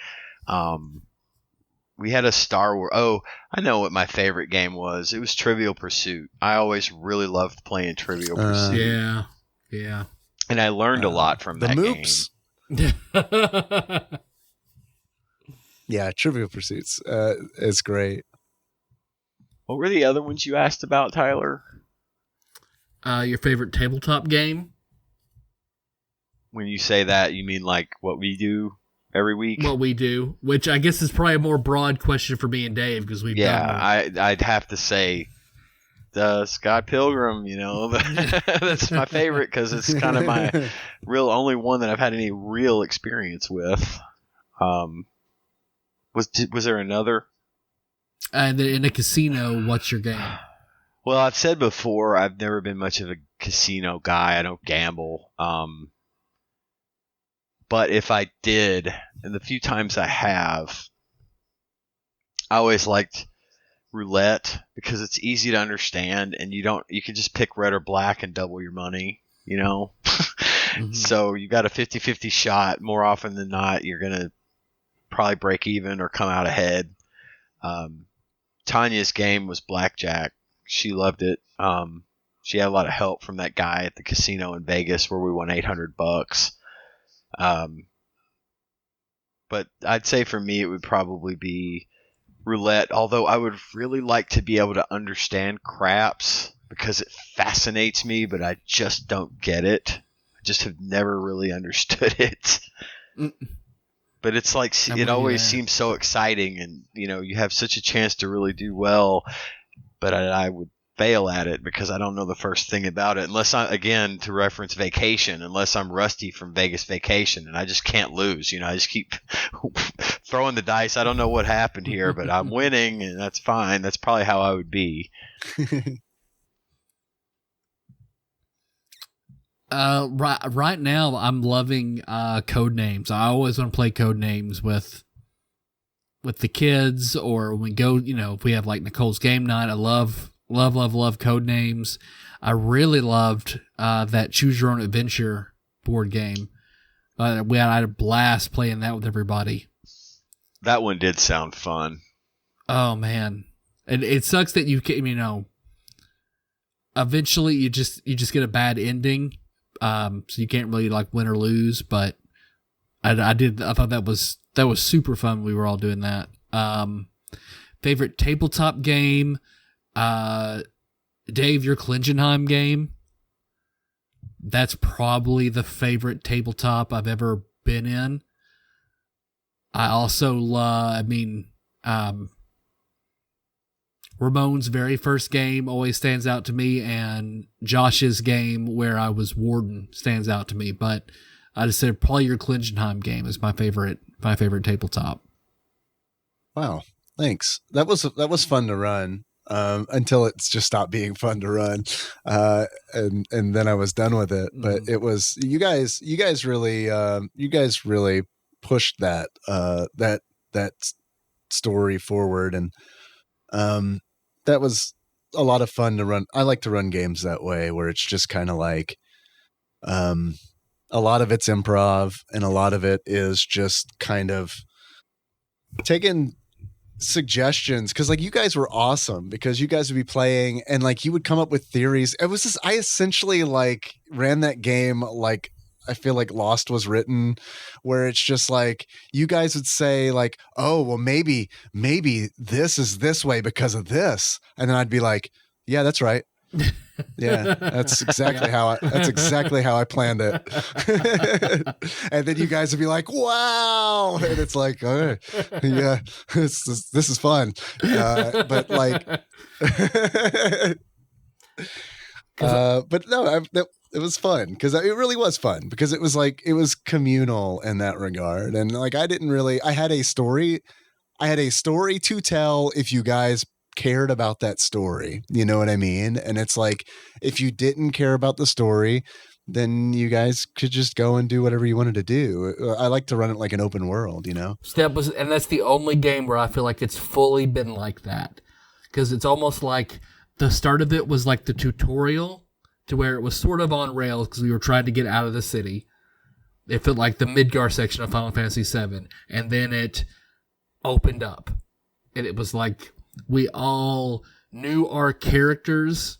we had a Star Wars. Oh, I know what my favorite game was. It was Trivial Pursuit. I always really loved playing Trivial Pursuit. Yeah. And I learned a lot from that Moops. game. Yeah, Trivial Pursuits is great. What were the other ones you asked about, Tyler? Your favorite tabletop game? When you say that, you mean like what we do every week? What we do, which I guess is probably a more broad question for me and Dave because we've done more. I'd have to say the Scott Pilgrim, that's my favorite because it's kind of my real only one that I've had any real experience with. Was there another? And then in a casino, what's your game? Well, I've said before, I've never been much of a casino guy. I don't gamble. But if I did, and the few times I have, I always liked roulette because it's easy to understand and you can just pick red or black and double your money, Mm-hmm. So you got a 50-50 shot. More often than not, you're going to probably break even or come out ahead. Tanya's game was blackjack. She loved it. She had a lot of help from that guy at the casino in Vegas where we won $800. But I'd say for me it would probably be roulette, although I would really like to be able to understand craps because it fascinates me, but I just don't get it. I just have never really understood it. But it's like it always seems so exciting, and you have such a chance to really do well, but I would fail at it because I don't know the first thing about it unless again, to reference Vacation, unless I'm rusty from Vegas Vacation and I just can't lose. I just keep throwing the dice. I don't know what happened here, but I'm winning and that's fine. That's probably how I would be. Right now I'm loving code names. I always want to play code names with the kids, or when we go, if we have like Nicole's game night. I love code names. I really loved that Choose Your Own Adventure board game. I had a blast playing that with everybody. That one did sound fun. Oh man, and it sucks that you eventually you just get a bad ending, so you can't really like win or lose. But I thought that was super fun when we were all doing that. Favorite tabletop game. Dave, your Klingenheim game, that's probably the favorite tabletop I've ever been in. I also love, Ramon's very first game always stands out to me, and Josh's game where I was warden stands out to me, but I just said probably your Klingenheim game is my favorite tabletop. Wow. Thanks. That was fun to run. Until it's just stopped being fun to run. And then I was done with it, but it was, you guys really pushed that story forward. And, that was a lot of fun to run. I like to run games that way where it's just kind of like, a lot of it's improv and a lot of it is just kind of taking suggestions, because like you guys were awesome because you guys would be playing and like you would come up with theories. It was just, I essentially like ran that game like I feel like Lost was written, where it's just like you guys would say like, oh well, maybe this is this way because of this, and then I'd be like, yeah, that's right. Yeah, that's exactly how I planned it. And then you guys would be like, wow, and it's like, oh, yeah, this is fun. But like but no, it was fun because it really was fun because it was like it was communal in that regard. And like I had a story to tell if you guys cared about that story, you know what I mean? And it's like if you didn't care about the story, then you guys could just go and do whatever you wanted to do. I like to run it like an open world, And that's the only game where I feel like it's fully been like that, because it's almost like the start of it was like the tutorial to where it was sort of on rails because we were trying to get out of the city. It felt like the Midgar section of Final Fantasy VII, and then it opened up. and it was like we all knew our characters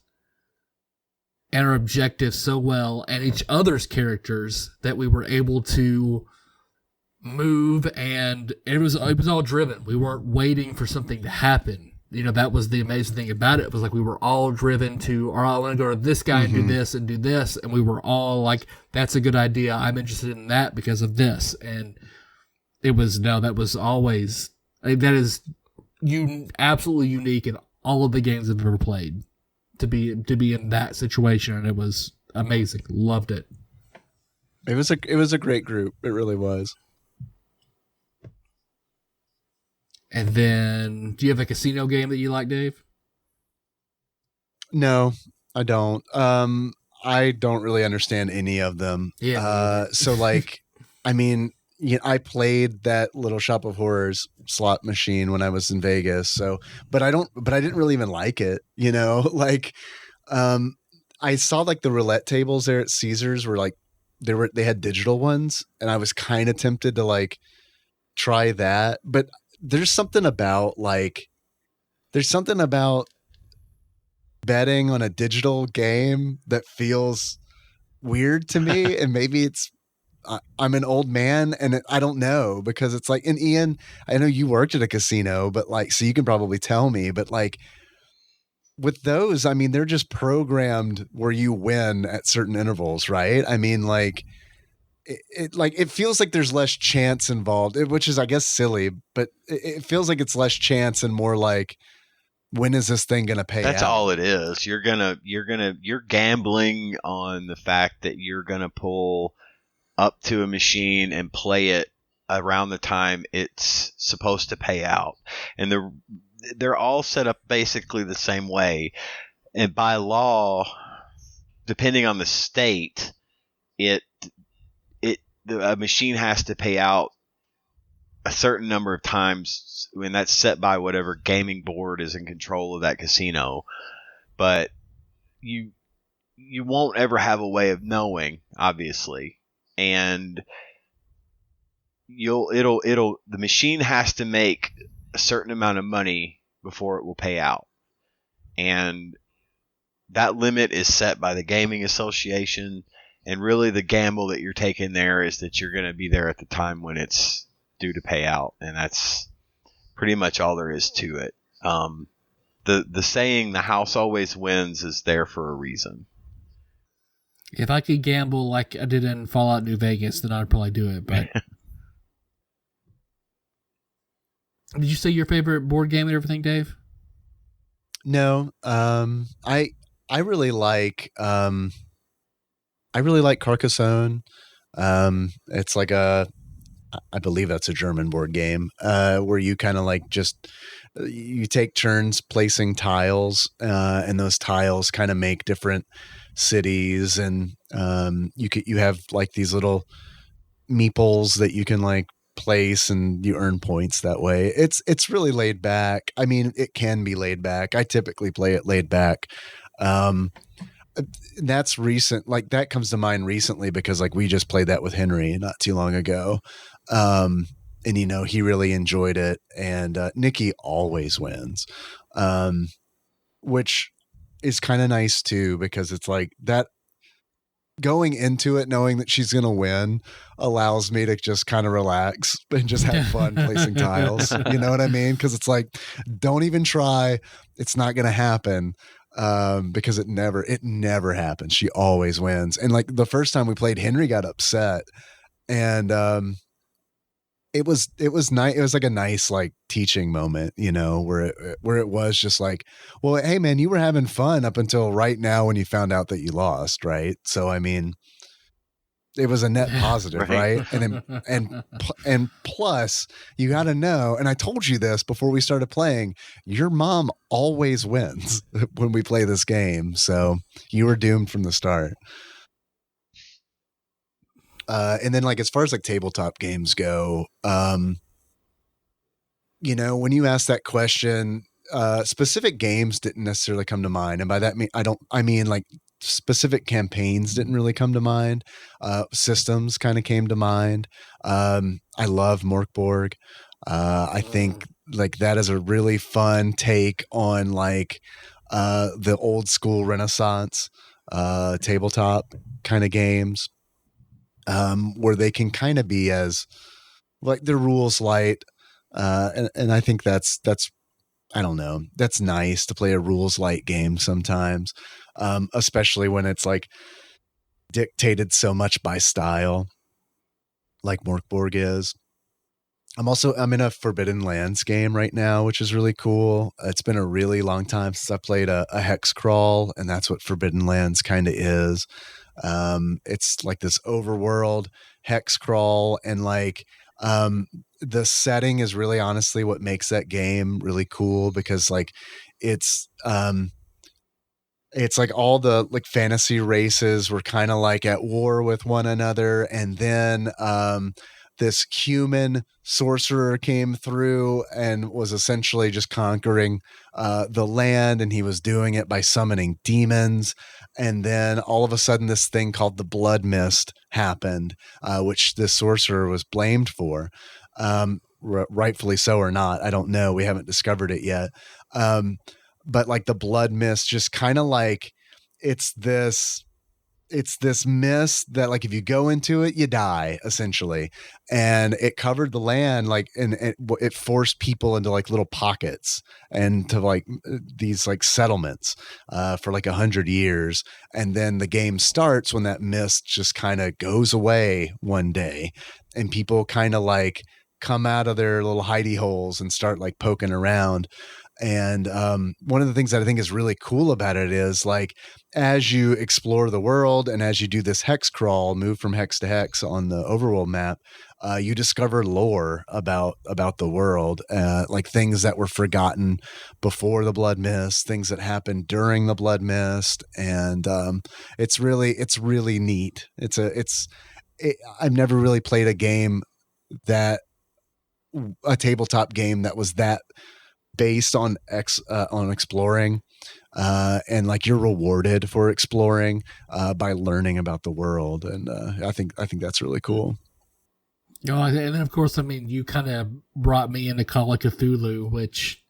and our objectives so well, and each other's characters, that we were able to move, and it was all driven. We weren't waiting for something to happen. You know, that was the amazing thing about it. It was like we were all driven to, all right, I want to go to this guy and do this and do this, and we were all like, that's a good idea. I'm interested in that because of this. And it was, no, that was always, that is absolutely unique in all of the games I've ever played. To be in that situation, and it was amazing. Loved it. It was a great group. It really was. And then, do you have a casino game that you like, Dave? No, I don't. I don't really understand any of them. Yeah. So like, I mean, I played that little Shop of Horrors slot machine when I was in Vegas. So, but I didn't really even like it, like, I saw like the roulette tables there at Caesars were like, they had digital ones, and I was kind of tempted to like try that. But there's something about betting on a digital game that feels weird to me. And maybe I'm an old man, and I don't know, because it's like, and Ian, I know you worked at a casino, but like, so you can probably tell me, but like with those, I mean, they're just programmed where you win at certain intervals, right? I mean, like it feels like there's less chance involved, which is, I guess, silly, but it feels like it's less chance and more like, when is this thing going to pay That's out? all it is. You're gambling on the fact that you're going to pull up to a machine and play it around the time it's supposed to pay out. And they're all set up basically the same way. And by law, depending on the state, a machine has to pay out a certain number of times, and that's set by whatever gaming board is in control of that casino. But you won't ever have a way of knowing, obviously. And the machine has to make a certain amount of money before it will pay out. And that limit is set by the gaming association, and really the gamble that you're taking there is that you're going to be there at the time when it's due to pay out. And that's pretty much all there is to it. The saying, the house always wins, is there for a reason. If I could gamble like I did in Fallout New Vegas, then I'd probably do it. But did you say your favorite board game and everything, Dave? No, I really like Carcassonne. It's like I believe that's a German board game, where you kind of like you take turns placing tiles, and those tiles kind of make different cities, and you have like these little meeples that you can like place, and you earn points that way. It's really laid back. I mean, it can be laid back. I typically play it laid back. That's recent. Like, that comes to mind recently because like we just played that with Henry not too long ago. And he really enjoyed it, and Nikki always wins, which is kind of nice too, because it's like that going into it knowing that she's going to win allows me to just kind of relax and just have fun placing tiles. You know what I mean? Because it's like, don't even try. It's not going to happen. Because it never happens. She always wins. And like the first time we played, Henry got upset, and it was nice. It was like a nice like teaching moment, where it was just like, well, hey man, you were having fun up until right now when you found out that you lost, right? So I mean, it was a net positive, right? And plus, you got to know, and I told you this before we started playing, your mom always wins when we play this game, so you were doomed from the start. And then, like, as far as like tabletop games go, when you asked that question, specific games didn't necessarily come to mind, and by that I mean like specific campaigns didn't really come to mind. Systems kind of came to mind. I love Morkborg. I think like that is a really fun take on like the old school Renaissance tabletop kind of games, where they can kind of be as like the rules light, and I think that's I don't know, that's nice to play a rules light game sometimes, especially when it's like dictated so much by style, like Morkborg is. I'm in a Forbidden Lands game right now, which is really cool. It's been a really long time since I played a hex crawl, and that's what Forbidden Lands kind of is. It's like this overworld hex crawl, and like the setting is really honestly what makes that game really cool, because like it's like all the like fantasy races were kind of like at war with one another, and then this human sorcerer came through and was essentially just conquering the land, and he was doing it by summoning demons. And then all of a sudden this thing called the blood mist happened, which this sorcerer was blamed for, rightfully so or not, I don't know, we haven't discovered it yet. But like the blood mist just kind of like it's this mist that like if you go into it you die essentially, and it covered the land like, and it forced people into like little pockets and to like these like settlements for like 100 years, and then the game starts when that mist just kind of goes away one day, and people kind of like come out of their little hidey holes and start like poking around. And one of the things that I think is really cool about it is like, as you explore the world and as you do this hex crawl, move from hex to hex on the overworld map, you discover lore about the world, like things that were forgotten before the blood mist, things that happened during the blood mist. And it's really neat. I've never really played a tabletop game that was that based on exploring, and like you're rewarded for exploring by learning about the world, and I think that's really cool. And then of course, I mean, you kind of brought me into Call of Cthulhu, which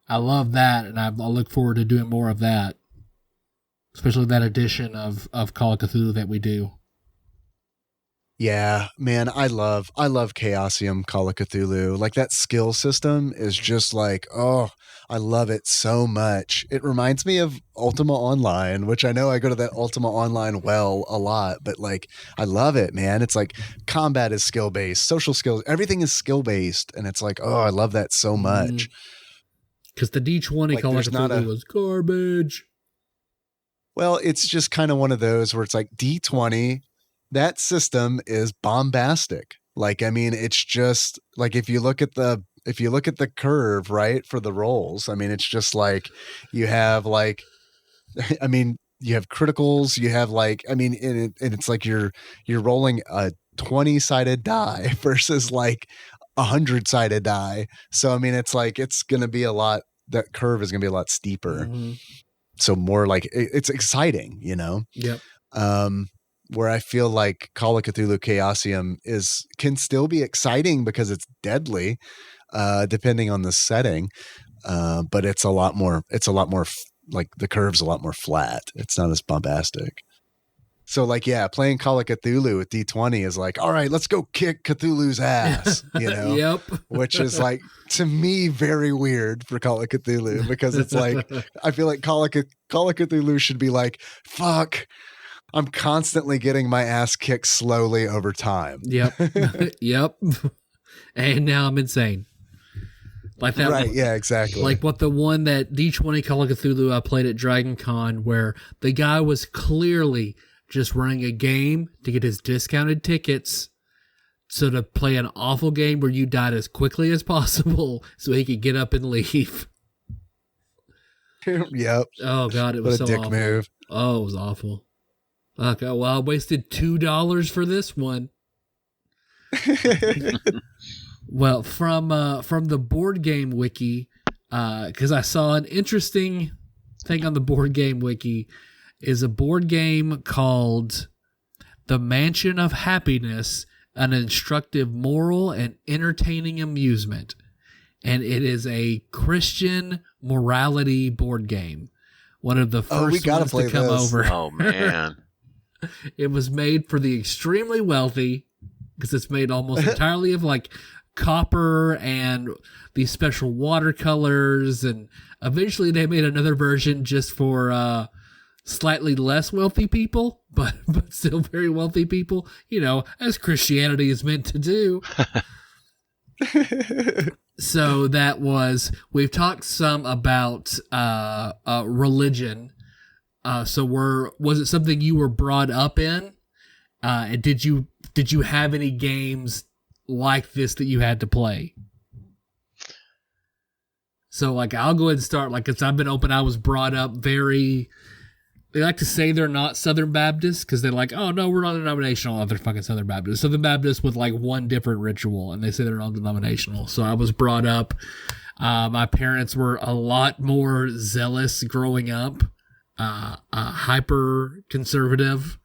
I love that, and I look forward to doing more of that, especially that edition of Call of Cthulhu that we do. Yeah, man, I love Chaosium Call of Cthulhu. Like that skill system is just like, oh, I love it so much. It reminds me of Ultima Online, which I know I go to that Ultima Online well a lot, but like I love it, man. It's like combat is skill based, social skills, everything is skill based, and it's like, oh, I love that so much. Because the D20 Call of Cthulhu was garbage. Well, it's just kind of one of those where it's like D20. That system is bombastic. Like, I mean, it's just like, if you look at the curve, right, for the rolls, I mean, it's just like you have like, I mean, you have criticals, you have like, I mean, and it's like you're rolling a 20-sided die versus like 100-sided die. So, I mean, it's like, it's going to be that curve is going to be a lot steeper. Mm-hmm. So more like it's exciting, you know? Yep. Where I feel like Call of Cthulhu Chaosium can still be exciting because it's deadly, depending on the setting. But it's a lot more like the curve's a lot more flat. It's not as bombastic. So like, yeah, playing Call of Cthulhu with D20 is like, all right, let's go kick Cthulhu's ass, you know? Yep. Which is like, to me, very weird for Call of Cthulhu, because it's like, I feel like Call of Cthulhu should be like, fuck, I'm constantly getting my ass kicked slowly over time. Yep. Yep. And now I'm insane. Like that. Right. Yeah, exactly. Like what the one that D20 Call of Cthulhu I played at Dragon Con, where the guy was clearly just running a game to get his discounted tickets. So to play an awful game where you died as quickly as possible so he could get up and leave. Yep. Oh God, it was so awful. What a dick move. Oh, it was awful. Okay, well, I wasted $2 for this one. Well, from the board game wiki, because I saw an interesting thing on the board game wiki, is a board game called The Mansion of Happiness, an instructive moral and entertaining amusement. and it is a Christian morality board game. One of the first ones to come over. Oh, man. It was made for the extremely wealthy because it's made almost entirely of like copper and these special watercolors, and eventually they made another version just for slightly less wealthy people, but still very wealthy people, you know, as Christianity is meant to do. So we've talked some about religion. So was it something you were brought up in? And did you have any games like this that you had to play? So like, I'll go ahead and start. Like, as I've been open, I was brought up very. They like to say they're not Southern Baptists because they're like, oh no, we're not denominational. Oh, they're fucking Southern Baptists. Southern Baptists with like one different ritual, and they say they're non-denominational. So I was brought up. My parents were a lot more zealous growing up, hyper conservative.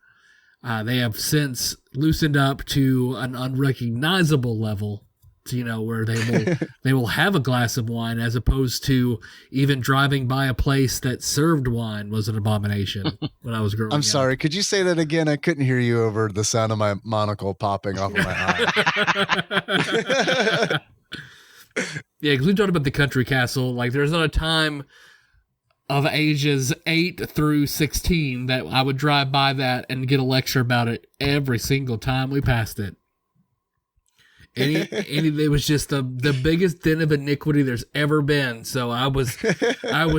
They have since loosened up to an unrecognizable level, you know, where they will have a glass of wine as opposed to even driving by a place that served wine was an abomination when I was growing up. I'm sorry. Could you say that again? I couldn't hear you over the sound of my monocle popping off of my eye. Yeah, because we talked about the country castle. Like, there's not a time of ages 8 through 16 that I would drive by that and get a lecture about it every single time we passed it. It was just the biggest den of iniquity there's ever been. So I was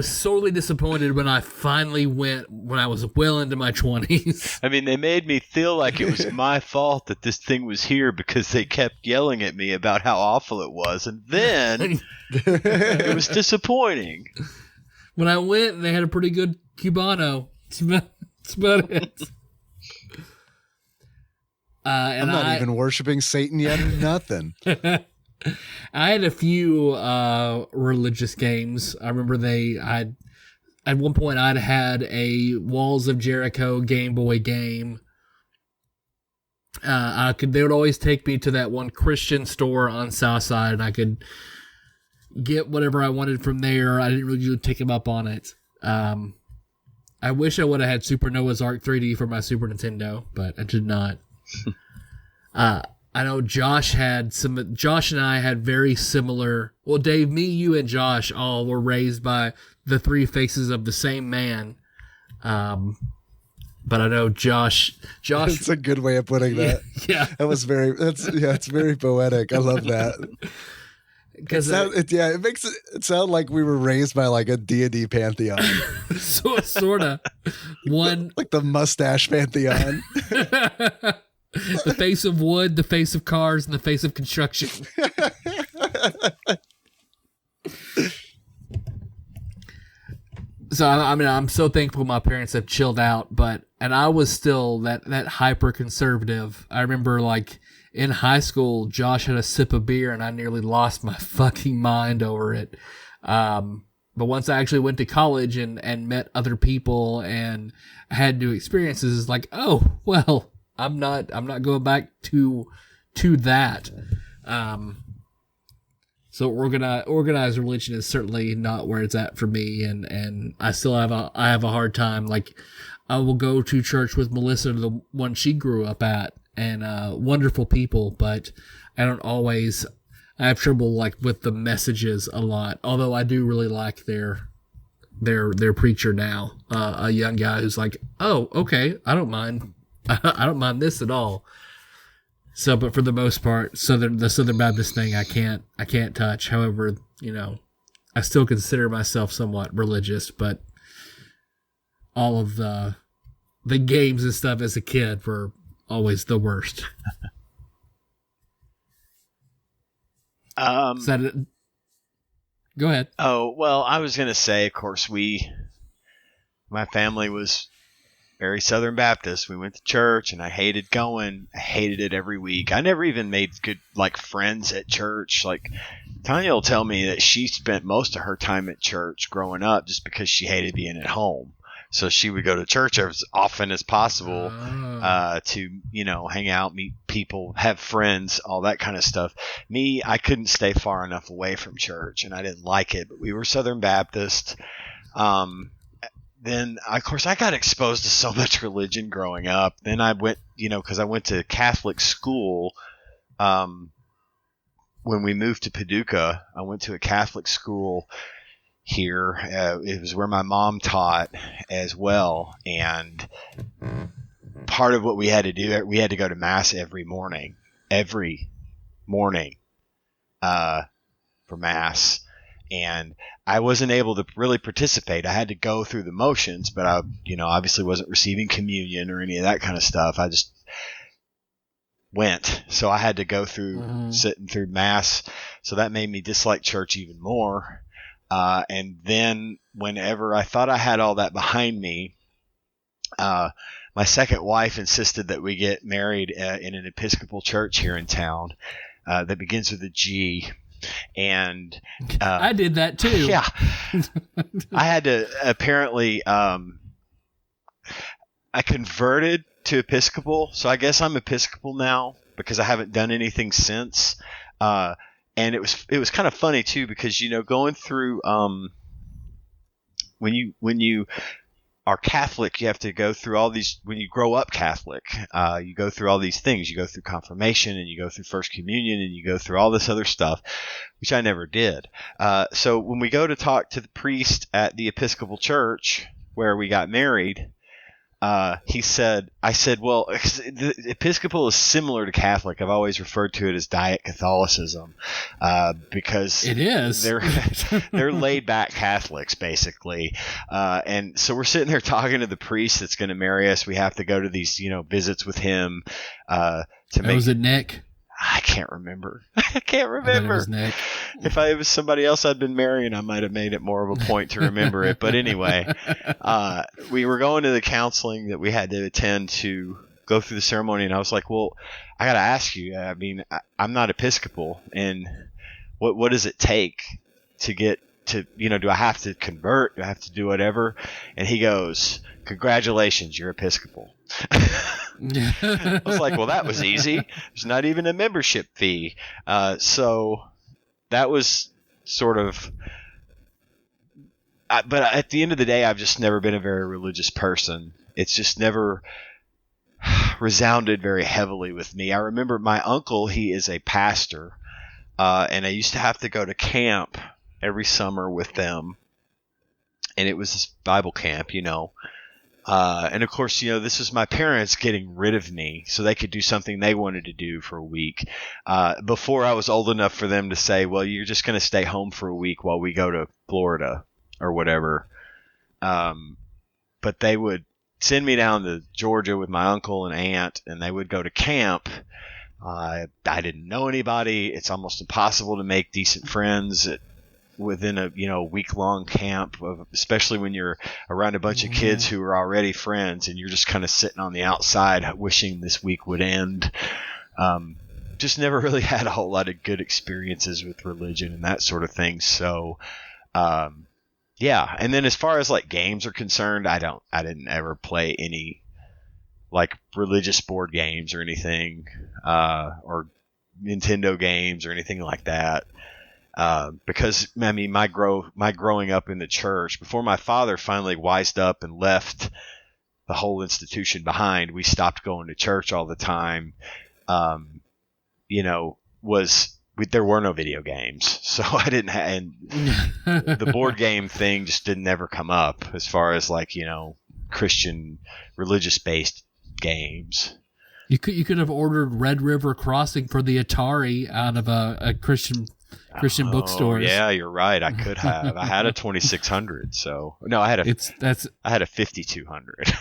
sorely disappointed when I finally went when I was well into my 20s. I mean, they made me feel like it was my fault that this thing was here because they kept yelling at me about how awful it was, and then it was disappointing. When I went, they had a pretty good Cubano. That's about it. I'm not even worshiping Satan yet or nothing. I had a few religious games. I remember at one point I'd had a Walls of Jericho Game Boy game. They would always take me to that one Christian store on Southside, and I could get whatever I wanted from there. I didn't really take them up on it. I wish I would have had Super Noah's Ark 3D for my Super Nintendo, but I did not. I know Josh and I had very similar. Well, Dave, me, you, and Josh all were raised by the three faces of the same man. But I know Josh. That's a good way of putting that. Yeah, it's very poetic. I love that. Because it makes it sound like we were raised by like a deity pantheon. Sort of. One like the mustache pantheon. The face of wood, the face of cars, and the face of construction. So I mean, I'm so thankful my parents have chilled out, and I was still that hyper conservative. I remember like in high school, Josh had a sip of beer, and I nearly lost my fucking mind over it. But once I actually went to college and met other people and had new experiences, it's like, oh well. I'm not going back to that. So organized religion is certainly not where it's at for me, and I still have a hard time. Like, I will go to church with Melissa, the one she grew up at, and wonderful people, but I have trouble like with the messages a lot. Although I do really like their preacher now, a young guy who's like, oh, okay, I don't mind this at all. So, but for the most part, the Southern Baptist thing, I can't touch. However, you know, I still consider myself somewhat religious, but all of the games and stuff as a kid were always the worst. Go ahead. Oh, well, I was going to say, of course, my family was very Southern Baptist. We went to church, and I hated going. I hated it every week. I never even made good like friends at church. Like Tanya will tell me that she spent most of her time at church growing up just because she hated being at home. So she would go to church as often as possible Oh. to, hang out, meet people, have friends, all that kind of stuff. Me, I couldn't stay far enough away from church, and I didn't like it. But we were Southern Baptist. Then, of course, I got exposed to so much religion growing up. Then I went, because I went to Catholic school. When we moved to Paducah, I went to a Catholic school here. It was where my mom taught as well. And part of what we had to do, we had to go to Mass every morning for Mass. And I wasn't able to really participate. I had to go through the motions, but I, obviously wasn't receiving communion or any of that kind of stuff. I just went. So I had to go through sitting through Mass. So that made me dislike church even more. And then whenever I thought I had all that behind me, my second wife insisted that we get married in an Episcopal church here in town that begins with a G. And I did that too. Yeah. I had to apparently I converted to Episcopal, so I guess I'm Episcopal now because I haven't done anything since. And it was kind of funny too because going through when you are Catholic, you have to go through all these. When you grow up Catholic, you go through all these things. You go through confirmation, and you go through First Communion, and you go through all this other stuff, which I never did. So when we go to talk to the priest at the Episcopal Church where we got married, I said, well, the Episcopal is similar to Catholic. I've always referred to it as Diet Catholicism, because It is. they're laid back Catholics basically. And so we're sitting there talking to the priest that's going to marry us. We have to go to these, visits with him, Was it Nick? I can't remember. I can't I thought it remember. was Nick. If it was somebody else I'd been marrying, I might have made it more of a point to remember it. But anyway, we were going to the counseling that we had to attend to go through the ceremony, and I was like, well, I got to ask you. I mean, I'm not Episcopal, and what does it take to get to, do I have to convert? Do I have to do whatever? And he goes, congratulations, you're Episcopal. I was like, well, that was easy. There's not even a membership fee. So that was sort of, but at the end of the day, I've just never been a very religious person. It's just never resounded very heavily with me. I remember my uncle, he is a pastor, and I used to have to go to camp every summer with them. And it was this Bible camp, and of course, this is my parents getting rid of me so they could do something they wanted to do for a week. Before I was old enough for them to say, well, you're just going to stay home for a week while we go to Florida or whatever. But they would send me down to Georgia with my uncle and aunt, and they would go to camp. I didn't know anybody. It's almost impossible to make decent friends within a week-long camp, especially when you're around a bunch of kids who are already friends and you're just kind of sitting on the outside wishing this week would end. Just never really had a whole lot of good experiences with religion and that sort of thing. So, yeah. And then as far as like games are concerned, I didn't ever play any like religious board games or anything, or Nintendo games or anything like that. Because I mean, my growing up in the church, before my father finally wised up and left the whole institution behind, we stopped going to church all the time. There were no video games, so I didn't and the board game thing just didn't ever come up as far as like, Christian religious based games. You could have ordered Red River Crossing for the Atari out of a Christian bookstores. Yeah, you're right. I could have. I had a 2600. So no, I had a 5200.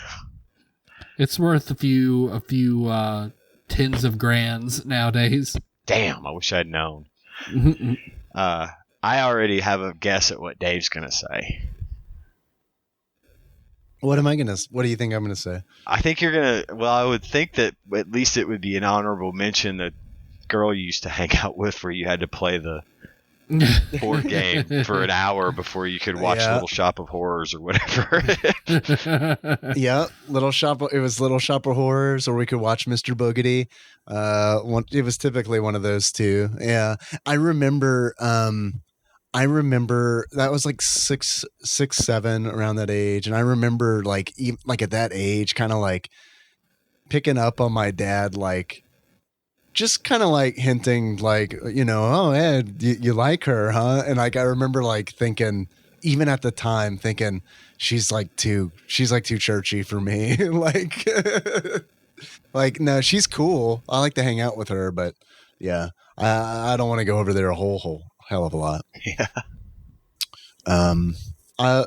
It's worth a few tens of grands nowadays. Damn, I wish I'd known. I already have a guess at what Dave's gonna say. What do you think I'm gonna say? I think you're gonna. Well, I would think that at least it would be an honorable mention that girl you used to hang out with, where you had to play the board game for an hour before you could watch Little Shop of Horrors or whatever. Yeah, It was Little Shop of Horrors, or we could watch Mr. Boogedy. It was typically one of those two. Yeah, I remember. I remember that was like 6, 7 around that age, and I remember like at that age, kind of like picking up on my dad, like just kind of like hinting, like, oh, Ed, you like her, huh? And like I remember like thinking, even at the time, thinking she's like too churchy for me, like. Like, no, she's cool. I like to hang out with her, but yeah, I don't want to go over there a whole hell of a lot. Yeah. I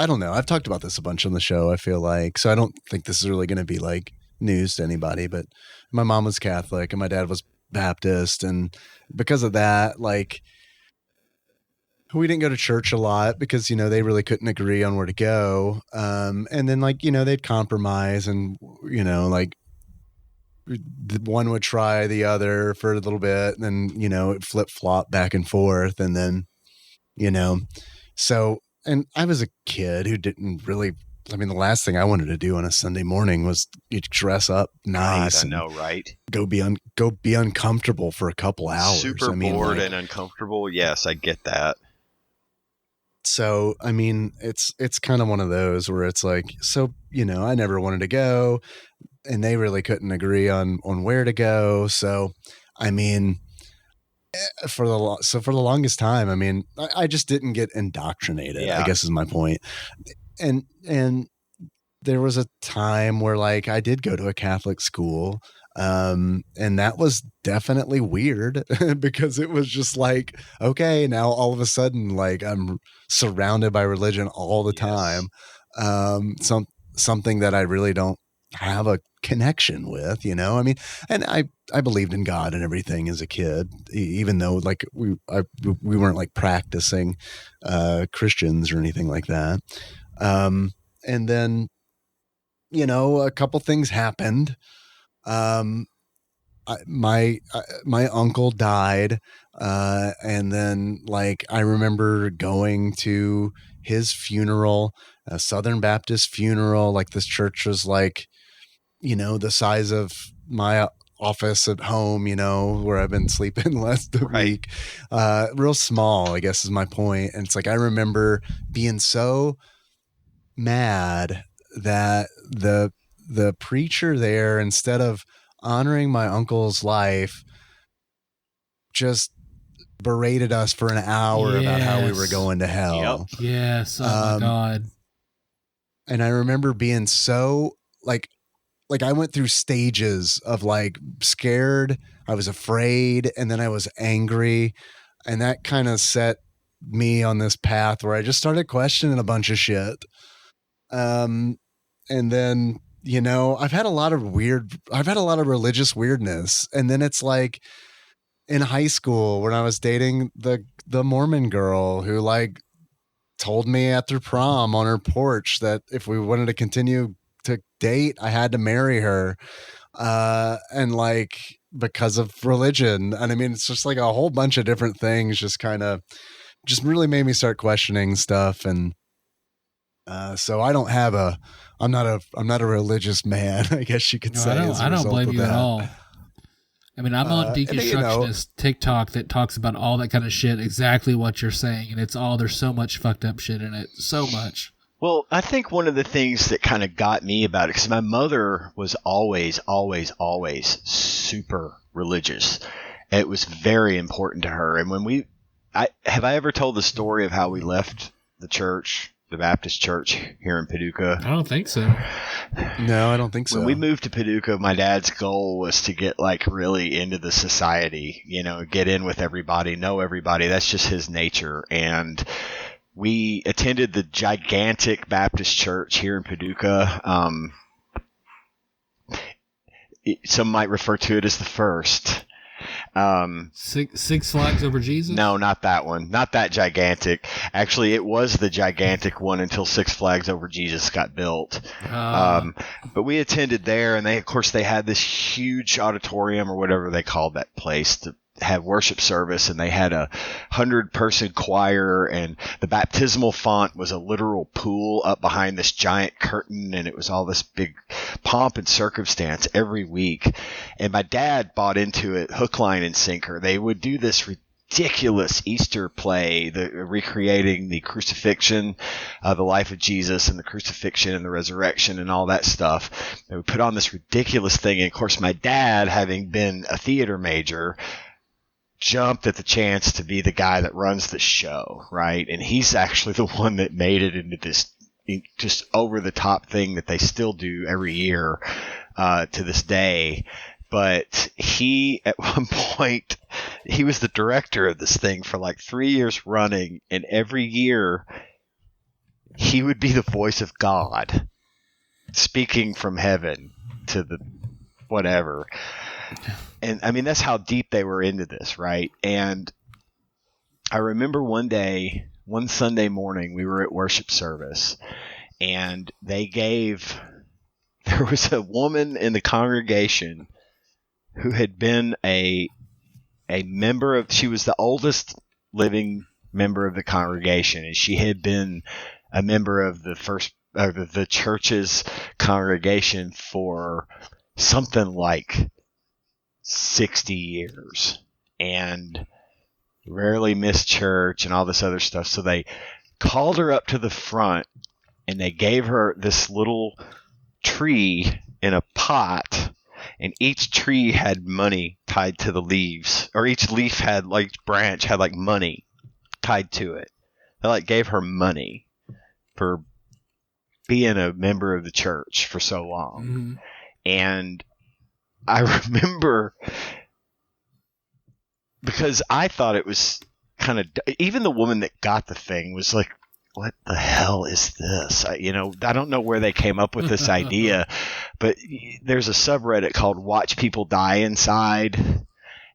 don't know. I've talked about this a bunch on the show, I feel like, so I don't think this is really going to be like news to anybody, but my mom was Catholic and my dad was Baptist. And because of that, like, we didn't go to church a lot because, they really couldn't agree on where to go. And then like, they'd compromise and, like one would try the other for a little bit and then, it flip flop back and forth. And then, so, and I was a kid who didn't really, the last thing I wanted to do on a Sunday morning was dress up nice. God, I know, right? Go be uncomfortable for a couple hours. Super bored and uncomfortable. Yes, I get that. So, it's kind of one of those where it's like, so, I never wanted to go and they really couldn't agree on where to go. So, for the longest time, I just didn't get indoctrinated, I guess is my point. And there was a time where like I did go to a Catholic school. And that was definitely weird because it was just like, okay, now all of a sudden, like I'm surrounded by religion all the time. Something that I really don't have a connection with, and I believed in God and everything as a kid, even though like we weren't like practicing, Christians or anything like that. And then, a couple things happened. My uncle died, and then like I remember going to his funeral, a Southern Baptist funeral. Like this church was like, the size of my office at home, where I've been sleeping less than a week. Real small, I guess is my point. And it's like I remember being so mad that the preacher there, instead of honoring my uncle's life, just berated us for an hour about how we were going to hell. Yep. Yes. Oh my God. And I remember being so like I went through stages of like scared, I was afraid, and then I was angry. And that kind of set me on this path where I just started questioning a bunch of shit. And then, I've had a lot of religious weirdness. And then it's like in high school when I was dating the Mormon girl who like told me after prom on her porch that if we wanted to continue to date, I had to marry her. And like, because of religion. And it's just like a whole bunch of different things just kind of just really made me start questioning stuff. And, so I'm not a religious man, I guess you could say. I don't blame you at all. I'm on deconstructionist TikTok that talks about all that kind of shit, exactly what you're saying, and there's so much fucked up shit in it, so much. Well, I think one of the things that kind of got me about it, because my mother was always super religious. It was very important to her. And when have I ever told the story of how we left the church, the Baptist church here in Paducah? I don't think so. No, I don't think so. When we moved to Paducah, my dad's goal was to get like really into the society, get in with everybody, know everybody. That's just his nature. And we attended the gigantic Baptist church here in Paducah. Some might refer to it as the first. Six Flags Over Jesus? No, not that one. Not that gigantic. Actually, it was the gigantic one until Six Flags Over Jesus got built. But we attended there, and they had this huge auditorium or whatever they called that place, have worship service, and they had 100-person choir, and the baptismal font was a literal pool up behind this giant curtain, and it was all this big pomp and circumstance every week. And my dad bought into it hook, line, and sinker. They would do this ridiculous Easter play, recreating the crucifixion, the life of Jesus, and the crucifixion and the resurrection and all that stuff. They would put on this ridiculous thing. And of course, my dad, having been a theater major, jumped at the chance to be the guy that runs the show, right? And he's actually the one that made it into this just over the top thing that they still do every year to this day. But he, at one point, he was the director of this thing for like 3 years running, and every year he would be the voice of God speaking from heaven to the whatever. And I mean, that's how deep they were into this, right? And I remember one Sunday morning, we were at worship service, and there was a woman in the congregation who had been a member of, she was the oldest living member of the congregation, and she had been a member of the church's congregation for something like 60 years, and rarely missed church and all this other stuff. So they called her up to the front, and they gave her this little tree in a pot, and each tree had money tied to the leaves, or each leaf had, like, branch had like money tied to it. They like gave her money for being a member of the church for so long. Mm-hmm. And I remember, because I thought it was kind of, even the woman that got the thing was like, what the hell is this? I don't know where they came up with this idea, but there's a subreddit called Watch People Die Inside.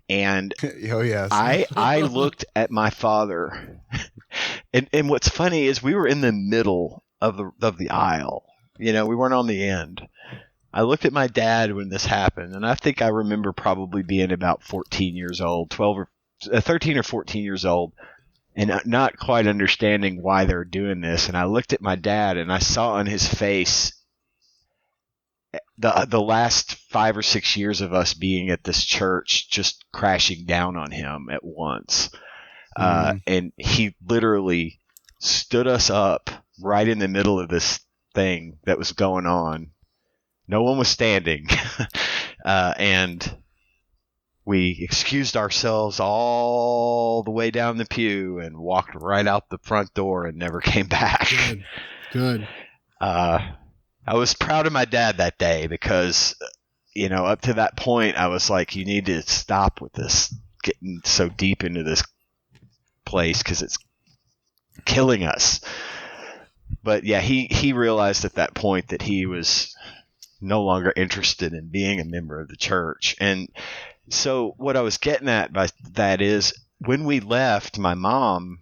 And oh, yes. I looked at my father, and what's funny is we were in the middle of the aisle. We weren't on the end. I looked at my dad when this happened, and I think I remember probably being about 14 years old, 13 or 14 years old, and not quite understanding why they're doing this. And I looked at my dad, and I saw on his face the last 5 or 6 years of us being at this church just crashing down on him at once. And he literally stood us up right in the middle of this thing that was going on. No one was standing. And we excused ourselves all the way down the pew and walked right out the front door and never came back. Good. I was proud of my dad that day because, up to that point, I was like, you need to stop with this, getting so deep into this place because it's killing us. But yeah, he realized at that point that he was no longer interested in being a member of the church. And so what I was getting at by that is, when we left, my mom,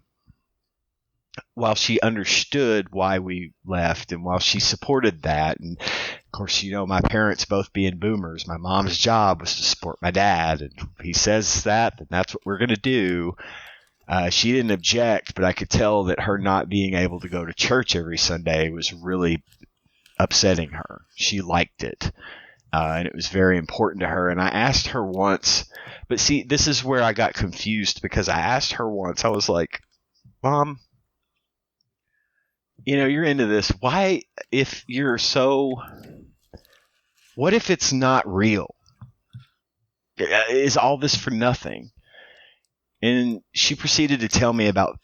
while she understood why we left and while she supported that, and of course, my parents both being boomers, my mom's job was to support my dad, and if he says that, then that's what we're going to do. She didn't object, but I could tell that her not being able to go to church every Sunday was really upsetting her. She liked it. And it was very important to her. And I asked her once, but see, this is where I got confused, because I asked her once, I was like, Mom, you're into this. Why, if you're so, what if it's not real? Is all this for nothing? And she proceeded to tell me about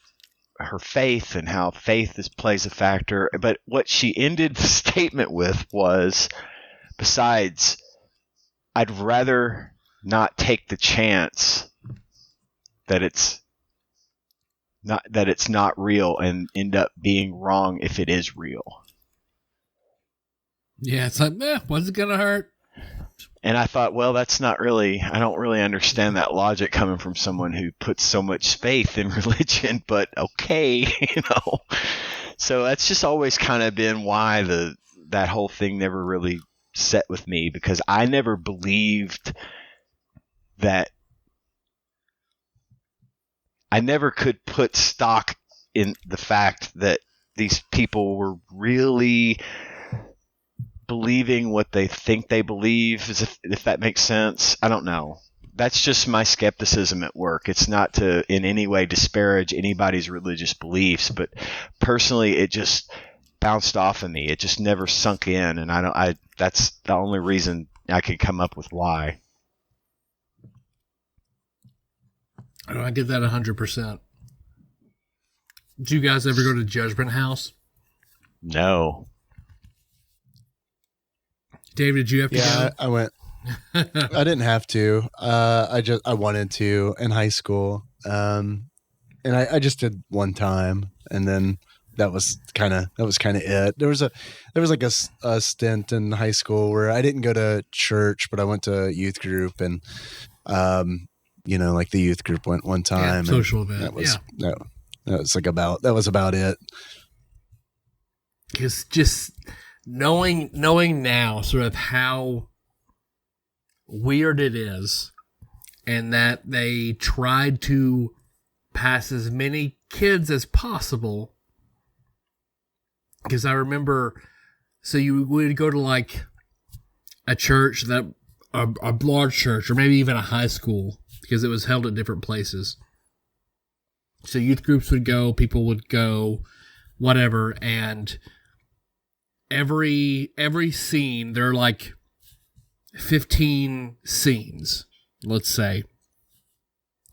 her faith and how faith plays a factor. But what she ended the statement with was, besides, I'd rather not take the chance that it's not real and end up being wrong if it is real. Yeah, it's like, what's it gonna hurt? And I thought, well, I don't really understand that logic coming from someone who puts so much faith in religion, but okay, So that's just always kind of been why that whole thing never really set with me, because I never believed that I never could put stock in the fact that these people were really believing what they think they believe, if that makes sense. I don't know. That's just my skepticism at work. It's not to in any way disparage anybody's religious beliefs, but personally, it just bounced off of me. It just never sunk in, and that's the only reason I could come up with why. I get that 100%. Did you guys ever go to Judgment House? No. David, did you have to go? Yeah, I went. I didn't have to. I wanted to in high school. And I just did one time, and then that was kind of it. There was like a stint in high school where I didn't go to church, but I went to youth group, and like the youth group went one time. Yeah, social event. That was about it. Because just knowing now sort of how weird it is, and that they tried to pass as many kids as possible. Because I remember, so you would go to like a church, a large church, or maybe even a high school, because it was held at different places. So youth groups would go, people would go, whatever, and every scene, there are like 15 scenes, let's say.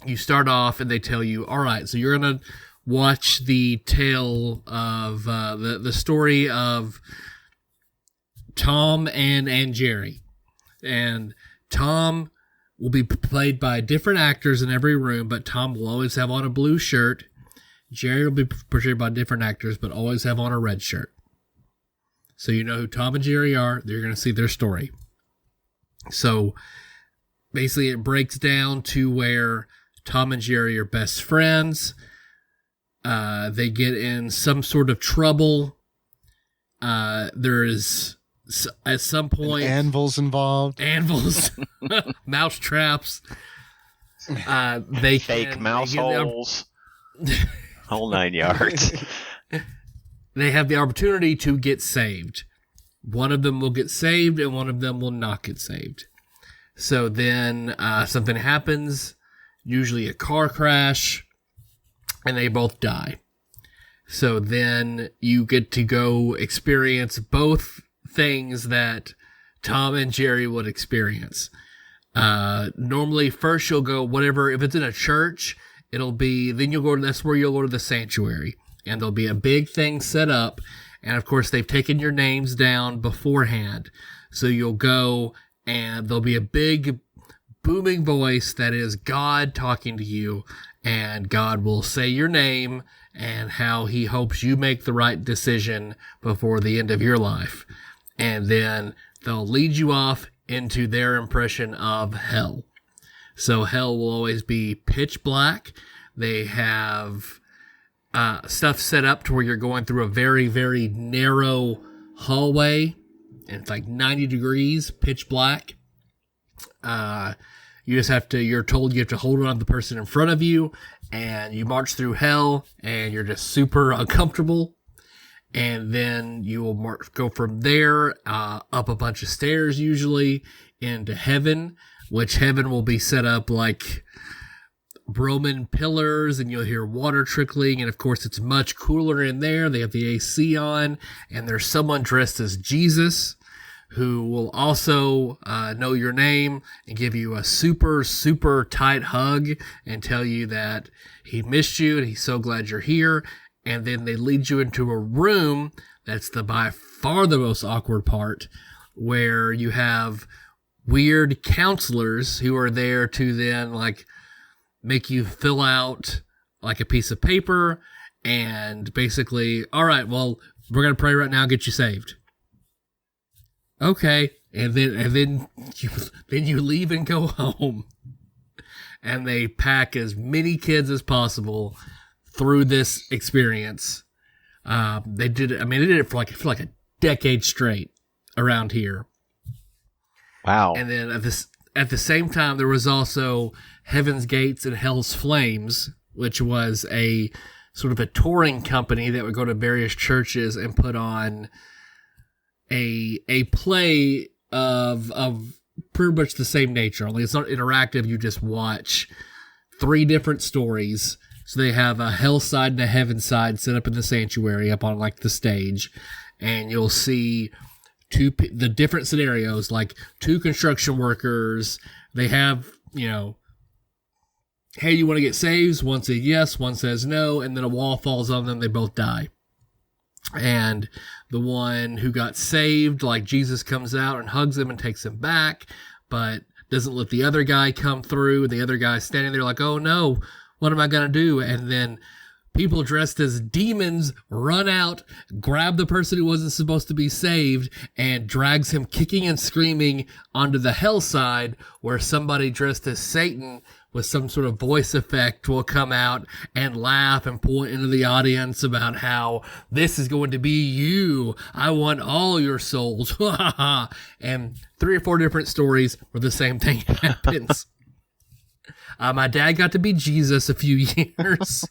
You start off and they tell you, all right, so you're going to watch the tale of the story of Tom and Jerry. And Tom will be played by different actors in every room, but Tom will always have on a blue shirt. Jerry will be portrayed by different actors, but always have on a red shirt. So you know who Tom and Jerry are. You're going to see their story. So basically it breaks down to where Tom and Jerry are best friends. They get in some sort of trouble. There is, at some point, anvils involved. Anvils, mouse traps. They fake mouse holes. Whole 9 yards. They have the opportunity to get saved. One of them will get saved, and one of them will not get saved. So then something happens, usually a car crash, and they both die. So then you get to go experience both things that Tom and Jerry would experience. Normally, first you'll go whatever, if it's in a church, it'll be, then you'll go, that's where you'll go to the sanctuary. And there'll be a big thing set up. And of course, they've taken your names down beforehand. So you'll go and there'll be a big booming voice that is God talking to you. And God will say your name and how he hopes you make the right decision before the end of your life. And then they'll lead you off into their impression of hell. So hell will always be pitch black. They have stuff set up to where you're going through a very, very narrow hallway. And it's like 90 degrees, pitch black. You're told you have to hold on to the person in front of you, and you march through hell, and you're just super uncomfortable. And then you will go from there, up a bunch of stairs usually, into heaven, which heaven will be set up like Roman pillars, and you'll hear water trickling, and of course it's much cooler in there. They have the AC on, and there's someone dressed as Jesus who will also know your name and give you a super, super tight hug and tell you that he missed you and he's so glad you're here. And then they lead you into a room that's by far the most awkward part, where you have weird counselors who are there to then like make you fill out like a piece of paper and basically, all right, well, we're going to pray right now and get you saved. Okay. And then you leave and go home, and they pack as many kids as possible through this experience. They did it for like a decade straight around here. Wow. And then at the same time, there was also Heaven's Gates and Hell's Flames, which was a sort of a touring company that would go to various churches and put on a play of pretty much the same nature, only it's not interactive. You just watch 3 different stories. So they have a hell side and a heaven side set up in the sanctuary up on like the stage, and you'll see the different scenarios, like 2 construction workers. They have, hey, you want to get saved? One says yes, one says no, and then a wall falls on them. They both die. And the one who got saved, like Jesus comes out and hugs him and takes him back, but doesn't let the other guy come through. And the other guy's standing there like, oh no, what am I going to do? And then people dressed as demons run out, grab the person who wasn't supposed to be saved, and drags him kicking and screaming onto the hell side, where somebody dressed as Satan with some sort of voice effect will come out and laugh and point into the audience about how this is going to be you. I want all your souls. And 3 or 4 different stories where the same thing happens. My dad got to be Jesus a few years.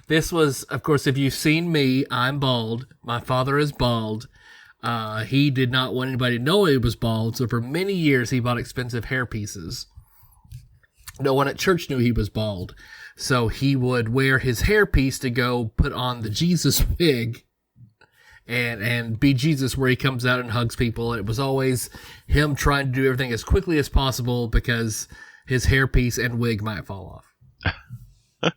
This was, of course, if you've seen me, I'm bald. My father is bald. He did not want anybody to know he was bald, so for many years he bought expensive hair pieces. No one at church knew he was bald, so he would wear his hairpiece to go put on the Jesus wig and be Jesus, where he comes out and hugs people. And it was always him trying to do everything as quickly as possible because his hairpiece and wig might fall off.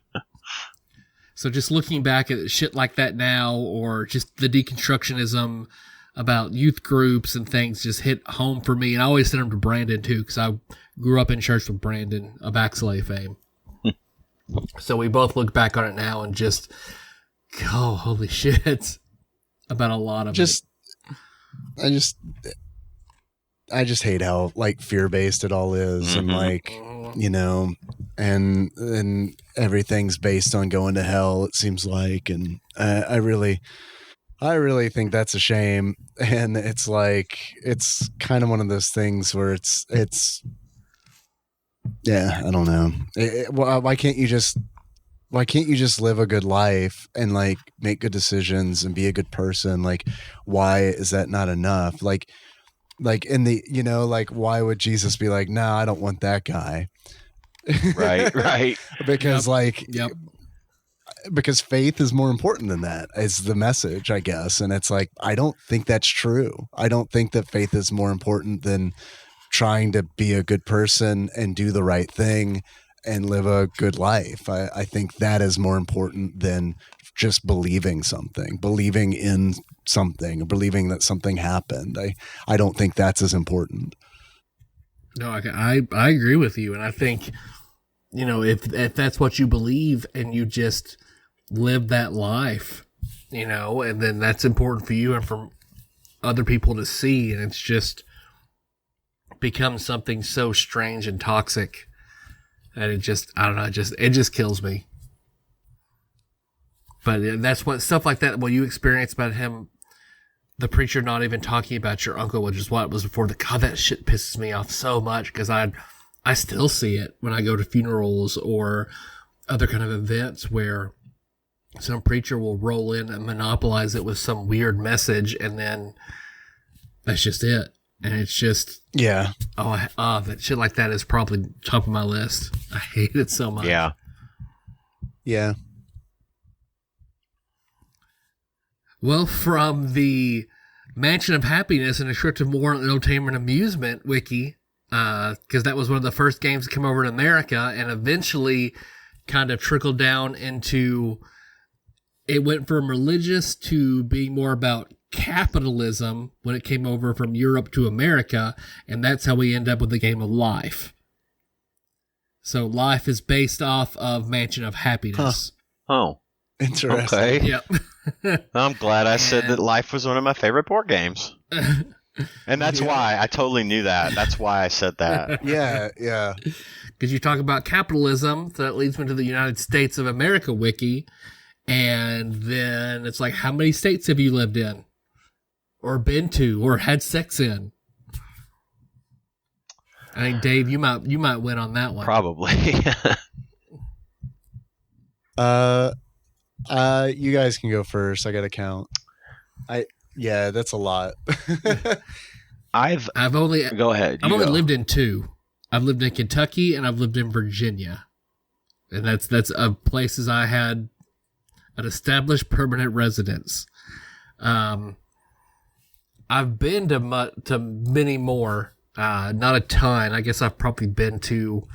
So just looking back at shit like that now, or just the deconstructionism about youth groups and things, just hit home for me. And I always send them to Brandon too, because I grew up in church with Brandon of Axelay fame. So we both look back on it now and just, oh, holy shit, about a lot of it. I just hate how like fear-based it all is, and like, and everything's based on going to hell, it seems like. And I really think that's a shame. And it's like, it's kind of one of those things where it's yeah, I don't know. Why can't you just live a good life and like make good decisions and be a good person? Like, why is that not enough? Like in the, like, why would Jesus be like, no, I don't want that guy. Right. Because because faith is more important than that, is the message, I guess. And it's like, I don't think that's true. I don't think that faith is more important than trying to be a good person and do the right thing and live a good life. I think that is more important than just believing something, believing in something, believing that something happened. I don't think that's as important. No, I agree with you. And I think, if that's what you believe and you just live that life, and then that's important for you and for other people to see. And it's just becomes something so strange and toxic. And it just, I don't know, it just kills me. But that's what, stuff like that, what you experienced about him, the preacher not even talking about your uncle, which is what it was before. God, that shit pisses me off so much, because I still see it when I go to funerals or other kind of events where some preacher will roll in and monopolize it with some weird message, and then that's just it. And it's just, yeah. That shit like that is probably top of my list. I hate it so much. Yeah. Yeah. Well, from the Mansion of Happiness and a Trip to More Entertainment Amusement wiki, because that was one of the first games to come over to America, and eventually kind of trickled down into, it went from religious to being more about capitalism when it came over from Europe to America, and that's how we end up with the game of Life. So Life is based off of Mansion of Happiness. Huh. Oh, interesting. Okay. Yep. I'm glad I said that Life was one of my favorite board games. And that's why I totally knew that. That's why I said that. Yeah. Because you talk about capitalism, so that leads me to the United States of America wiki. And then it's like, how many states have you lived in? Or been to, or had sex in? I think, Dave, you might win on that one. Probably. You guys can go first. I got to count. Yeah, that's a lot. I've only go ahead. I've you only go. lived in 2. I've lived in Kentucky and I've lived in Virginia, and that's places I had an established permanent residence. I've been to many more, not a ton. I guess I've probably been to,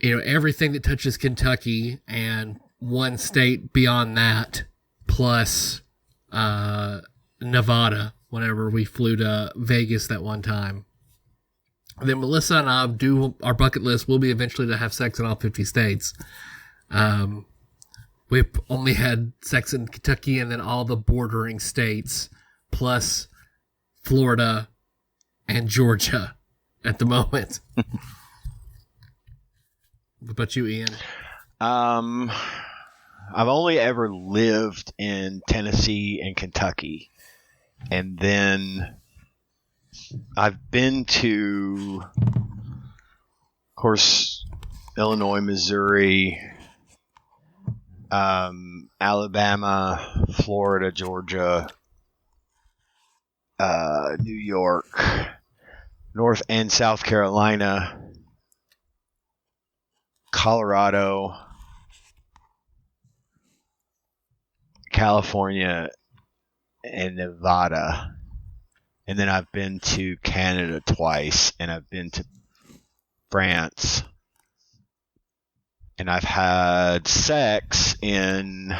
everything that touches Kentucky and one state beyond that, plus Nevada. Whenever we flew to Vegas that one time. And then Melissa and I do our bucket list will be eventually to have sex in all 50 states. We've only had sex in Kentucky and then all the bordering states, plus Florida and Georgia at the moment. What about you, Ian? I've only ever lived in Tennessee and Kentucky. And then I've been to, of course, Illinois, Missouri, Alabama, Florida, Georgia, New York, North and South Carolina, Colorado, California, and Nevada. And then I've been to Canada twice, and I've been to France. And I've had sex in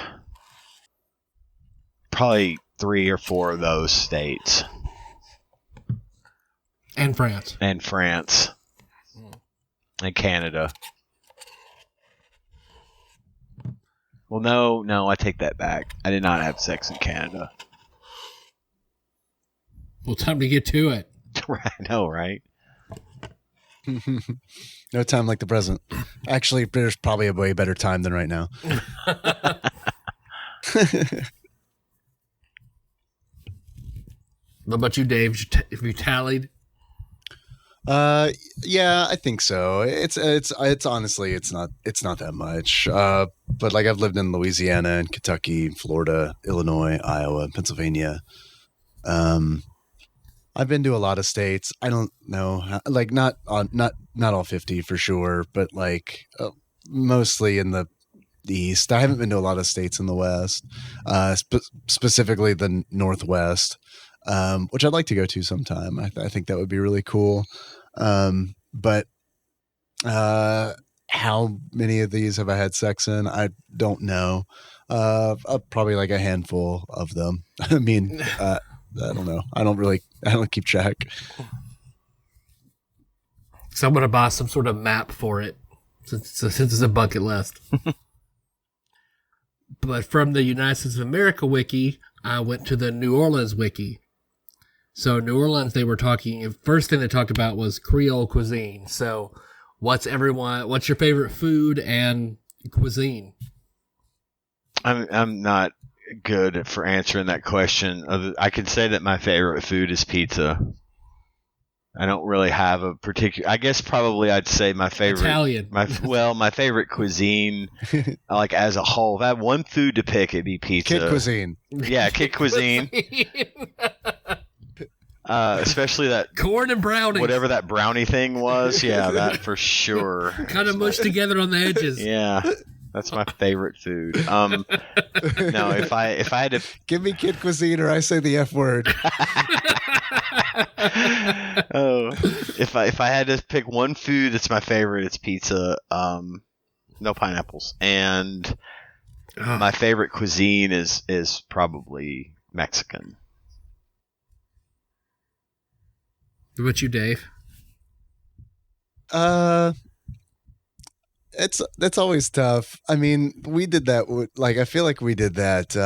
probably 3 or 4 of those states. And France. And France. And Canada. Well, no, I take that back. I did not have sex in Canada. Well, time to get to it. I know, right? No time like the present. Actually, there's probably a way better time than right now. What about you, Dave? Have you tallied? Yeah, I think so. It's honestly, it's not that much. But like I've lived in Louisiana and Kentucky, Florida, Illinois, Iowa, Pennsylvania. I've been to a lot of states. I don't know, like not all 50 for sure, but like mostly in the East. I haven't been to a lot of states in the West, specifically the Northwest, which I'd like to go to sometime. I think that would be really cool. But how many of these have I had sex in? I don't know. Probably like a handful of them. I mean, I don't know. I don't keep track. So I'm going to buy some sort of map for it since it's a bucket list. But from the United States of America wiki, I went to the New Orleans wiki. So New Orleans, first thing they talked about was Creole cuisine. So what's your favorite food and cuisine? I'm not good for answering that question. I can say that my favorite food is pizza. I don't really have a particular. I guess probably I'd say my favorite Italian. My favorite cuisine, like as a whole. If I had one food to pick, it'd be pizza. Kid cuisine. Yeah, kid cuisine. Especially that corn and brownies. Whatever that brownie thing was. Yeah, that for sure. Kind of mushed together on the edges. Yeah. That's my favorite food. No, if I had to give me kid cuisine, or I say the F word. Oh, if I had to pick one food that's my favorite, it's pizza. No pineapples, and my favorite cuisine is probably Mexican. What about you, Dave? That's always tough. I mean, we did that. Like, I feel like we did that.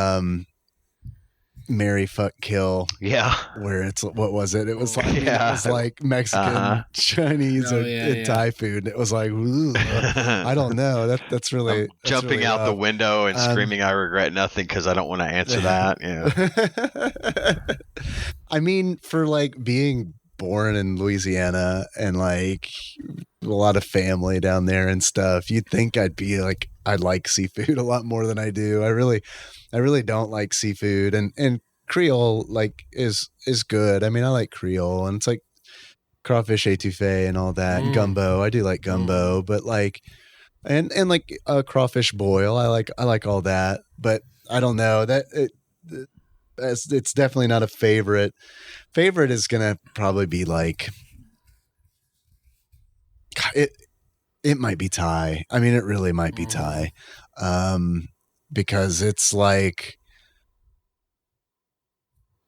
Marry, fuck, kill. Yeah. Where it's, what was it? It was like, it was like Mexican, Chinese, and Thai food. It was like, ooh, I don't know. That's really jumping really out the window and screaming, "I regret nothing," because I don't want to answer that. Yeah. I mean, for like being born in Louisiana and like a lot of family down there and stuff, you'd think I'd be like I like seafood a lot more than I do. I really don't like seafood, and Creole like is good. I mean, I like Creole, and it's like crawfish etouffee and all that, and gumbo. I do like gumbo, but like, and like a crawfish boil. I like all that, but I don't know that it's definitely not a favorite. Favorite is gonna probably be like it. It might be Thai. I mean, it really might be Thai, because it's like,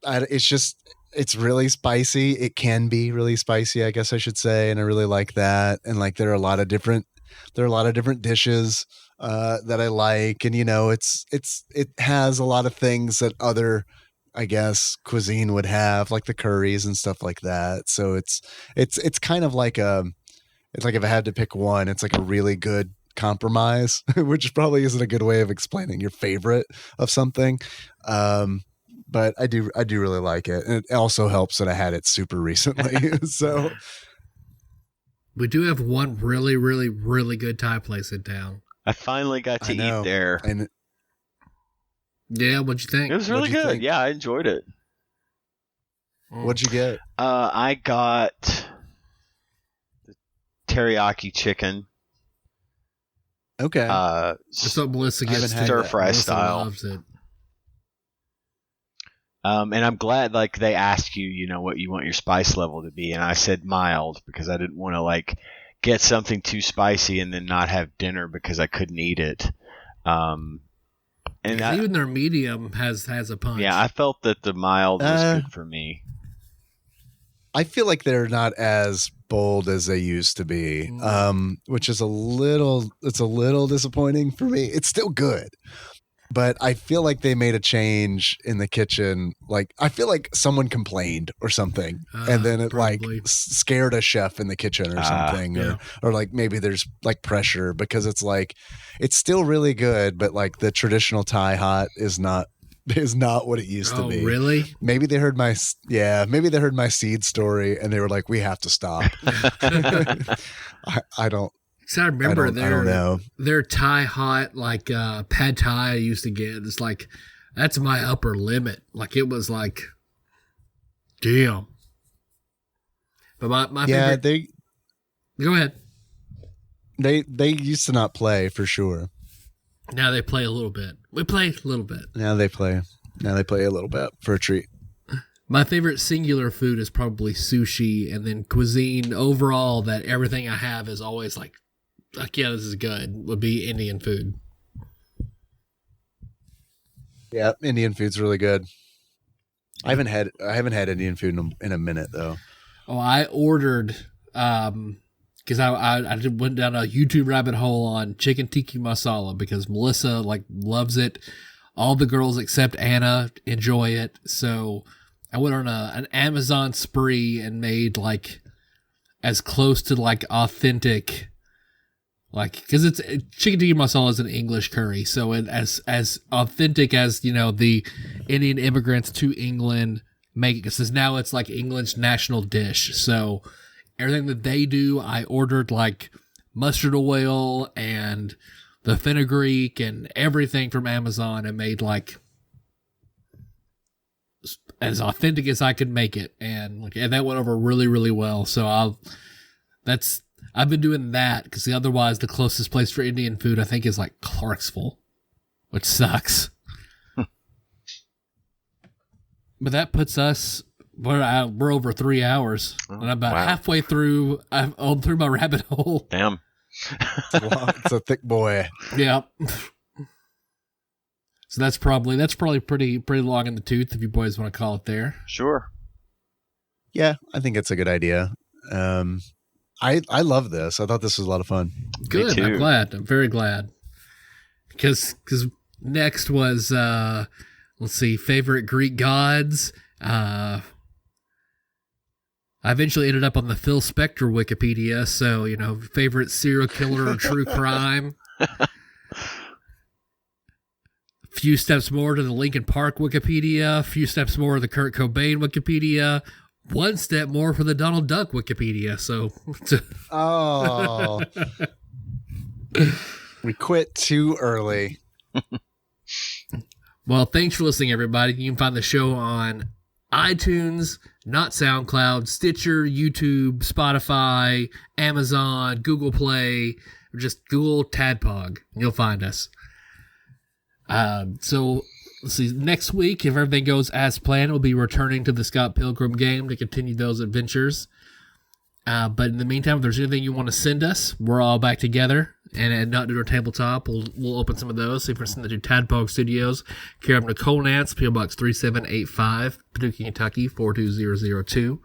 it's really spicy. It can be really spicy, I guess I should say, and I really like that. And like, there are a lot of different dishes that I like, and it has a lot of things that other, I guess, cuisine would have, like the curries and stuff like that. So it's kind of like it's like, if I had to pick one, it's like a really good compromise, which probably isn't a good way of explaining your favorite of something. But I do really like it. And it also helps that I had it super recently. So we do have one really, really, really good Thai place in town. I finally got to eat there. And yeah, what'd you think? It was really good. Yeah, I enjoyed it. What'd you get? I got teriyaki chicken. Okay. That's what Melissa gets. Stir fry style. Loves it. And I'm glad, like, they asked you, what you want your spice level to be, and I said mild because I didn't want to like get something too spicy and then not have dinner because I couldn't eat it. And even their medium has a punch. Yeah, I felt that the mild was good for me. I feel like they're not as bold as they used to be, which is a little disappointing for me. It's still good, but I feel like they made a change in the kitchen. Like, I feel like someone complained or something, and then it probably. like scared a chef in the kitchen or something, or like maybe there's like pressure, because it's like, it's still really good, but like the traditional Thai hot is not what it used to be. Oh, really? Maybe they heard my seed story and they were like, we have to stop. I don't. So I remember I don't know. Their Thai hot, like pad Thai I used to get. It's like, that's my upper limit. Like, it was like, damn. But my favorite. Go ahead. They used to not play for sure. Now they play a little bit. We play a little bit. Now they play a little bit for a treat. My favorite singular food is probably sushi, and then cuisine overall that everything I have is always like, yeah, this is good, would be Indian food. Yeah, Indian food's really good. I haven't had Indian food in a minute though. Oh, I ordered because I went down a YouTube rabbit hole on chicken tikka masala because Melissa like loves it. All the girls except Anna enjoy it. So I went on an Amazon spree and made like as close to like authentic, like, because it's chicken tikka masala is an English curry, so as authentic as the Indian immigrants to England make it, because now it's like England's national dish. So everything that they do, I ordered like mustard oil and the fenugreek and everything from Amazon and made like as authentic as I could make it. And that went over really, really well. So I've been doing that because otherwise the closest place for Indian food I think is like Clarksville, which sucks. But that puts us, we're over 3 hours, and I'm about halfway through. I'm through my rabbit hole. Damn, it's a thick boy. Yeah. So that's probably pretty long in the tooth, if you boys want to call it there. Sure. Yeah, I think it's a good idea. I love this. I thought this was a lot of fun. Good. I'm glad. I'm very glad. Because next was let's see, favorite Greek gods. I eventually ended up on the Phil Spector Wikipedia, so favorite serial killer or true crime. Few steps more to the Linkin Park Wikipedia. Few steps more to the Kurt Cobain Wikipedia. One step more for the Donald Duck Wikipedia. So, oh, We quit too early. Well, thanks for listening, everybody. You can find the show on iTunes, not SoundCloud, Stitcher, YouTube, Spotify, Amazon, Google Play, or just Google TADPOG, and you'll find us. So, let's see, next week, if everything goes as planned, we'll be returning to the Scott Pilgrim game to continue those adventures. But in the meantime, if there's anything you want to send us, we're all back together. And at Not Doodle Tabletop, we'll open some of those. So if you're sending it to Tadpog Studios, care of Nicole Nance, P.O. Box 3785, Paducah, Kentucky, 42002.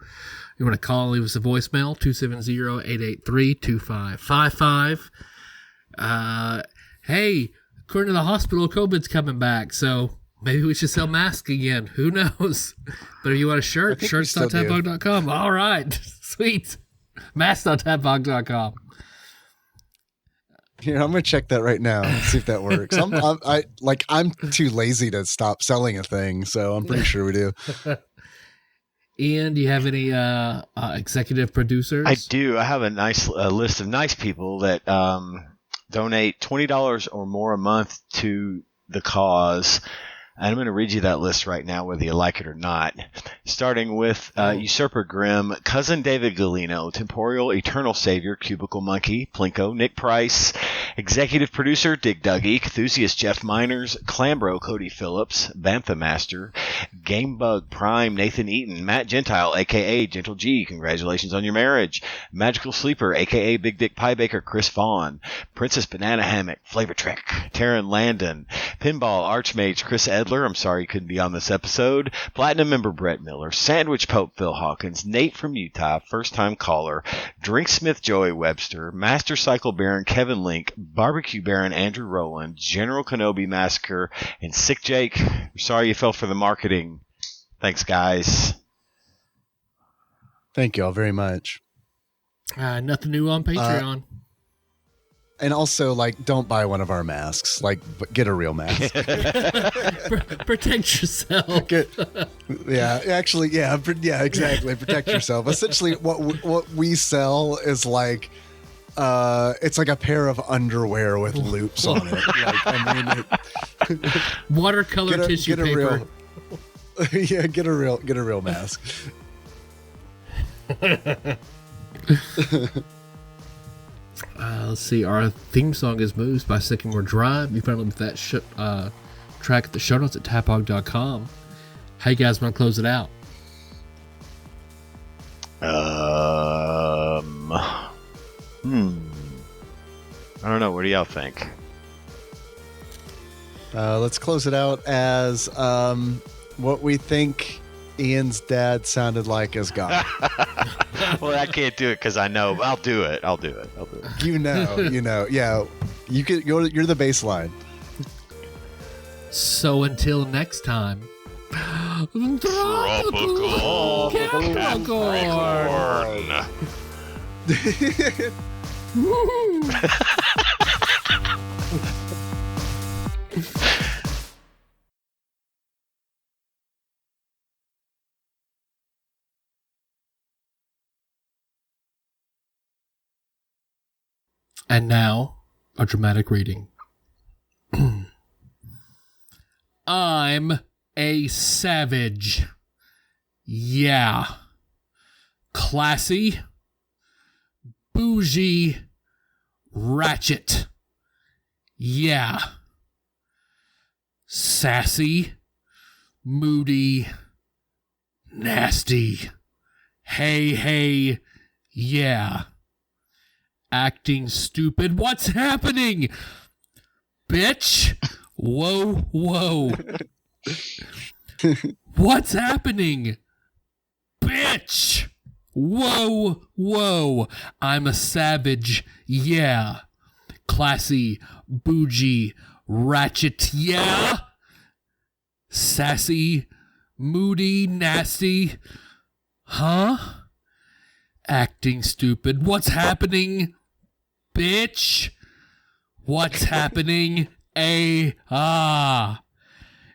You want to call and leave us a voicemail, 270-883-2555. Hey, according to the hospital, COVID's coming back, so maybe we should sell masks again. Who knows? But if you want a shirt, shirts.tadpog.com. All right. Sweet. Masks.tadpog.com. Here, I'm gonna check that right now and see if that works. I'm too lazy to stop selling a thing, so I'm pretty sure we do. Ian, do you have any executive producers? I do. I have a nice list of nice people that donate $20 or more a month to the cause. And I'm going to read you that list right now, whether you like it or not. Starting with Usurper Grimm, Cousin David Galino, Temporal Eternal Savior, Cubicle Monkey, Plinko, Nick Price, Executive Producer Dick Dougie, Enthusiast Jeff Miners, Clambro Cody Phillips, Bantha Master, Gamebug Prime Nathan Eaton, Matt Gentile, a.k.a. Gentle G, congratulations on your marriage, Magical Sleeper, a.k.a. Big Dick Pie Baker Chris Vaughn, Princess Banana Hammock, Flavor Trick, Taryn Landon, Pinball Archmage Chris Edler, I'm sorry you couldn't be on this episode, Platinum member Brett Miller, Sandwich Pope Phil Hawkins, Nate from Utah, first time caller, Drinksmith Joey Webster, Master Cycle Baron Kevin Link, Barbecue Baron Andrew Rowland, General Kenobi Massacre, and Sick Jake. We're sorry you fell for the marketing. Thanks, guys. Thank you all very much. Nothing new on Patreon. And also, don't buy one of our masks. Get a real mask. Protect yourself. Exactly. Protect yourself. Essentially, what we sell is it's like a pair of underwear with loops on it. Watercolor tissue paper. Get a real mask. Let's see. Our theme song is Moves by Sycamore Drive. You find that track at the show notes at tapog.com. How you guys want to close it out? I don't know. What do y'all think? Let's close it out as what we think Ian's dad sounded like as God. Well, I can't do it because I know. I'll do it. You know. Yeah, you're the baseline. So until next time. Tropical Capricorn. And now, a dramatic reading. I'm a savage. Yeah. Classy. Bougie. Ratchet. Yeah. Sassy. Moody. Nasty. Hey. Yeah. Acting stupid. What's happening? Bitch. Whoa. What's happening? Bitch. Whoa. I'm a savage. Yeah. Classy. Bougie. Ratchet. Yeah. Sassy. Moody. Nasty. Huh? Acting stupid. What's happening? Bitch. What's happening? And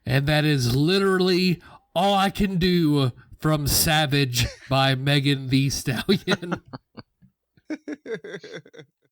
that is literally all I can do from Savage by Megan Thee Stallion.